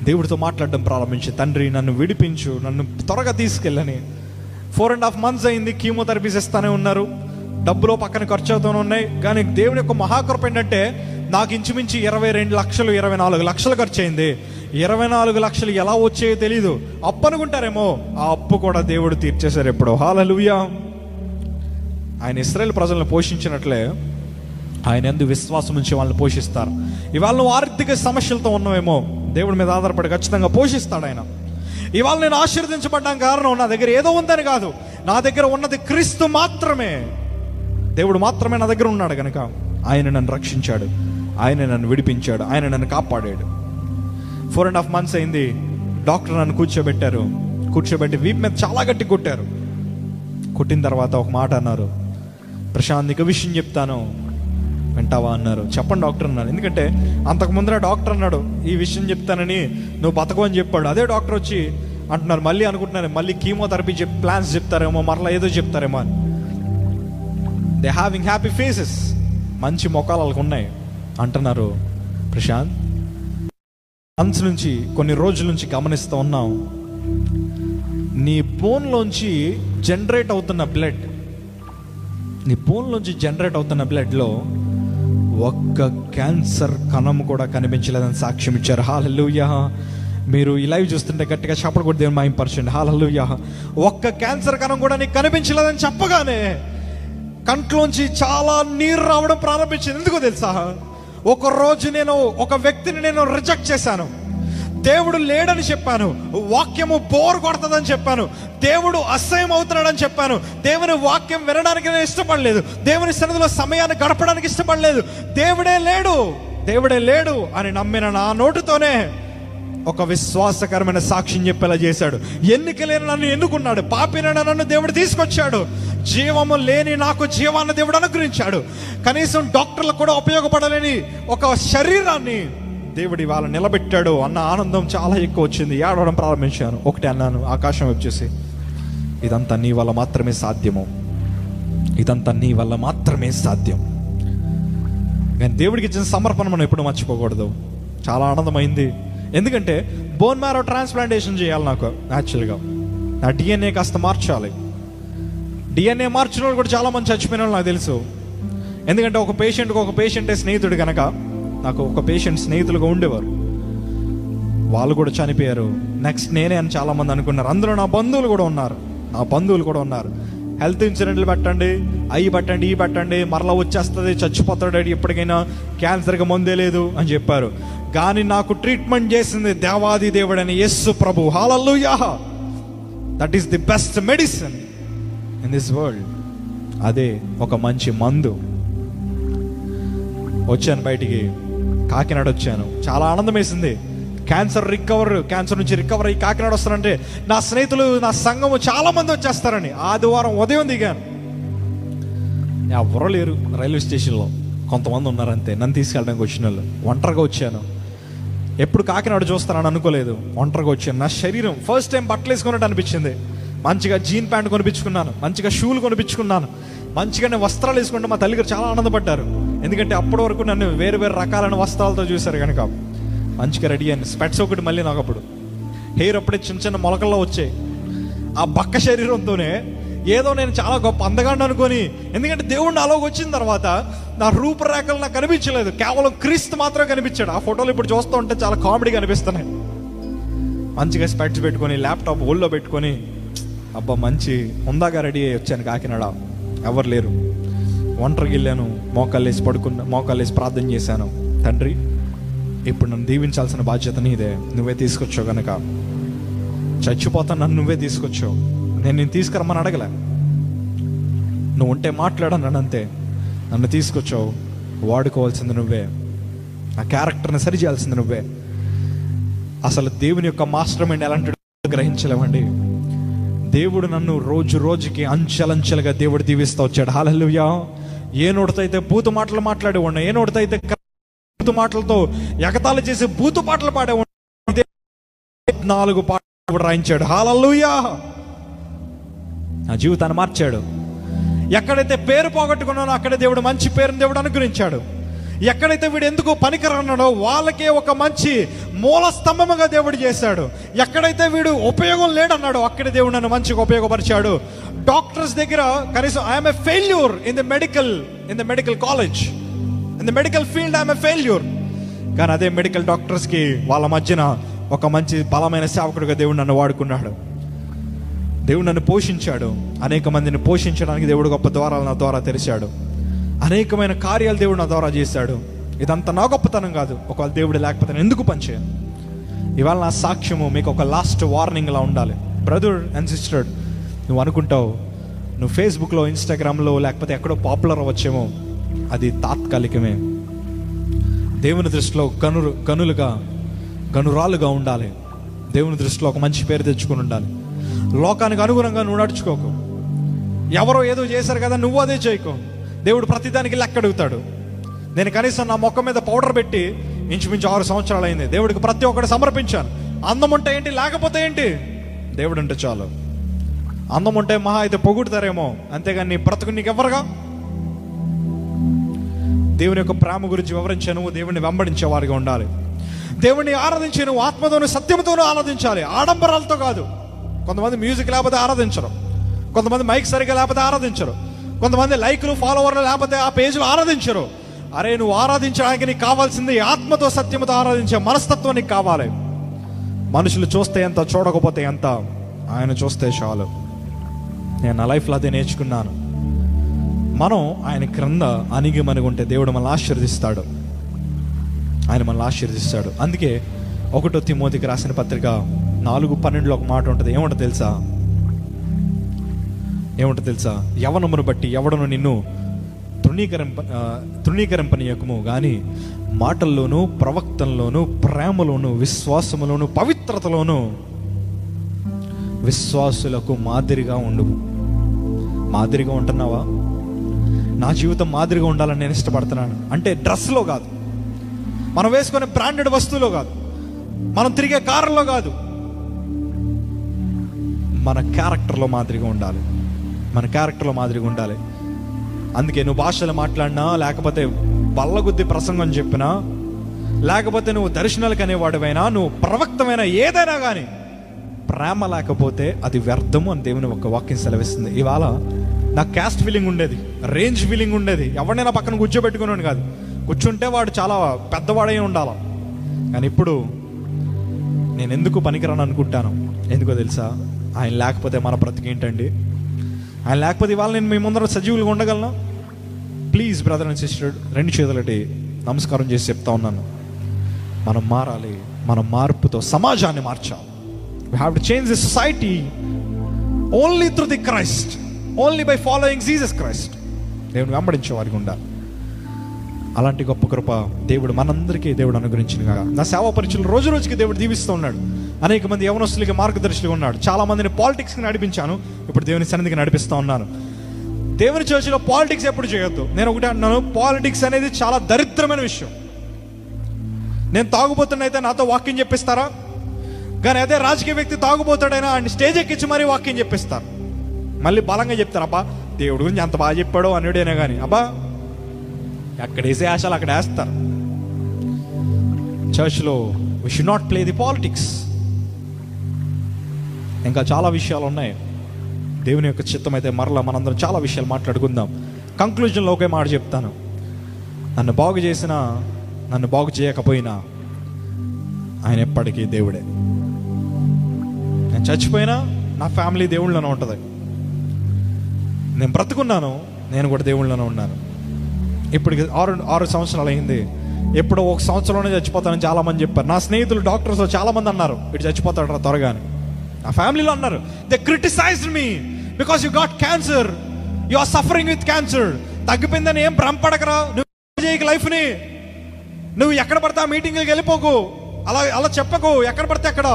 దేవుడితో మాట్లాడడం ప్రారంభించి, తండ్రి నన్ను విడిపించు, నన్ను త్వరగా తీసుకెళ్ళని. 4.5 months అయింది. కీమోథెరపీస్ ఇస్తానే ఉన్నారు, డబ్బులో పక్కన ఖర్చు అవుతూనే ఉన్నాయి. కానీ దేవుడి యొక్క మహాకృప ఏంటంటే, నాకు ఇంచుమించి 22 లక్షలు 24 లక్షలు ఖర్చు అయింది. 24 లక్షలు ఎలా వచ్చాయో తెలీదు. అప్పు అనుకుంటారేమో, ఆ అప్పు కూడా దేవుడు తీర్చేశారు ఎప్పుడో. హల్లెలూయా. ఆయన ఇశ్రాయేలు ప్రజలను పోషించినట్లే ఆయన యందు విశ్వాసం నుంచి వాళ్ళని పోషిస్తారు. ఇవాళ నువ్వు ఆర్థిక సమస్యలతో ఉన్నావేమో, దేవుడి మీద ఆధారపడి ఖచ్చితంగా పోషిస్తాడు ఆయన. ఇవాళ నేను ఆశీర్వదించబడ్డానికి కారణం నా దగ్గర ఏదో ఉందని కాదు, నా దగ్గర ఉన్నది క్రీస్తు మాత్రమే. దేవుడు మాత్రమే నా దగ్గర ఉన్నాడు కనుక ఆయన నన్ను రక్షించాడు, ఆయన నన్ను విడిపించాడు, ఆయన నన్ను కాపాడాడు. 4.5 months అయింది. డాక్టర్ నన్ను కూర్చోబెట్టి వీపు మీద చాలా గట్టి కొట్టారు. కొట్టిన తర్వాత ఒక మాట అన్నారు, ప్రశాంత్ నీకు విషయం చెప్తాను, వింటావా అన్నారు. చెప్పండి డాక్టర్ అన్నారు. ఎందుకంటే అంతకు ముందర డాక్టర్ అన్నాడు, ఈ విషయం చెప్తానని నువ్వు బతకు అని చెప్పాడు. అదే డాక్టర్ వచ్చి అంటున్నారు, మళ్ళీ అనుకుంటున్నారు మళ్ళీ కీమోథెరపీ ప్లాన్స్ చెప్తారేమో, మరలా ఏదో చెప్తారేమో అని. దే హ్యావింగ్ హ్యాపీ ఫేసెస్, మంచి మొఖాలు వాళ్ళకు ఉన్నాయి. అంటున్నారు, ప్రశాంత్ మంత్స్ నుంచి కొన్ని రోజుల నుంచి గమనిస్తూ ఉన్నాం, నీ బోన్లోంచి జనరేట్ అవుతున్న బ్లడ్లో ఒక్క క్యాన్సర్ కణం కూడా కనిపించలేదని సాక్ష్యం ఇచ్చారు. హల్లెలూయా. మీరు ఈ లైవ్ చూస్తుంటే గట్టిగా చప్పట్లు కొట్టి దేవుని మహిమపరచండి. హల్లెలూయా. ఒక్క క్యాన్సర్ కణం కూడా నీకు కనిపించలేదని చెప్పగానే కంట్లోంచి చాలా నీరు రావడం ప్రారంభించింది. ఎందుకో తెలుసా? ఒక రోజు నేను ఒక వ్యక్తిని నేను రిజెక్ట్ చేశాను. దేవుడు లేడని చెప్పాను, వాక్యము బోర్ కొడుతుందని చెప్పాను, దేవుడు అసహ్యం అవుతున్నాడని చెప్పాను, దేవుని వాక్యం వినడానికి నేను ఇష్టపడలేదు, దేవుని సన్నిధిలో సమయాన్ని గడపడానికి ఇష్టపడలేదు. దేవుడే లేడు అని నమ్మిన నా నోటితోనే ఒక విశ్వాసకరమైన సాక్ష్యం చెప్పేలా చేశాడు. ఎన్నికలేని నన్ను ఎన్నుకున్నాడు, పాపినైన నన్ను దేవుడు తీసుకొచ్చాడు, జీవము లేని నాకు జీవాన్ని దేవుడు అనుగ్రహించాడు. కనీసం డాక్టర్లకు కూడా ఉపయోగపడలేని ఒక శరీరాన్ని దేవుడు ఇవాళ నిలబెట్టాడు అన్న ఆనందం చాలా ఎక్కువ వచ్చింది. ఏడవడం ప్రారంభించాను. ఒకటి అన్నాను ఆకాశం వచ్చేసి, ఇదంతా నీ వల్ల మాత్రమే సాధ్యము, ఇదంతా నీ వల్ల మాత్రమే సాధ్యం. కానీ దేవుడికి ఇచ్చిన సమర్పణ మనం ఎప్పుడు మర్చిపోకూడదు. చాలా ఆనందమైంది. ఎందుకంటే బోన్ మ్యారో ట్రాన్స్ప్లాంటేషన్ చేయాలి నాకు. యాక్చువల్గా నా డిఎన్ఏ కాస్త మార్చాలి. డిఎన్ఏ మార్చిన వాళ్ళు కూడా చాలా మంది చచ్చిపోయిన వాళ్ళు నాకు తెలుసు. ఎందుకంటే ఒక పేషెంటే స్నేహితుడు కనుక నాకు ఒక పేషెంట్ స్నేహితులుగా ఉండేవారు, వాళ్ళు కూడా చనిపోయారు. నెక్స్ట్ నేనే అని చాలామంది అనుకున్నారు. అందులో నా బంధువులు కూడా ఉన్నారు. హెల్త్ ఇన్సూరెన్స్లు పెట్టండి, అవి పెట్టండి, ఈ పెట్టండి, మరలా వచ్చేస్తుంది, చచ్చిపోతాడు, ఎప్పటికైనా క్యాన్సర్గా మందే లేదు అని చెప్పారు. కానీ నాకు ట్రీట్మెంట్ చేసింది దేవాది దేవుడని యేసు ప్రభు. Hallelujah. That is the best medicine in this world. అదే ఒక మంచి మందు. వచ్చాను బయటికి, కాకినాడ వచ్చాను. చాలా ఆనందం వేసింది. క్యాన్సర్ నుంచి రికవర్ అయ్యి కాకినాడ వస్తానంటే నా స్నేహితులు, నా సంఘము చాలా మంది వచ్చేస్తారని ఆదివారం ఉదయం దిగాను. ఎవరో లేరు రైల్వే స్టేషన్లో, కొంతమంది ఉన్నారంతే నన్ను తీసుకెళ్ళడానికి వచ్చిన వాళ్ళు. ఒంటరిగా వచ్చాను. ఎప్పుడు కాకినాడ చూస్తానని అనుకోలేదు, ఒంటరిగా వచ్చాను. నా శరీరం ఫస్ట్ టైం బట్టలు వేసుకున్నట్టు అనిపించింది. మంచిగా జీన్ ప్యాంట్ కొనిపించుకున్నాను, మంచిగా షూలు కొనిపించుకున్నాను, మంచిగా నేను వస్త్రాలు వేసుకుంటే మా తల్లిగారు చాలా ఆనందపడ్డారు. ఎందుకంటే అప్పటి వరకు నన్ను వేరు రకాలైన వస్త్రాలతో చూశారు కనుక మంచిగా రెడీ అయ్యాను. స్పెట్స్ ఒకటి మళ్ళీ నాకు అప్పుడు హెయిర్ అప్పుడే చిన్న మొలకల్లో వచ్చాయి. ఆ బక్క శరీరంతోనే ఏదో నేను చాలా గొప్ప అందగాన్ని అనుకొని, ఎందుకంటే దేవుడు నాలోకి వచ్చిన తర్వాత నా రూపురేఖలు నాకు కనిపించలేదు, కేవలం క్రీస్తు మాత్రమే కనిపించాడు. ఆ ఫోటోలు ఇప్పుడు చూస్తూ ఉంటే చాలా కామెడీగా అనిపిస్తున్నాయి. మంచిగా స్పెట్స్ పెట్టుకొని ల్యాప్టాప్ ఒళ్ళో పెట్టుకొని అబ్బా మంచి హుందాగా రెడీ అయ్యి వచ్చాను కాకినాడ. ఎవరు లేరు, ఒంటరికి వెళ్ళాను. మోకాళ్ళేసి ప్రార్థన చేశాను. తండ్రి, ఇప్పుడు నన్ను దీవించాల్సిన బాధ్యత నీదే, నువ్వే తీసుకొచ్చావు కనుక చచ్చిపోతాను, నన్ను నువ్వే తీసుకొచ్చావు. నేను తీసుకురమ్మని అడగలే, నువ్వు ఉంటే మాట్లాడన్నాను అంతే. నన్ను తీసుకొచ్చావు, వాడుకోవాల్సింది నువ్వే, నా క్యారెక్టర్ని సరి చేయాల్సింది నువ్వే. అసలు దేవుని యొక్క మాస్టర్ మైండ్ ఎలాంటి గ్రహించలేమండి. దేవుడు నన్ను రోజు రోజుకి అంచెలంచెలుగా దేవుడు దీవిస్తూ వచ్చాడు. హల్లెలూయా. ఏ నోటితో అయితే బూతు మాటలు మాట్లాడేవాడిని, ఏ నోటితో అయితే బూతు మాటలతో ఎగతాళి చేసి బూతు పాటలు పాడేవాడిని, 4 పాటలు రాయించాడు. హల్లెలూయా. నా జీవితాన్ని మార్చాడు. ఎక్కడైతే పేరు పోగొట్టుకున్నానో అక్కడే దేవుడు మంచి పేరుని దేవుడు అనుగ్రహించాడు. ఎక్కడైతే వీడు ఎందుకు పనికిరాన్నాడో వాళ్ళకే ఒక మంచి మూల స్తంభముగా దేవుడు చేశాడు. ఎక్కడైతే వీడు ఉపయోగం లేడన్నాడో అక్కడే దేవుడు నన్ను మంచిగా ఉపయోగపరిచాడు. డాక్టర్స్ దగ్గర కనీసం I'm a failure in the medical college, in the medical field I'm a failure. కానీ అదే మెడికల్ డాక్టర్స్కి వాళ్ళ మధ్యన ఒక మంచి బలమైన సేవకుడిగా దేవుడు నన్ను వాడుకున్నాడు. దేవుడు నన్ను పోషించాడు. అనేక మందిని పోషించడానికి దేవుడు గొప్ప ద్వారాలు నా ద్వారా తెరిచాడు. అనేకమైన కార్యాలు దేవుడు నా ద్వారా చేశాడు. ఇదంతా నా గొప్పతనం కాదు. ఒకవేళ దేవుడు లేకపోతే నేను ఎందుకు పనిచేయను? ఇవాళ నా సాక్ష్యము మీకు ఒక లాస్ట్ వార్నింగ్లా ఉండాలి. బ్రదర్ అండ్ సిస్టర్, నువ్వు అనుకుంటావు నువ్వు ఫేస్బుక్లో, ఇన్స్టాగ్రామ్లో లేకపోతే ఎక్కడో పాపులర్ అవ్వచ్చేమో, అది తాత్కాలికమే. దేవుని దృష్టిలో గనురాలుగా ఉండాలి. దేవుని దృష్టిలో ఒక మంచి పేరు తెచ్చుకుని ఉండాలి. లోకానికి అనుగుణంగా నువ్వు నడుచుకోకు. ఎవరో ఏదో చేశారు కదా నువ్వు అదే చేయకు. దేవుడు ప్రతిదానికి లెక్క అడుగుతాడు. నేను కనీసం నా మొక్క మీద పౌడర్ పెట్టి ఇంచుమించు 6 సంవత్సరాలు అయింది. దేవుడికి ప్రతి ఒక్కటి సమర్పించాను. అందం ఉంటే ఏంటి, లేకపోతే ఏంటి, దేవుడు అంటే చాలు. అందం ఉంటే మహా అయితే పొగుడుతారేమో, అంతేగాని నీ బ్రతుకు నీకు ఎవరుగా. దేవుని యొక్క ప్రేమ గురించి వివరించే నువ్వు దేవుడిని వెంబడించే వారిగా ఉండాలి. దేవుడిని ఆరాధించే నువ్వు ఆత్మతోనూ సత్యంతోనూ ఆరాధించాలి, ఆడంబరాలతో కాదు. కొంతమంది మ్యూజిక్ లేకపోతే ఆరాధించరు, కొంతమంది మైక్ సరిగ్గా లేకపోతే ఆరాధించరు, కొంతమంది లైక్లు ఫాలోవర్లు లేకపోతే ఆ పేజ్లు ఆరాధించరు. అరే, నువ్వు ఆరాధించడానికి నీకు కావాల్సింది ఆత్మతో సత్యముతో ఆరాధించే మనస్తత్వం నీకు కావాలి. మనుషులు చూస్తే ఎంత, చూడకపోతే ఎంత, ఆయన చూస్తే చాలు. నేను నా లైఫ్లో అదే నేర్చుకున్నాను. మనం ఆయన క్రింద అణిగి మణిగుంటే దేవుడు మనల్ని ఆశీర్వదిస్తాడు. ఆయన మనల్ని ఆశీర్వదిస్తాడు. అందుకే 1 తిమోతికి రాసిన పత్రిక 4:12 ఒక మాట ఉంటుంది. ఏమంటో తెలుసా? యవనమును బట్టి ఎవడను నిన్ను తృణీకరింపనీయకము గాని మాటల్లోనూ, ప్రవక్తల్లోనూ, ప్రేమలోను, విశ్వాసములోను, పవిత్రతలోను విశ్వాసులకు మాదిరిగా ఉండుము. మాదిరిగా ఉంటున్నావా? నా జీవితం మాదిరిగా ఉండాలని నేను ఇష్టపడుతున్నాను. అంటే డ్రెస్లో కాదు, మనం వేసుకునే బ్రాండెడ్ వస్తువులో కాదు, మనం తిరిగే కారులో కాదు, మన క్యారెక్టర్లో మాదిరిగా ఉండాలి. మన క్యారెక్టర్లో మాదిరిగా ఉండాలి. అందుకే నువ్వు భాషలు మాట్లాడినా, లేకపోతే బల్లగుద్ది ప్రసంగం చెప్పినా, లేకపోతే నువ్వు దర్శనాలకు అనేవాడివైనా, నువ్వు ప్రవక్తమైన ఏదైనా కానీ ప్రేమ లేకపోతే అది వ్యర్థము అని దేవుని ఒక వాక్యం సెలవిస్తుంది. ఇవాళ నాకు క్యాస్ట్ ఫీలింగ్ ఉండేది, రేంజ్ ఫీలింగ్ ఉండేది. ఎవరినైనా పక్కన కూర్చోబెట్టుకున్నాను కాదు, కూర్చుంటే వాడు చాలా పెద్దవాడై ఉండాలి. కానీ ఇప్పుడు నేను ఎందుకు పనికిరాను అనుకుంటాను. ఎందుకో తెలుసా? ఆయన లేకపోతే మన బ్రతికేంటండి? ఆయన లేకపోతే ఇవాళ నేను మీ ముందర సజీవులుగా ఉండగలను? ప్లీజ్ బ్రదర్ అండ్ సిస్టర్, 2 చేతులటి నమస్కారం చేసి చెప్తా ఉన్నాను, మనం మారాలి. మన మార్పుతో సమాజాన్ని మార్చాలి. We have to change the society only through the Christ, only by following Jesus Christ. దేవుని వెంబడించే వారికి ఉండాలి. అలాంటి గొప్ప కృప దేవుడు మనందరికీ దేవుడు అనుగ్రహించినగా. నా సేవా పరిచయలు రోజు రోజుకి దేవుడు దీవిస్తూ ఉన్నాడు. అనేక మంది యవనస్తులకి మార్గదర్శులుగా ఉన్నాడు. చాలా మందిని పాలిటిక్స్కి నడిపించాను, ఇప్పుడు దేవుని సన్నిధికి నడిపిస్తూ ఉన్నాను. దేవుని చర్చిలో పాలిటిక్స్ ఎప్పుడు చేయొద్దు. నేను ఒకటే అన్నాను, పాలిటిక్స్ అనేది చాలా దరిద్రమైన విషయం. నేను తాగుబోతున్నైతే నాతో వాక్యం చెప్పిస్తారా? కానీ అదే రాజకీయ వ్యక్తి తాగుబోతాడైనా ఆయన స్టేజ్ ఎక్కించి మరీ వాక్యం చెప్పిస్తారు. మళ్ళీ బలంగా చెప్తారు, అబ్బా దేవుడి గురించి అంత బాగా చెప్పాడో అనుడైనా కానీ, అబ్బా ఎక్కడ వేసే ఆశలు అక్కడ వేస్తారు. చర్చ్లో we should not play the politics. ఇంకా చాలా విషయాలు ఉన్నాయి. దేవుని యొక్క చిత్తం అయితే మరలా మనందరం చాలా విషయాలు మాట్లాడుకుందాం. కంక్లూజన్లో ఒకే మాట చెప్తాను, నన్ను బాగు చేసినా, నన్ను బాగు చేయకపోయినా ఆయన ఎప్పటికీ దేవుడే. నేను చచ్చిపోయినా నా ఫ్యామిలీ దేవుళ్ళలోనే ఉంటుంది. నేను బ్రతుకున్నాను, నేను కూడా దేవుళ్ళలోనే ఉన్నాను. ఇప్పటికి 6 సంవత్సరాలు అయింది. ఎప్పుడో 1 సంవత్సరంలోనే చచ్చిపోతానని చాలామంది చెప్పారు. నా స్నేహితులు డాక్టర్స్ చాలామంది అన్నారు, ఇటు చచ్చిపోతాడు రా త్వరగానే. నా ఫ్యామిలీలో అన్నారు, they criticized me because you got cancer, you are suffering with cancer. తగ్గిపోయిందని ఏం భ్రమపడకరా, నువ్వు చేయక లైఫ్ని. నువ్వు ఎక్కడ పడితే ఆ మీటింగ్కి వెళ్ళిపోకు, అలా చెప్పకు, ఎక్కడ పడితే అక్కడ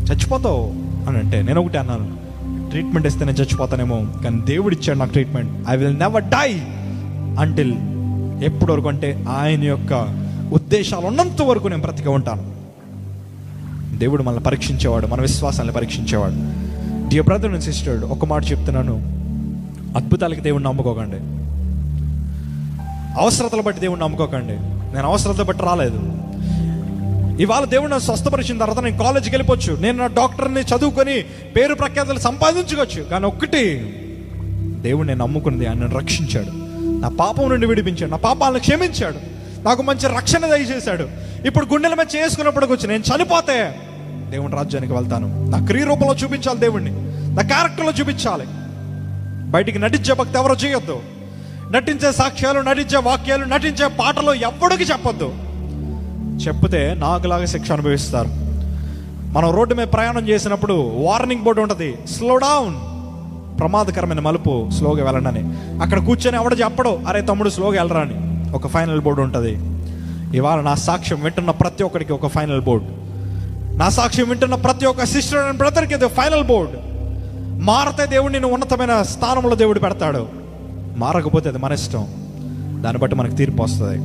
చచ్చిపోతావు అని అంటే నేను ఒకటి అన్నాను, ట్రీట్మెంట్ ఇస్తే నేను చచ్చిపోతానేమో, కానీ దేవుడు ఇచ్చాడు నాకు treatment. I will never die until, ఎప్పటి వరకు అంటే ఆయన యొక్క ఉద్దేశాలు ఉన్నంత వరకు నేను బ్రతికే ఉంటాను. దేవుడు మనల్ని పరీక్షించేవాడు, మన విశ్వాసాన్ని పరీక్షించేవాడు. డియర్ బ్రదర్ అండ్ సిస్టర్, ఒక మాట చెప్తున్నాను, అద్భుతాలకి దేవుడిని నమ్ముకోకండి, అవసరతలు బట్టి దేవుడిని నమ్ముకోకండి. నేను అవసరతలు బట్టి రాలేదు. ఇవాళ దేవుడు నన్ను స్వస్థపరిచిన తర్వాత నేను కాలేజీకి వెళ్ళిపోవచ్చు, నేను నా డాక్టర్ని చదువుకొని పేరు ప్రఖ్యాతలు సంపాదించుకోవచ్చు. కానీ ఒక్కటి, దేవుడు నేను నమ్ముకున్నది, ఆయన నన్ను రక్షించాడు, నా పాపం నుండి విడిపించాడు, నా పాపాలను క్షమించాడు, నాకు మంచి రక్షణ దయచేశాడు. ఇప్పుడు గుండెల మీద చేసుకున్నప్పటికి వచ్చి నేను చనిపోతే దేవుని రాజ్యానికి వెళ్తాను. నా క్రియ రూపంలో చూపించాలి దేవుణ్ణి, నా క్యారెక్టర్లో చూపించాలి. బయటికి నటించే భక్తి ఎవరో చేయొద్దు. నటించే సాక్ష్యాలు, నటించే వాక్యాలు, నటించే పాటలు ఎవ్వడికి చెప్పొద్దు. చెప్తే నాకులాగా శిక్ష అనుభవిస్తారు. మనం రోడ్డు మీద ప్రయాణం చేసినప్పుడు వార్నింగ్ బోర్డు ఉంటుంది, స్లో డౌన్, ప్రమాదకరమైన మలుపు, స్లోగా వెళ్ళండి. అక్కడ కూర్చొని ఎవడ చెప్పడు, అరే తమ్ముడు స్లోగా వెళ్ళరా అని. ఒక ఫైనల్ బోర్డు ఉంటుంది. ఇవాళ నా సాక్ష్యం వింటున్న ప్రతి ఒక్కరికి ఒక ఫైనల్ బోర్డు. నా సాక్ష్యం వింటున్న ప్రతి ఒక్క సిస్టర్ అండ్ బ్రదర్కి అది ఫైనల్ బోర్డు. మారితే దేవుడు నిన్ను ఉన్నతమైన స్థానంలో దేవుడు పెడతాడు, మారకపోతే అది మన ఇష్టం. దాన్ని బట్టి మనకు తీర్పు వస్తుంది.